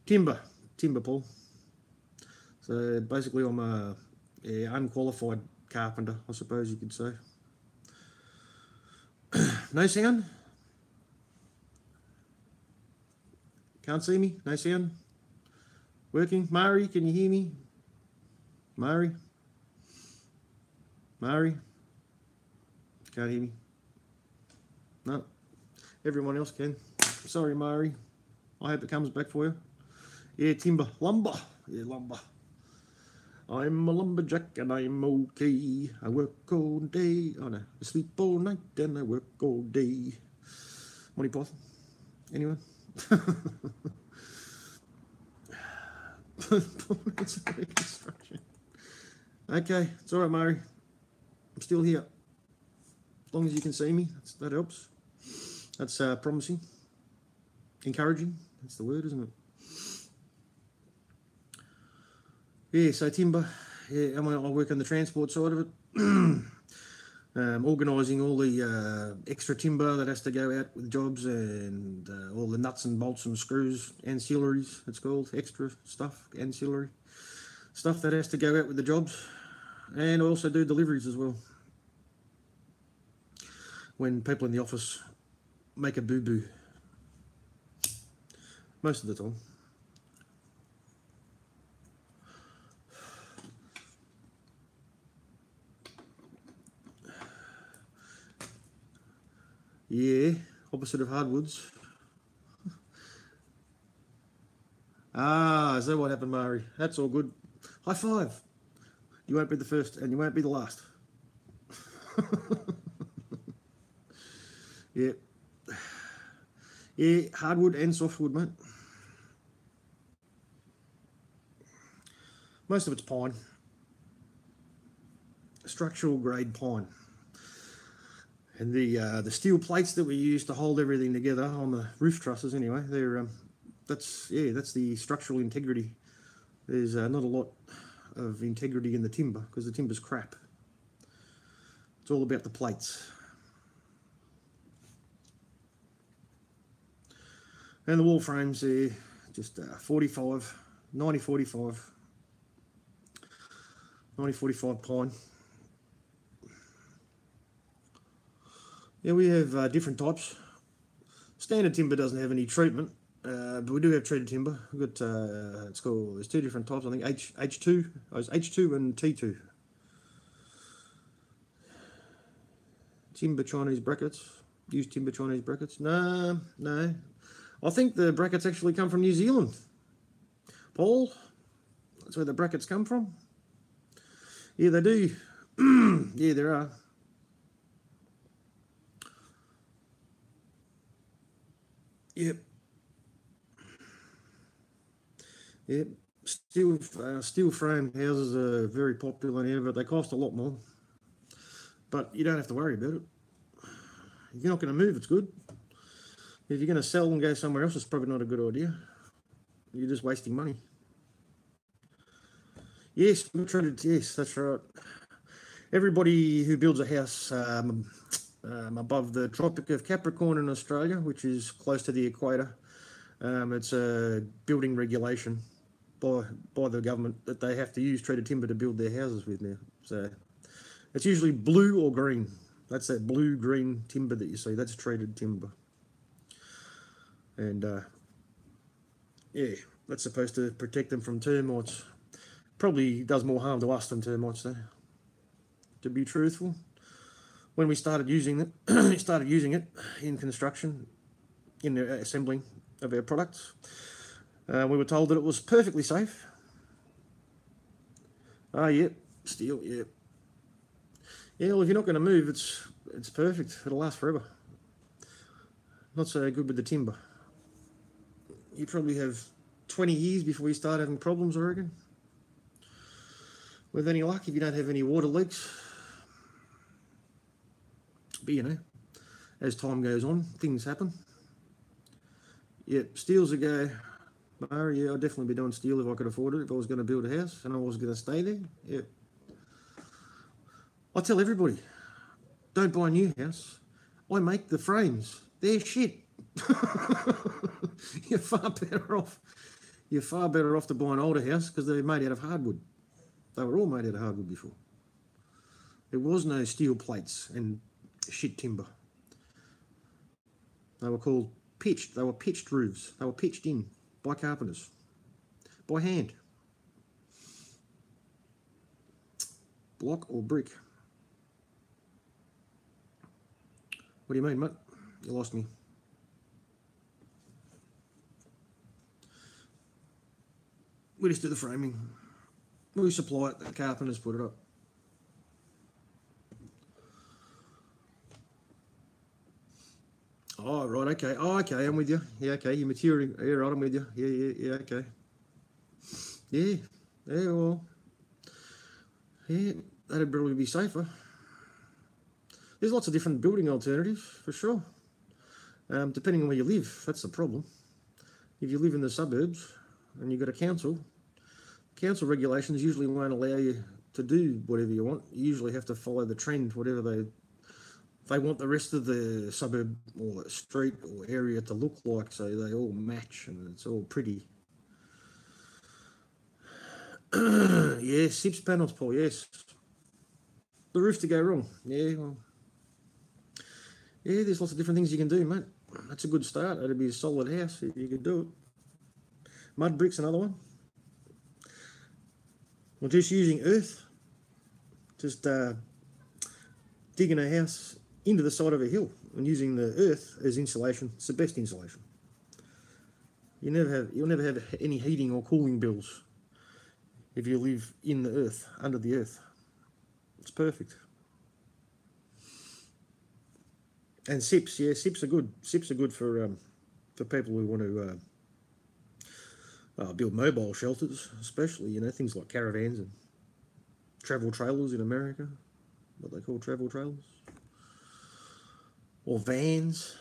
timber, Paul. So basically, I'm a unqualified carpenter, I suppose you could say. No sound? Can't see me? No sound? Working? Mari, can you hear me? Mari? Can't hear me? No. Everyone else can. Sorry, Mari. I hope it comes back for you. Yeah, timber. Lumber. Yeah, lumber. I'm a lumberjack and I'm okay. I work all day. Oh no, I sleep all night and I work all day. Monty Python? Anyone? Okay, it's alright, Murray. I'm still here. As long as you can see me, that helps. That's promising. Encouraging. That's the word, isn't it? Yeah, so timber. Yeah, I work on the transport side of it. Organising all the extra timber that has to go out with jobs and all the nuts and bolts and screws, ancillaries, it's called, extra stuff, ancillary stuff that has to go out with the jobs. And I also do deliveries as well. When people in the office make a boo-boo. Most of the time. Yeah, opposite of hardwoods. Ah, is that what happened, Mari? That's all good. High five. You won't be the first and you won't be the last. Yeah. Yeah, hardwood and softwood, mate. Most of it's pine. Structural grade pine. And the steel plates that we use to hold everything together on the roof trusses, anyway, they're that's the structural integrity. There's not a lot of integrity in the timber, because the timber's crap. It's all about the plates. And the wall frames there, just 45, 90-45, 90-45 pine. Yeah, we have different types. Standard timber doesn't have any treatment, but we do have treated timber. We've got, there's two different types, I think, H2, it's H2 and T2. Timber Chinese brackets, use timber Chinese brackets. No. I think the brackets actually come from New Zealand. Paul, that's where the brackets come from. Yeah, they do. Yeah, there are. Yep. Steel frame houses are very popular now, but they cost a lot more. But you don't have to worry about it. If you're not going to move, it's good. If you're going to sell and go somewhere else, it's probably not a good idea. You're just wasting money. Yes, yes, that's right. Everybody who builds a house above the Tropic of Capricorn in Australia, which is close to the equator, it's a building regulation by the government that they have to use treated timber to build their houses with now. So it's usually blue or green. That's that blue-green timber that you see. That's treated timber. And yeah, that's supposed to protect them from termites. Probably does more harm to us than termites, though, to be truthful. When we started using it, in construction, in the assembling of our products, we were told that it was perfectly safe. Yep, steel, yep. Yeah, well, if you're not going to move, it's perfect. It'll last forever. Not so good with the timber. You probably have 20 years before you start having problems, I reckon. With any luck, if you don't have any water leaks. But you know, as time goes on, things happen. Yep, steel's a go. Yeah, I'd definitely be doing steel if I could afford it, if I was going to build a house and I was going to stay there. Yep. I tell everybody, don't buy a new house. I make the frames. They're shit. You're far better off. You're far better off to buy an older house because they're made out of hardwood. They were all made out of hardwood before. There was no steel plates and shit timber. They were called pitched. They were pitched roofs. They were pitched in by carpenters, by hand. Block or brick. What do you mean, mate? You lost me. We just do the framing. We supply it, the carpenters put it up. Oh, right, okay. Oh, okay, I'm with you. Yeah, okay, you're maturing. Yeah, right, I'm with you. Yeah, okay. Yeah, well. Yeah, that'd probably be safer. There's lots of different building alternatives, for sure. Depending on where you live, that's the problem. If you live in the suburbs and you've got a council regulations usually won't allow you to do whatever you want. You usually have to follow the trend, whatever they want the rest of the suburb or street or area to look like, so they all match and it's all pretty. Yeah, SIPS panels, Paul, yes. The roof to go wrong. Yeah, well. Yeah, there's lots of different things you can do, mate. That's a good start. That'd be a solid house if you could do it. Mud bricks, another one. Well, just using earth. Just digging a house into the side of a hill and using the earth as insulation. It's the best insulation. You'll never have any heating or cooling bills if you live in the earth, under the earth. It's perfect. And SIPs, yeah, SIPs are good. SIPs are good for people who want to build mobile shelters, especially, you know, things like caravans and travel trailers in America, what they call travel trailers, or vans.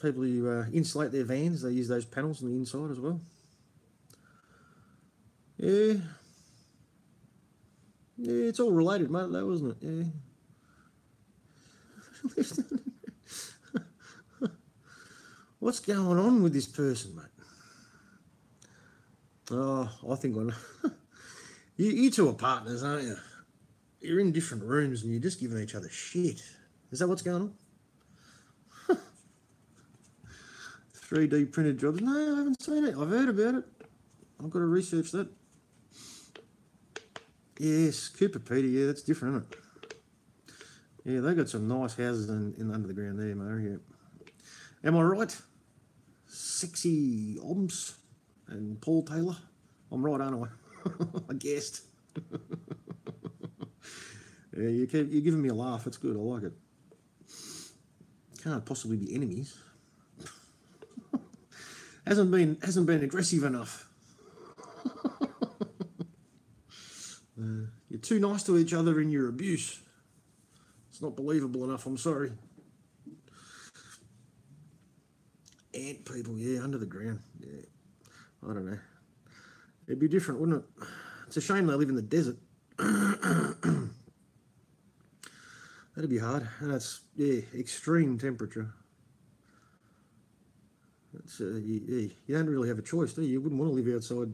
People who insulate their vans, they use those panels on the inside as well. Yeah. Yeah, it's all related, mate, though, isn't it? Yeah. What's going on with this person, mate? Oh, I think I know. You two are partners, aren't you? You're in different rooms and you're just giving each other shit. Is that what's going on? 3D printed jobs? No, I haven't seen it. I've heard about it. I've got to research that. Yes, Cooper Peter. Yeah, that's different, isn't it? Yeah, they got some nice houses in under the ground there, Murray. Yeah. Am I right? Sexy Oms and Paul Taylor. I'm right, aren't I? I guessed. Yeah, you're giving me a laugh. It's good. I like it. Can't possibly be enemies. hasn't been aggressive enough. You're too nice to each other in your abuse. It's not believable enough. I'm sorry. Ant people, yeah, under the ground. Yeah, I don't know. It'd be different, wouldn't it? It's a shame they live in the desert. That'd be hard. And that's, yeah, extreme temperature. It's, you don't really have a choice, do you? You wouldn't want to live outside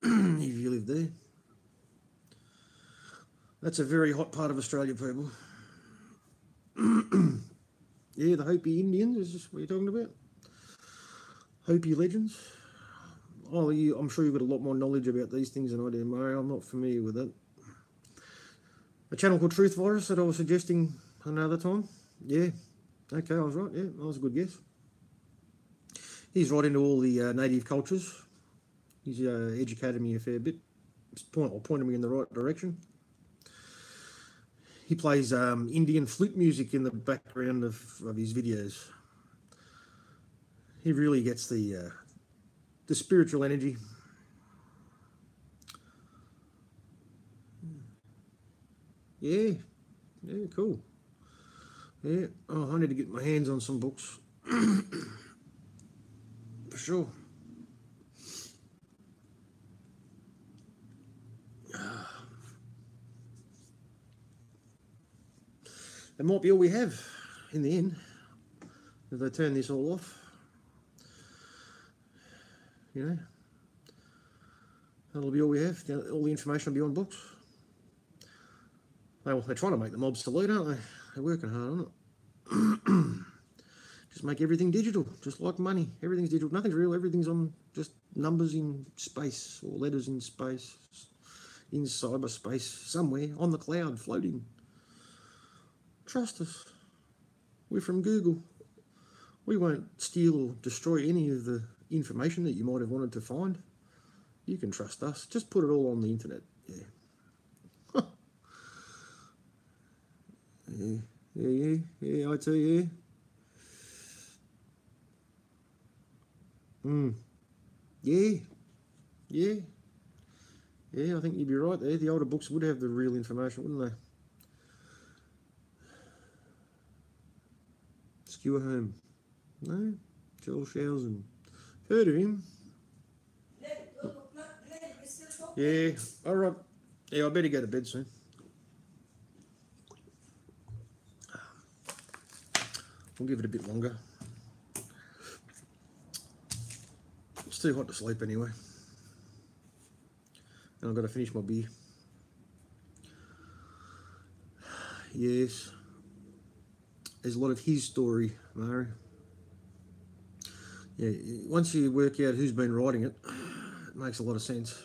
if you lived there. That's a very hot part of Australia, people. Yeah, the Hopi Indians, is this what you're talking about? Hopi legends? Oh, I'm sure you've got a lot more knowledge about these things than I do, Mario. I'm not familiar with it. A channel called Truth Virus that I was suggesting another time. Yeah, okay, I was right. Yeah, that was a good guess. He's right into all the native cultures. He's educated me a fair bit. Pointed me in the right direction. He plays Indian flute music in the background of his videos. He really gets the spiritual energy. Yeah, cool. Yeah, oh, I need to get my hands on some books. For sure. That might be all we have in the end, if they turn this all off. You know, that'll be all we have. All the information will be on books. They're trying to make them obsolete, aren't they? They're working hard on it. Just make everything digital, just like money. Everything's digital. Nothing's real. Everything's on just numbers in space or letters in space, in cyberspace, somewhere on the cloud, floating. Trust us. We're from Google. We won't steal or destroy any of the information that you might have wanted to find. You can trust us. Just put it all on the internet. Yeah. Yeah, I tell you. Yeah, I think you'd be right there. The older books would have the real information, wouldn't they? Skewer Home. No? Joel Shausen. Heard of him? Yeah, alright. Yeah, I better go to bed soon. We'll give it a bit longer. It's too hot to sleep anyway. And I've got to finish my beer. Yes. There's a lot of his story, Murray. Yeah, once you work out who's been writing it, it makes a lot of sense.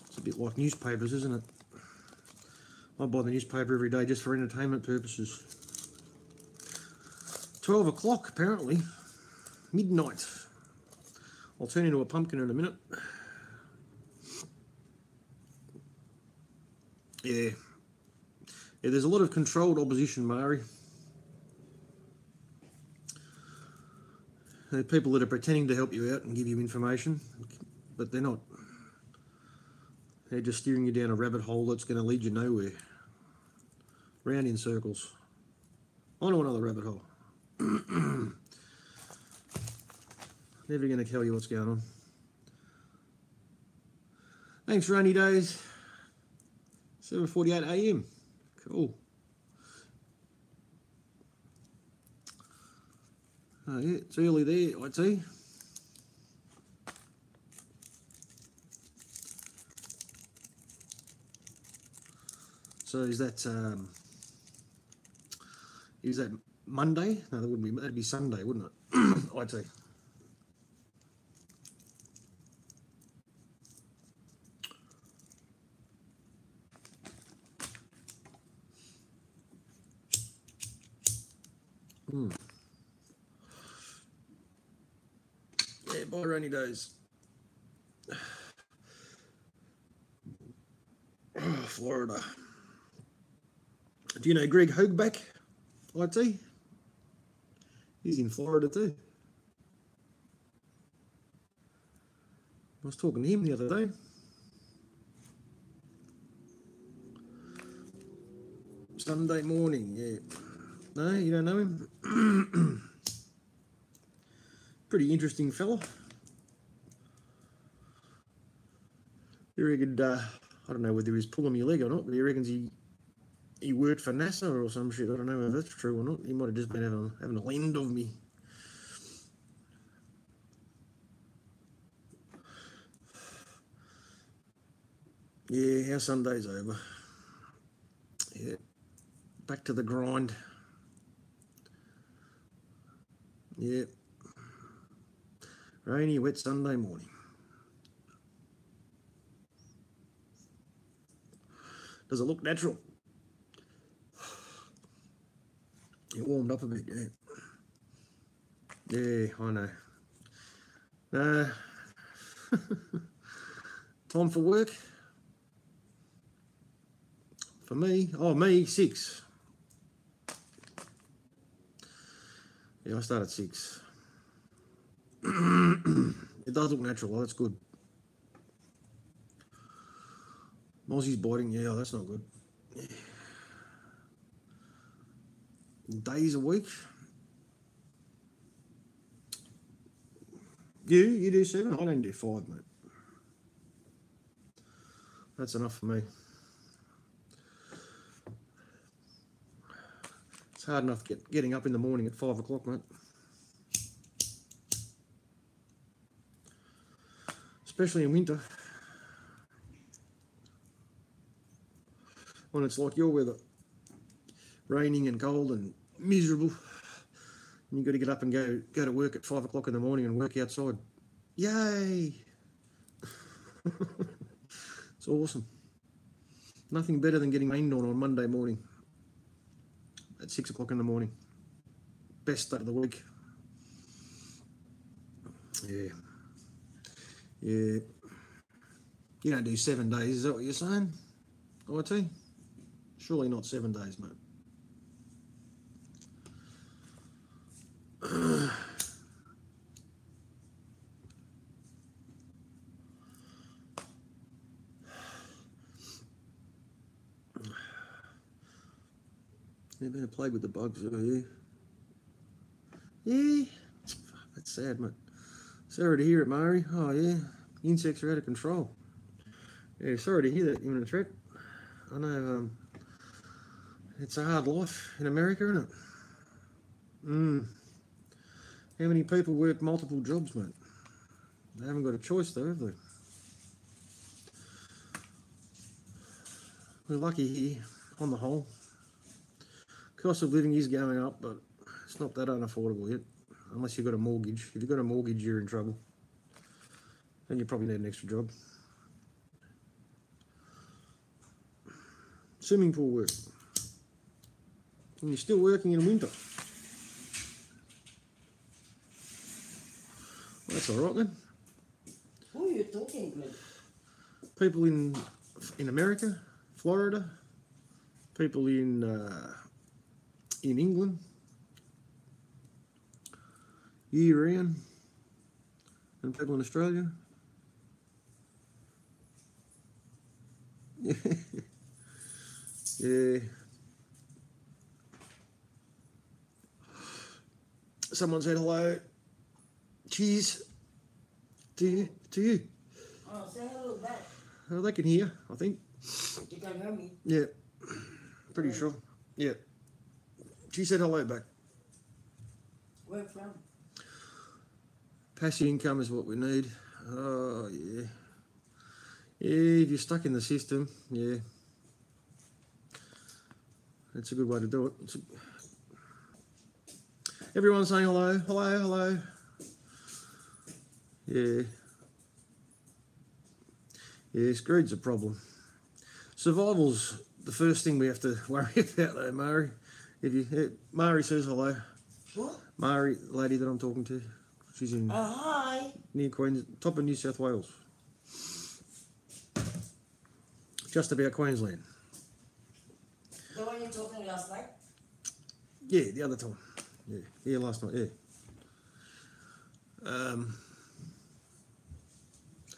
It's a bit like newspapers, isn't it? I buy the newspaper every day just for entertainment purposes. 12 o'clock, apparently. Midnight. I'll turn into a pumpkin in a minute. Yeah, there's a lot of controlled opposition, Mari. There are people that are pretending to help you out and give you information, but they're not. They're just steering you down a rabbit hole that's going to lead you nowhere. Round in circles. Onto another rabbit hole. Never going to tell you what's going on. Thanks, rainy days. 7:48 a.m. Cool. Oh yeah, it's early there, I'd say. So is that Monday? No, that wouldn't be. That'd be Sunday, wouldn't it? I'd say. Yeah, bye rainy days. Florida. Do you know Greg Hoagback? I'd say. He's in Florida too. I was talking to him the other day. Sunday morning, yeah. No, you don't know him? Pretty interesting fella. He reckoned, I don't know whether he's pulling my leg or not, but he reckons he worked for NASA or some shit. I don't know if that's true or not. He might have just been having a lend of me. Yeah, our Sunday's over. Yeah, back to the grind. Yeah. Rainy, wet Sunday morning. Does it look natural? It warmed up a bit, yeah. Yeah, I know. Time for work? For me? Oh, me, 6. Yeah, I start at 6. It does look natural, well, that's good. Mozzie's biting, yeah, that's not good. Days a week? You do 7? I don't do 5, mate. That's enough for me. It's hard enough getting up in the morning at 5 o'clock, mate. Especially in winter. When it's like your weather. Raining and cold and miserable. And you've got to get up and go to work at 5 o'clock in the morning and work outside. Yay! It's awesome. Nothing better than getting rained on Monday morning at 6 o'clock in the morning. Best day of the week. Yeah. Yeah. You don't do 7 days, is that what you're saying? IT? Surely not 7 days, mate. You better play with the bugs over here. Yeah. That's sad, mate. Sorry to hear it, Murray. Oh, yeah. Insects are out of control. Yeah, sorry to hear that, imminent threat. I know it's a hard life in America, isn't it? How many people work multiple jobs, mate? They haven't got a choice, though, have they? We're lucky here, on the whole. Cost of living is going up, but it's not that unaffordable yet, unless you've got a mortgage. If you've got a mortgage, you're in trouble. And you probably need an extra job. Swimming pool work. And you're still working in winter. Well, that's all right then. Who are you talking with? People in America, Florida, people in England, year-round, and people in Australia. Yeah. Someone said hello. Cheers to you. Oh, say hello back. They can hear, I think. You can hear me. Yeah, pretty sure. Yeah. She said hello back. Where from? Passive income is what we need. Oh, yeah. Yeah, if you're stuck in the system, yeah. That's a good way to do it. Everyone's saying hello, hello, hello. Yeah. Yeah, greed's a problem. Survival's the first thing we have to worry about though, Mari. Mari says hello. Who? Mari, the lady that I'm talking to. She's in Hi. near Queens, top of New South Wales. Just about Queensland. The one you told me last night? Yeah, the other time. Yeah, last night, yeah.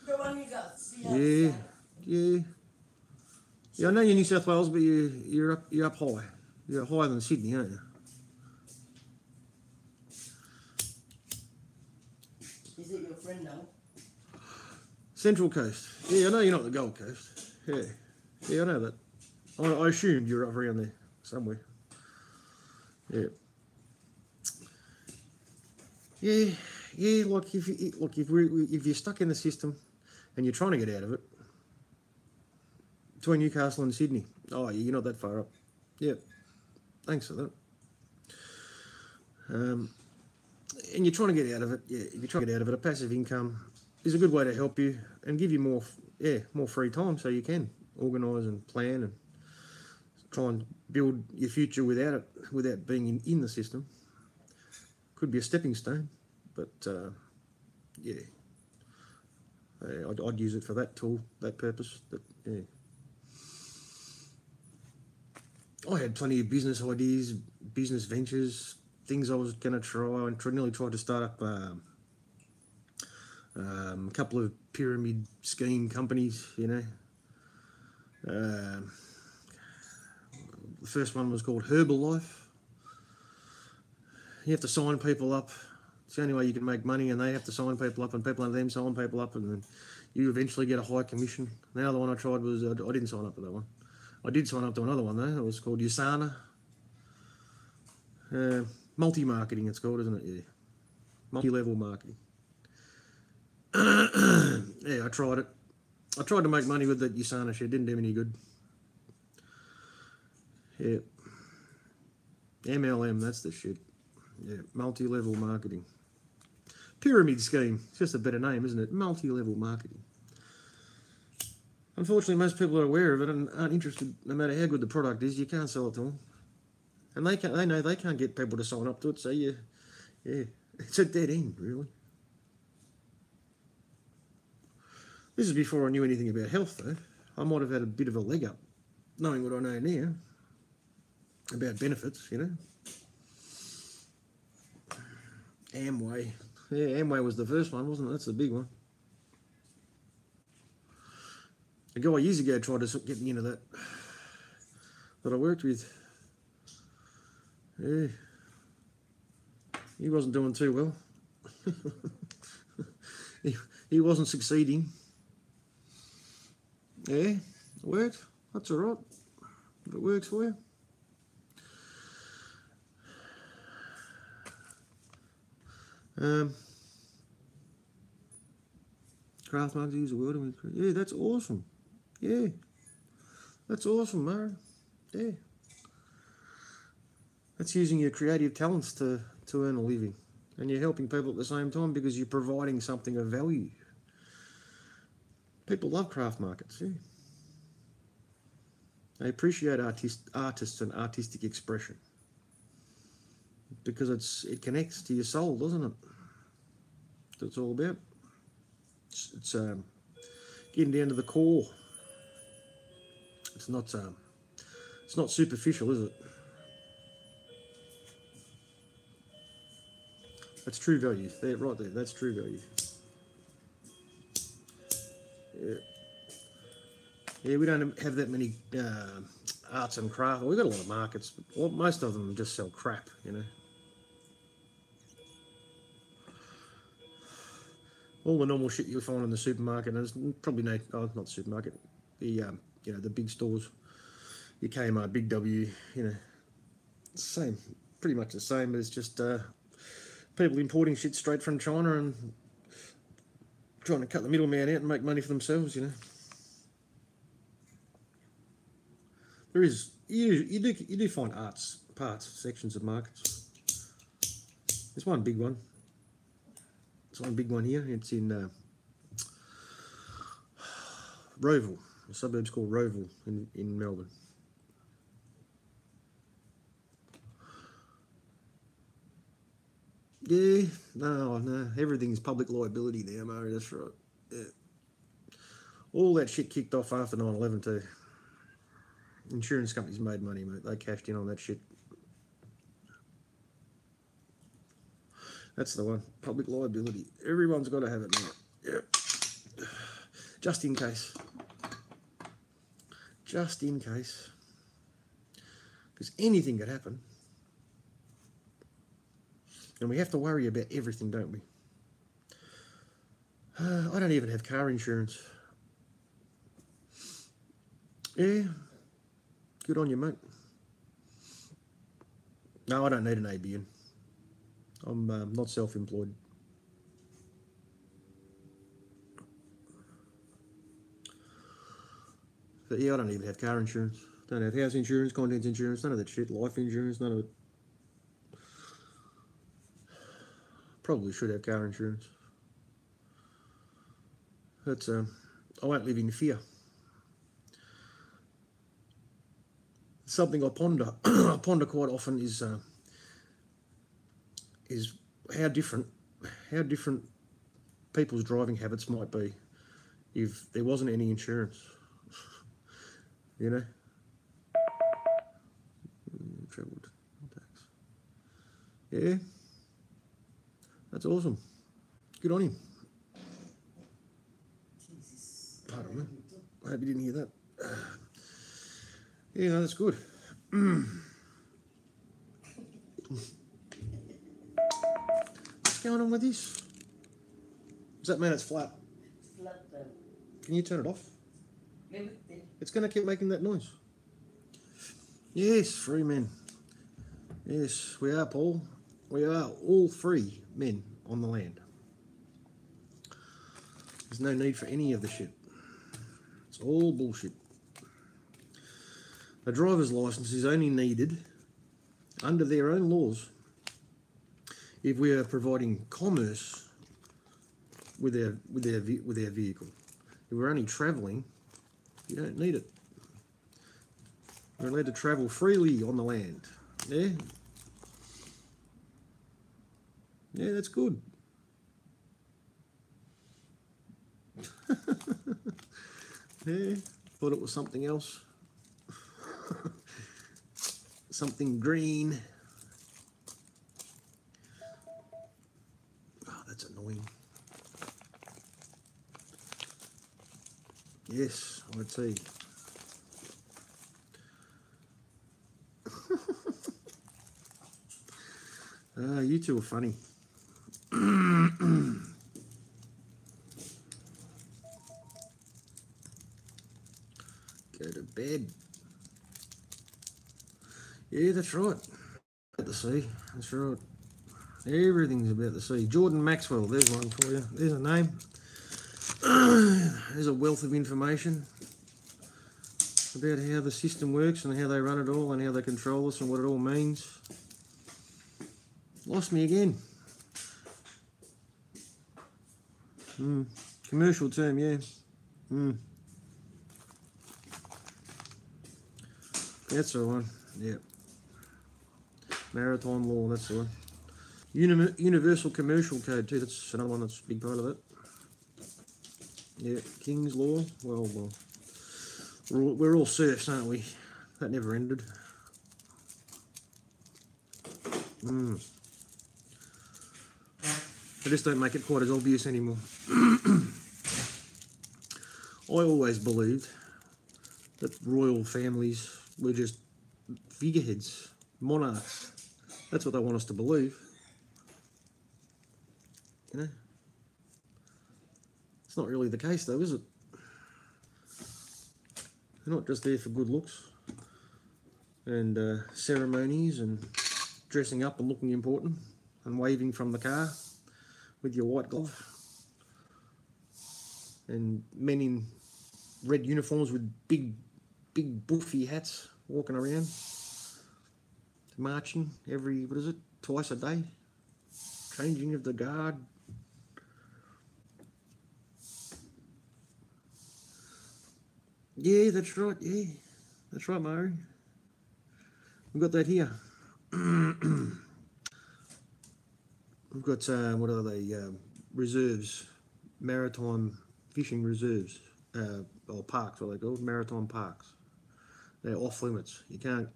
The one you got see Yeah, outside? yeah. Yeah, I know you're New South Wales, but you're up high. You're higher than Sydney, aren't you? Is it your friend now? Central Coast. Yeah, I know you're not the Gold Coast. Yeah, I know that. I assumed you're up around there somewhere. Yeah. Yeah. Like if you're stuck in the system and you're trying to get out of it, between Newcastle and Sydney. Oh, you're not that far up. Yeah. Thanks for that. And you're trying to get out of it. Yeah, if you're trying to get out of it, a passive income is a good way to help you and give you more free time so you can organise and plan and try and build your future without being in the system. Could be a stepping stone, but yeah, I'd use it for that tool, that purpose. But yeah, I had plenty of business ideas, business ventures, things I was going to try, and nearly tried to start up a couple of pyramid scheme companies, you know. The first one was called Herbalife. You have to sign people up. It's the only way you can make money, and they have to sign people up, and people have them sign people up, and then you eventually get a high commission. The other one I tried was, I didn't sign up to that one. I did sign up to another one though. It was called Usana. Multi-marketing it's called, isn't it? Yeah. Multi-level marketing. Yeah, I tried it. I tried to make money with that Usana shit. Didn't do me any good. Yeah. MLM, that's the shit. Yeah, multi-level marketing. Pyramid scheme. It's just a better name, isn't it? Multi-level marketing. Unfortunately, most people are aware of it and aren't interested. No matter how good the product is, you can't sell it to them. And they know they can't get people to sign up to it, so yeah, it's a dead end, really. This is before I knew anything about health, though. I might have had a bit of a leg up, knowing what I know now about benefits, you know. Amway. Yeah, Amway was the first one, wasn't it? That's the big one. A guy years ago tried to get me into that I worked with. Yeah. He wasn't doing too well. he wasn't succeeding. Yeah, it worked. That's all right. If it works for you. Craft markets use the word. Yeah, that's awesome. Yeah, that's awesome, Mara. Yeah. That's using your creative talents to earn a living. And you're helping people at the same time because you're providing something of value. People love craft markets, yeah. They appreciate artists and artistic expression. Because it connects to your soul, doesn't it? That's what it's all about. It's getting down to the core. It's not superficial, is it? That's true value. There, right there. That's true value. Yeah. Yeah, we don't have that many arts and crafts. We've got a lot of markets, but most of them just sell crap, you know. all the normal shit you'll find in the supermarket. And there's probably no, oh, not the supermarket, the you know, the big stores, your Kmart, Big W, you know, same, pretty much the same. But it's just people importing shit straight from China and trying to cut the middleman out and make money for themselves. You know, there is you do find parts sections of markets. There's one big one. There's one big one here. It's in Rowville, a suburb's called Rowville in Melbourne. Yeah, no, everything's public liability now, Murray, that's right. Yeah. All that shit kicked off after 9/11 too. Insurance companies made money, mate. They cashed in on that shit. That's the one. Public liability. Everyone's got to have it now. Yeah. Just in case. Just in case. Because anything could happen. And we have to worry about everything, don't we? I don't even have car insurance. Yeah. Good on you, mate. No, I don't need an ABN. I'm not self-employed. But yeah, I don't even have car insurance. Don't have house insurance, contents insurance, none of that shit. Life insurance, none of it. Probably should have car insurance. But I won't live in fear. Something I ponder, I ponder quite often is how different people's driving habits might be if there wasn't any insurance. You know, travelled tax. Yeah, that's awesome. Good on him. Jesus. Pardon me. I hope you didn't hear that. Yeah, no, that's good. What's going on with this? Does that mean it's flat? Flat then. Can you turn it off? Maybe then. It's going to keep making that noise. Yes, free men. Yes, we are, Paul. We are all free men on the land. There's no need for any of the shit. It's all bullshit. A driver's license is only needed under their own laws if we are providing commerce with our vehicle. If we're only travelling, you don't need it. We're allowed to travel freely on the land. Yeah? Yeah, that's good. Yeah, thought it was something else. Something green. Oh, that's annoying. Yes, I'd see. You two are funny. Go to bed. Yeah, that's right. About the sea. That's right. Everything's about the sea. Jordan Maxwell, there's one for you. There's a name. There's a wealth of information about how the system works and how they run it all and how they control us and what it all means. Lost me again. Commercial term, yeah. That's the one, yeah. Maritime law, that's the one. Universal Commercial Code too, that's another one that's a big part of it. Yeah, King's Law, well, we're all serfs, aren't we? That never ended. They just don't make it quite as obvious anymore. I always believed that royal families were just figureheads, monarchs. That's what they want us to believe. You know? It's not really the case, though, is it? They're not just there for good looks and ceremonies and dressing up and looking important and waving from the car with your white glove, and men in red uniforms with big buffy hats walking around, marching every, what is it, twice a day, changing of the guard. Yeah, that's right, yeah. That's right, Murray. We've got that here. We've got, what are they, reserves, maritime fishing reserves, or parks, what are they called, maritime parks. They're off limits. You can't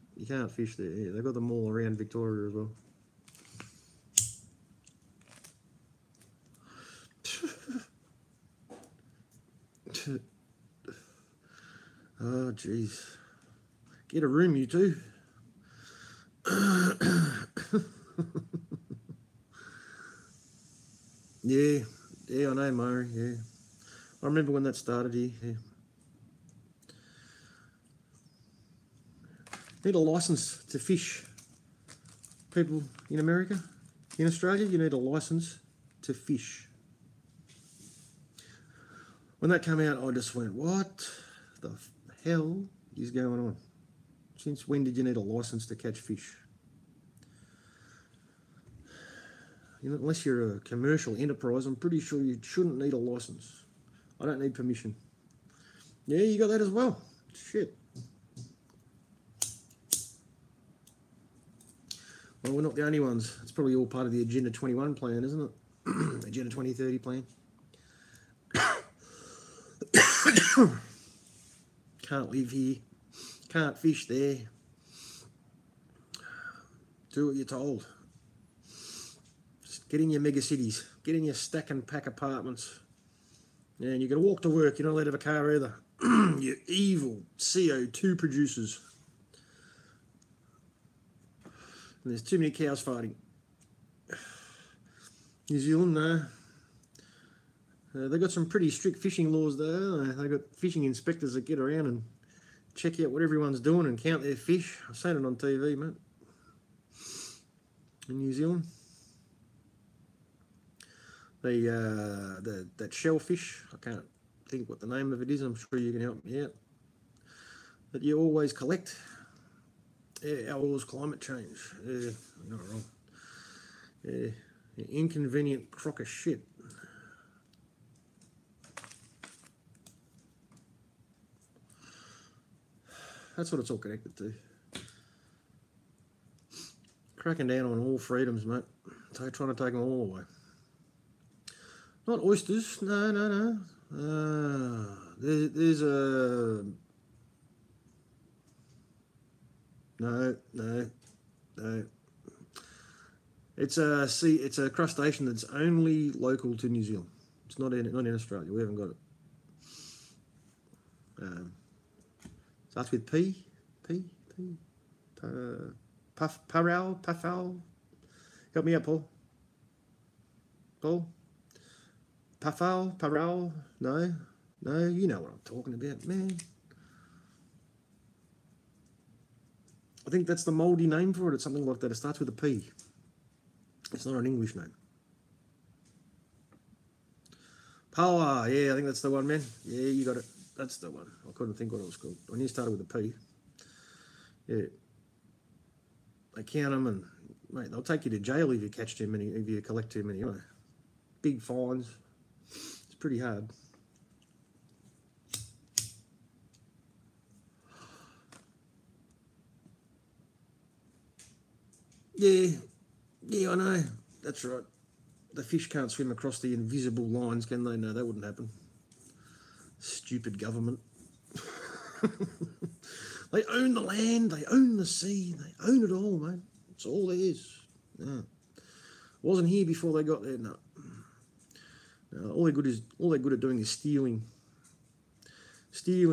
fish there. Yeah, they've got them all around Victoria as well. Oh, jeez. Get a room, you two. Yeah, I know, Murray, yeah. I remember when that started here, yeah. Need a license to fish. People in America, in Australia, you need a license to fish. When that came out, I just went, what the hell is going on? Since when did you need a license to catch fish? You know, unless you're a commercial enterprise, I'm pretty sure you shouldn't need a license. I don't need permission. Yeah, you got that as well. Shit. Well, we're not the only ones. It's probably all part of the Agenda 21 plan, isn't it? Agenda 2030 plan. Can't live here. Can't fish there. Do what you're told. Just get in your mega cities. Get in your stack and pack apartments. And you're going to walk to work. You're not allowed to have a car either. You evil CO2 producers. And there's too many cows fighting. New Zealand, no. They've got some pretty strict fishing laws though. They've got fishing inspectors that get around and check out what everyone's doing and count their fish. I've seen it on TV, mate. In New Zealand. That shellfish, I can't think what the name of it is. I'm sure you can help me out. That you always collect. Yeah, ours climate change. Yeah, you're not wrong. Yeah, inconvenient crock of shit. That's what it's all connected to. Cracking down on all freedoms, mate. So trying to take them all away. Not oysters. No. There's a... No. It's a crustacean that's only local to New Zealand. It's not in Australia. We haven't got it. Starts with P. Puffal. Help me out, Paul. Puffal. No, you know what I'm talking about, man. I think that's the mouldy name for it. It's something like that. It starts with a P. It's not an English name. Power, yeah, I think that's the one, man. Yeah, you got it. That's the one. I couldn't think what it was called. I knew it started with a P. Yeah. They count them and, mate, they'll take you to jail if you catch too many, if you collect too many. You know. Big fines. It's pretty hard. Yeah, I know. That's right. The fish can't swim across the invisible lines, can they? No, that wouldn't happen. Stupid government. They own the land, they own the sea, they own it all, mate. It's all theirs. No. Wasn't here before they got there, no. All they're good at doing is stealing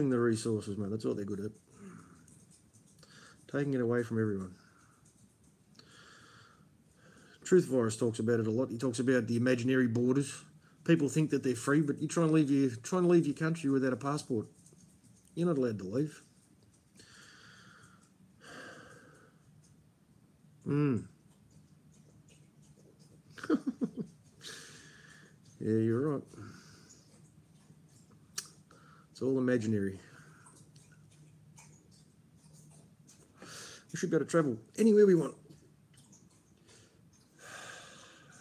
the resources, mate. That's what they're good at. Taking it away from everyone. Truth Virus talks about it a lot. He talks about the imaginary borders. people think that they're free, but you're trying to leave your country without a passport. You're not allowed to leave. Yeah, you're right. It's all imaginary. We should be able to travel anywhere we want.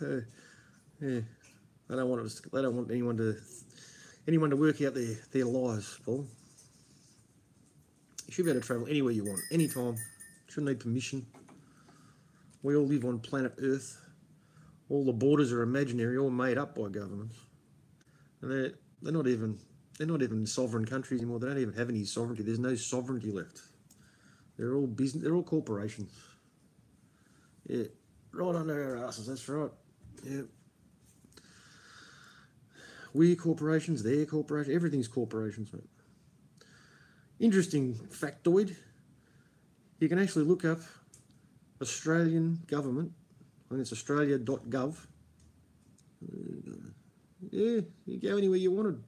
Yeah, I don't want anyone to work out their lies, Paul. You should be able to travel anywhere you want, anytime. Shouldn't need permission. We all live on planet Earth. All the borders are imaginary, all made up by governments, and they're not even sovereign countries anymore. They don't even have any sovereignty. There's no sovereignty left. They're all business. They're all corporations. Yeah, right under our asses. That's right. Yeah. We're corporations. They're corporations. Everything's corporations, mate. Interesting factoid. You can actually look up Australian government. I think it's australia.gov. Yeah, you go anywhere you wanted.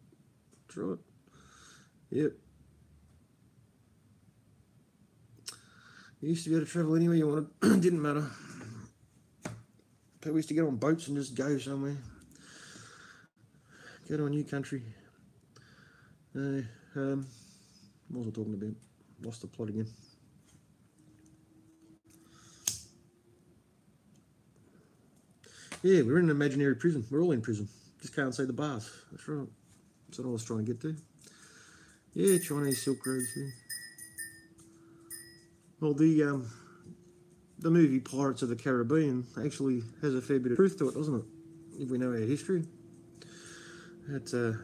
That's right. Yep. You used to be able to travel anywhere you wanted. Didn't matter. People used to get on boats and just go somewhere. Go to a new country. What was I talking about? Lost the plot again. Yeah, we're in an imaginary prison. We're all in prison. Just can't see the bars. That's right. That's what I was trying to get to. Yeah, Chinese Silk Roads. Yeah. Well, the movie Pirates of the Caribbean actually has a fair bit of truth to it, doesn't it? If we know our history. It's the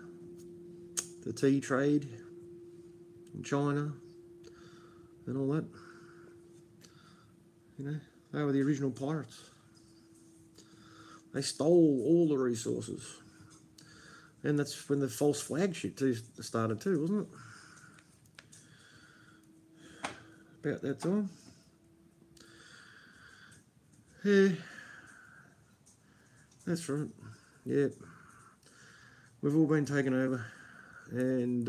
tea trade in China and all that. You know, they were the original pirates. They stole all the resources. And that's when the false flag shit started too, wasn't it? About that time. Yeah. That's right. Yeah. We've all been taken over. And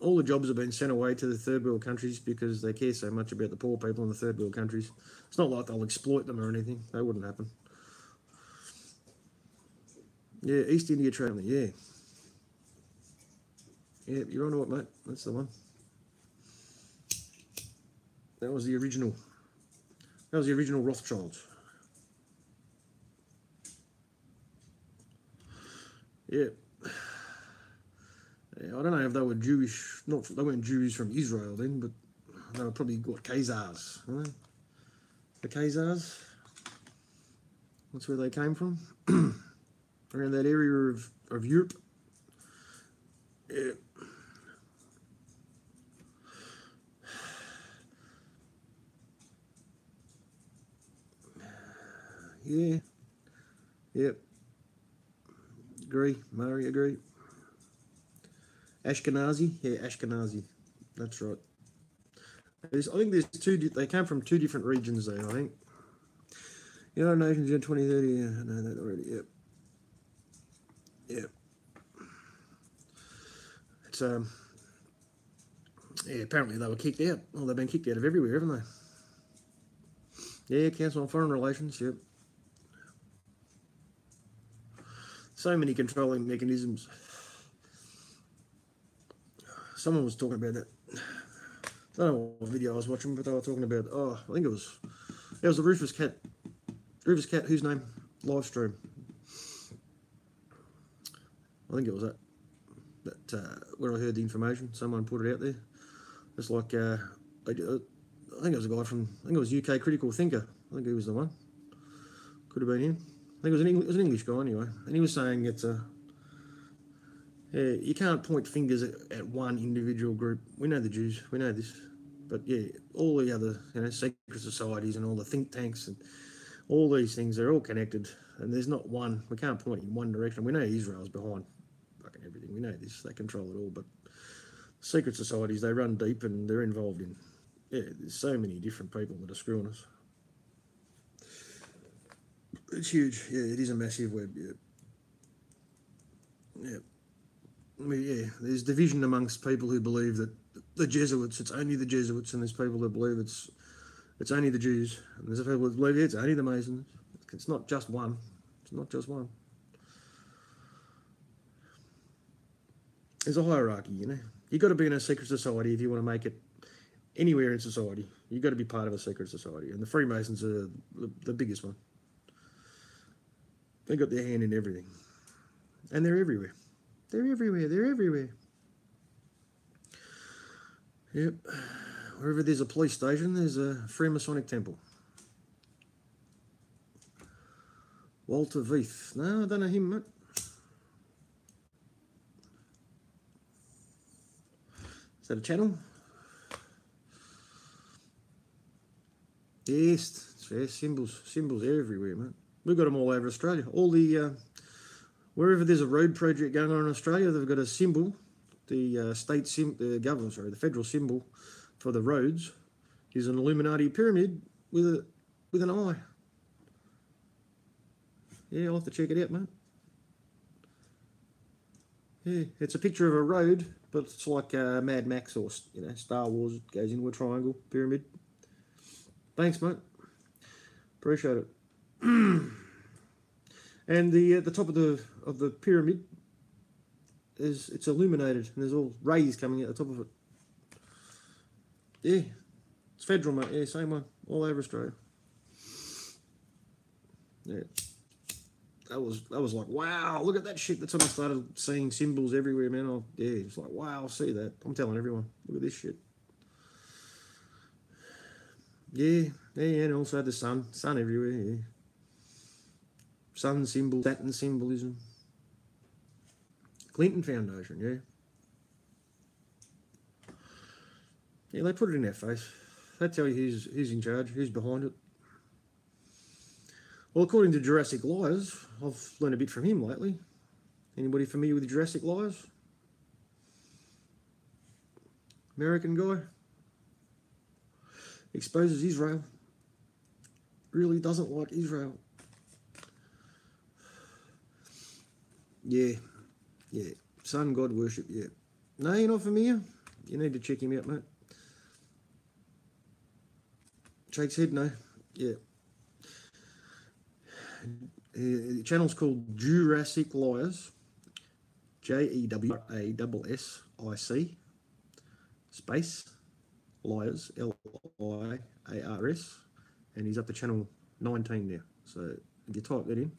all the jobs have been sent away to the third world countries because they care so much about the poor people in the third world countries. It's not like they'll exploit them or anything. That wouldn't happen. Yeah, East India Trading, yeah. Yeah, you're onto it, mate. That's the one. That was the original. That was the original Rothschilds. Yeah. Yeah, I don't know if they were Jewish. They weren't Jews from Israel then, but they were probably Khazars. You know? The Khazars. That's where they came from. Around that area of Europe. Yeah. Yeah. Yep. Agree. Murray, agree. Ashkenazi. Yeah, Ashkenazi. That's right. I think there's they came from two different regions there, I think. United Nations in 2030. Yeah, I know that already. Yep. Yep. It's yeah, apparently they were kicked out. Well, they've been kicked out of everywhere, haven't they? Yeah, Council on Foreign Relations, yep. So many controlling mechanisms. Someone was talking about that. I don't know what video I was watching, but they were talking about, I think it was the Rufus Cat, whose name? Live stream. I think it was that where I heard the information. Someone put it out there. It's like, I think it was a guy from, I think it was UK Critical Thinker. I think he was the one. Could have been him. I think it was an English guy anyway. And he was saying it's you can't point fingers at one individual group. We know the Jews, we know this. But yeah, all the other, secret societies and all the think tanks and all these things, they're all connected. And there's not one, we can't point in one direction. We know Israel's behind fucking everything. We know this, they control it all. But secret societies, they run deep and they're involved in, there's so many different people that are screwing us. It's huge. Yeah, it is a massive web, yeah. Yeah. Yeah, there's division amongst people who believe that the Jesuits, it's only the Jesuits, and there's people that believe it's only the Jews, and there's people that believe it's only the Masons. It's not just one. It's not just one. There's a hierarchy, you know. You've got to be in a secret society if you want to make it anywhere in society. You've got to be part of a secret society, and the Freemasons are the biggest one. They got their hand in everything, and they're everywhere. They're everywhere. They're everywhere. Yep. Wherever there's a police station, there's a Freemasonic temple. Walter Veith. No, I don't know him, mate. Is that a channel? Yes, symbols everywhere, mate. We've got them all over Australia. All the wherever there's a road project going on in Australia, they've got a symbol. The the government, sorry, the federal symbol for the roads is an Illuminati pyramid with an eye. Yeah, I'll have to check it out, mate. Yeah, it's a picture of a road, but it's like Mad Max or Star Wars. It goes into a triangle pyramid. Thanks, mate. Appreciate it. And the top of the pyramid it's illuminated, and there's all rays coming out the top of it. Yeah, it's federal, mate. Yeah, same one, all over Australia. Yeah, that was like, wow, look at that shit. That's when I started seeing symbols everywhere, man. Yeah, it's like, wow, I see that. I'm telling everyone, look at this shit. Yeah, and also the sun everywhere. Yeah, sun symbol, Saturn symbolism. Clinton Foundation, yeah. Yeah, they put it in our face. They tell you who's in charge, who's behind it. Well, according to Jurassic Liars, I've learned a bit from him lately. Anybody familiar with Jurassic Liars? American guy. Exposes Israel. Really doesn't like Israel. Yeah. Sun God worship, yeah. No, you're not familiar? You need to check him out, mate. Shakes head, no. Yeah. The channel's called Jurassic Liars. JEWrassic space Liars, LIARS, and he's up to channel 19 now. So if you type that in,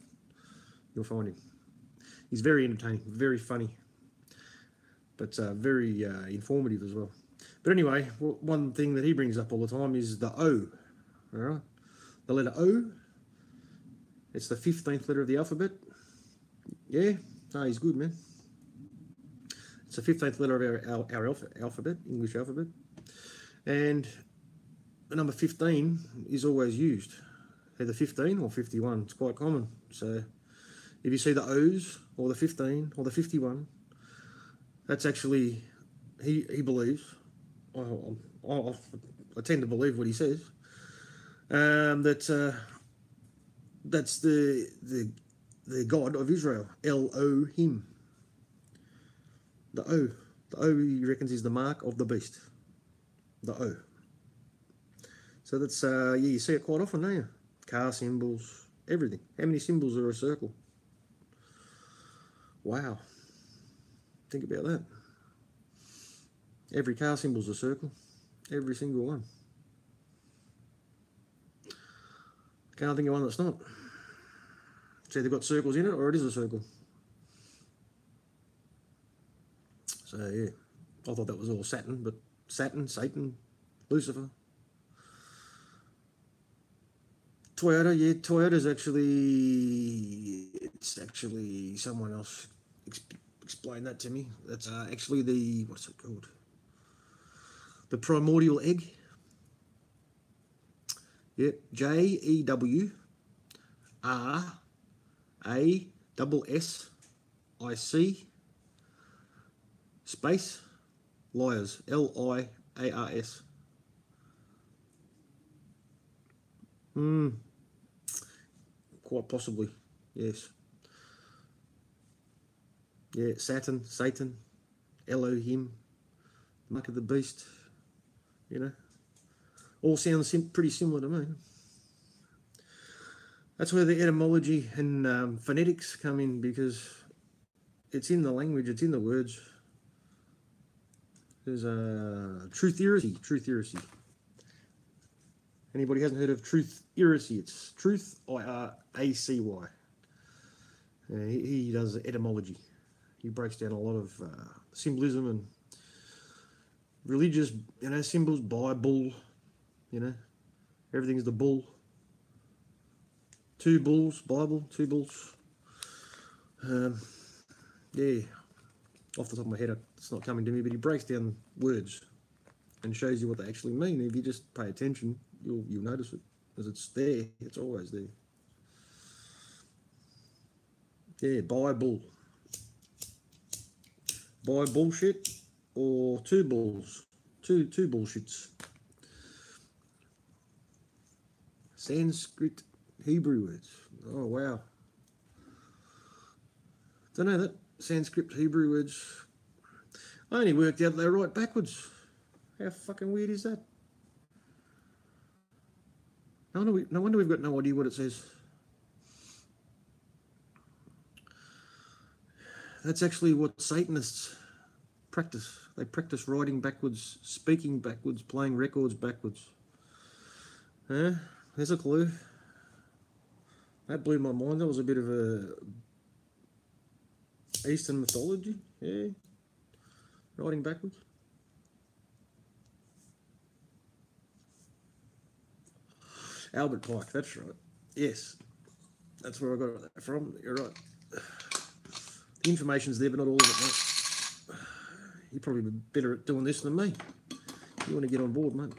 you'll find him. He's very entertaining, very funny, but very informative as well. But anyway, one thing that he brings up all the time is the O. All right, the letter O. It's the 15th letter of the alphabet. Yeah, no, he's good, man. It's the 15th letter of our alphabet, English alphabet. And the number 15 is always used. Either 15 or 51. It's quite common. So if you see the O's or the 15 or the 51, that's actually, he believes, I tend to believe what he says, that's the God of Israel, Elohim. The O he reckons is the mark of the beast. The O. So that's yeah, you see it quite often, don't you? Car symbols, everything. How many symbols are a circle? Wow. Think about that. Every car symbol's a circle. Every single one. Can't think of one that's not. It's either got circles in it or it is a circle. So yeah, I thought that was all Saturn, but Saturn, Satan, Lucifer. Toyota, yeah, Toyota's it's actually someone else explained that to me. That's actually the, what's it called? The primordial egg. Yep, JEWRASSIC space liars, LIARS. Quite possibly, yes. Yeah, Saturn, Satan, Elohim, mark of the beast. You know, all sounds pretty similar to me. That's where the etymology and phonetics come in, because it's in the language, it's in the words. There's a truth heresy. Anybody hasn't heard of truth heresy? It's truth, I-R-A-C-Y. He does etymology. He breaks down a lot of symbolism and religious, symbols, Bible, everything's the bull. 2 bulls, Bible, 2 bulls. Yeah, off the top of my head, it's not coming to me, but he breaks down words and shows you what they actually mean. If you just pay attention, you'll notice it, because it's there. It's always there. Yeah, Bible. Buy bullshit, or 2 bulls. Two bullshits. Sanskrit, Hebrew words. Oh, wow. Don't know that. Sanskrit, Hebrew words. I only worked out they write backwards. How fucking weird is that? No wonder we've got no idea what it says. That's actually what Satanists practice. They practice writing backwards, speaking backwards, playing records backwards. There's a clue. That blew my mind. That was a bit of a Eastern mythology. Yeah. Writing backwards. Albert Pike, that's right. Yes. That's where I got that from. You're right. The information's there, but not all of it, mate. You're probably better at doing this than me. You want to get on board, mate.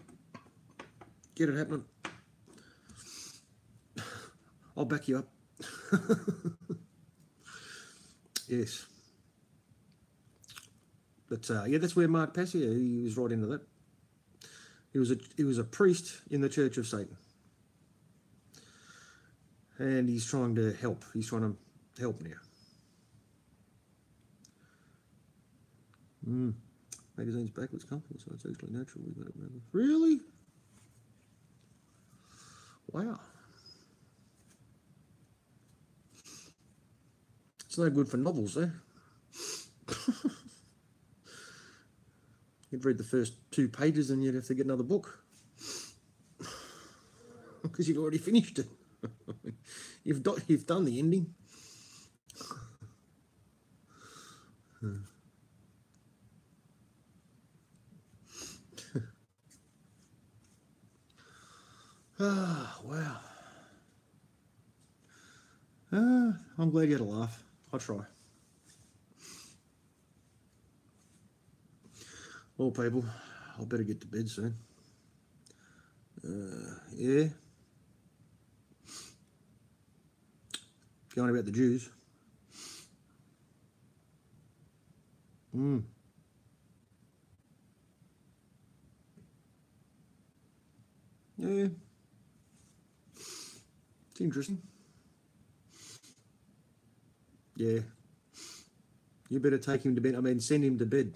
Get it happening. I'll back you up. Yes. But yeah, that's where Mark Passio, he was right into that. He was a priest in the Church of Satan. And he's trying to help. He's trying to help now. Magazine's backwards company, so it's actually natural. We've got it. Really? Wow. It's no good for novels, eh? You'd read the first 2 pages and you'd have to get another book. Because you'd already finished it. You've done the ending. Wow. I'm glad you had a laugh. I'll try. Well, people, I better get to bed soon. Yeah. Going about the Jews. Yeah. It's interesting. Yeah. You better take him to bed. I mean, send him to bed.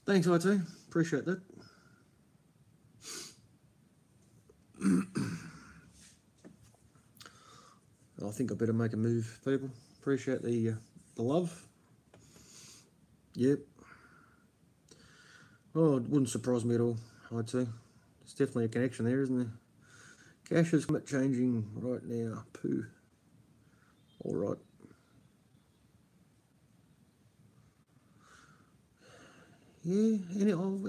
Thanks, IT. Appreciate that. I think I better make a move, people. Appreciate the love. Yep. Oh, it wouldn't surprise me at all, I'd say. There's definitely a connection there, isn't there? Cash is climate changing right now. Poo. All right. Yeah,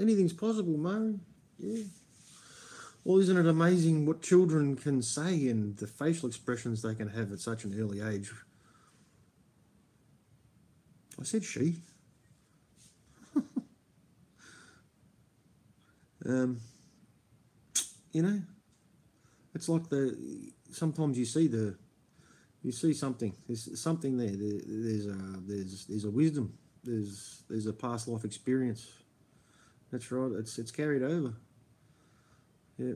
anything's possible, Murray. Yeah. Well, isn't it amazing what children can say and the facial expressions they can have at such an early age? I said she. It's like sometimes you see something. There's something there. There's a wisdom. There's a past life experience. That's right. It's carried over. Yeah.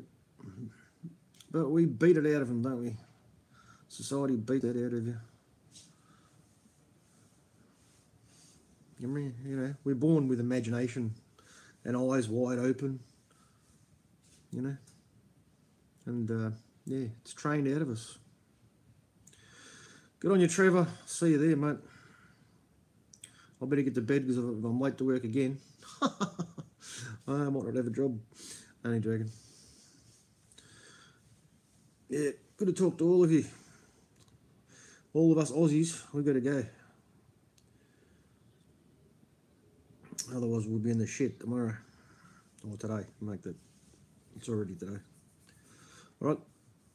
But we beat it out of them, don't we? Society beat that out of you. I mean, you know, we're born with imagination and eyes wide open, you know. And, yeah, it's trained out of us. Good on you, Trevor. See you there, mate. I better get to bed because I'm late to work again. I might not have a job. Only joking. Yeah, good to talk to all of you. All of us Aussies, we've got to go. Otherwise, we'll be in the shit tomorrow. Or today. Make that. It's already today. All right.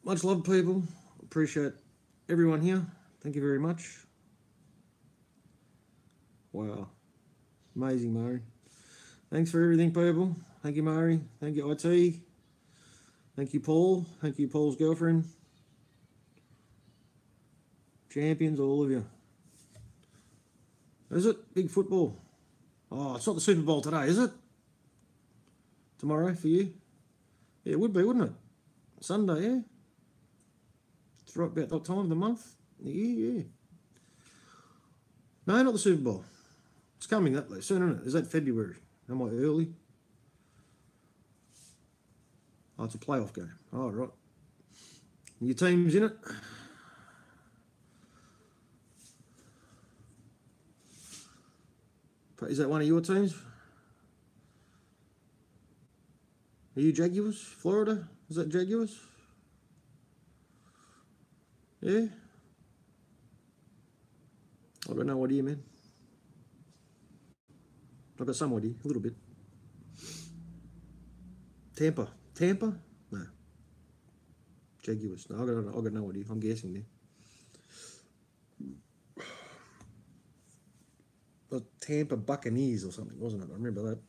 Much love, people. Appreciate everyone here. Thank you very much. Wow. Amazing, Murray. Thanks for everything, people. Thank you, Murray. Thank you, IT. Thank you, Paul. Thank you, Paul's girlfriend. Champions, all of you. Is it? Big football. Oh, it's not the Super Bowl today, is it? Tomorrow for you? Yeah, it would be, wouldn't it? Sunday, yeah. It's right about that time of the month. Yeah. No, not the Super Bowl. It's coming that way soon, isn't it? Is that February? Am I early? Oh, it's a playoff game. Oh, right. Your team's in it? Is that one of your teams? Are you Jaguars? Florida? Is that Jaguars? Yeah? I've got no idea, man. I've got some idea, a little bit. Tampa? No. Jaguars? No, I've got no idea. I'm guessing there. The Tampa Buccaneers or something, wasn't it? I remember that.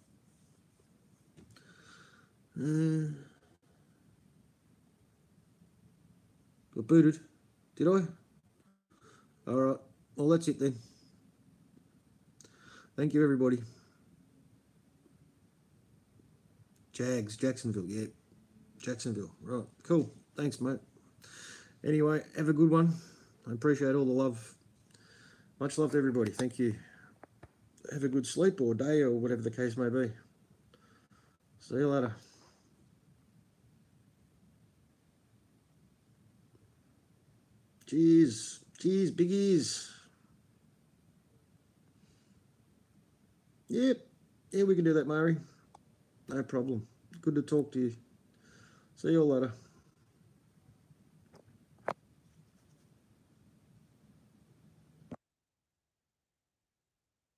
Got booted. Did I? Alright. Well, that's it then. Thank you, everybody. Jacksonville, yeah. Jacksonville, right. Cool. Thanks, mate. Anyway, have a good one. I appreciate all the love. Much love to everybody. Thank you. Have a good sleep or day or whatever the case may be. See you later. Cheers. Cheers, biggies. Yep. Yeah, we can do that, Murray. No problem. Good to talk to you. See you all later.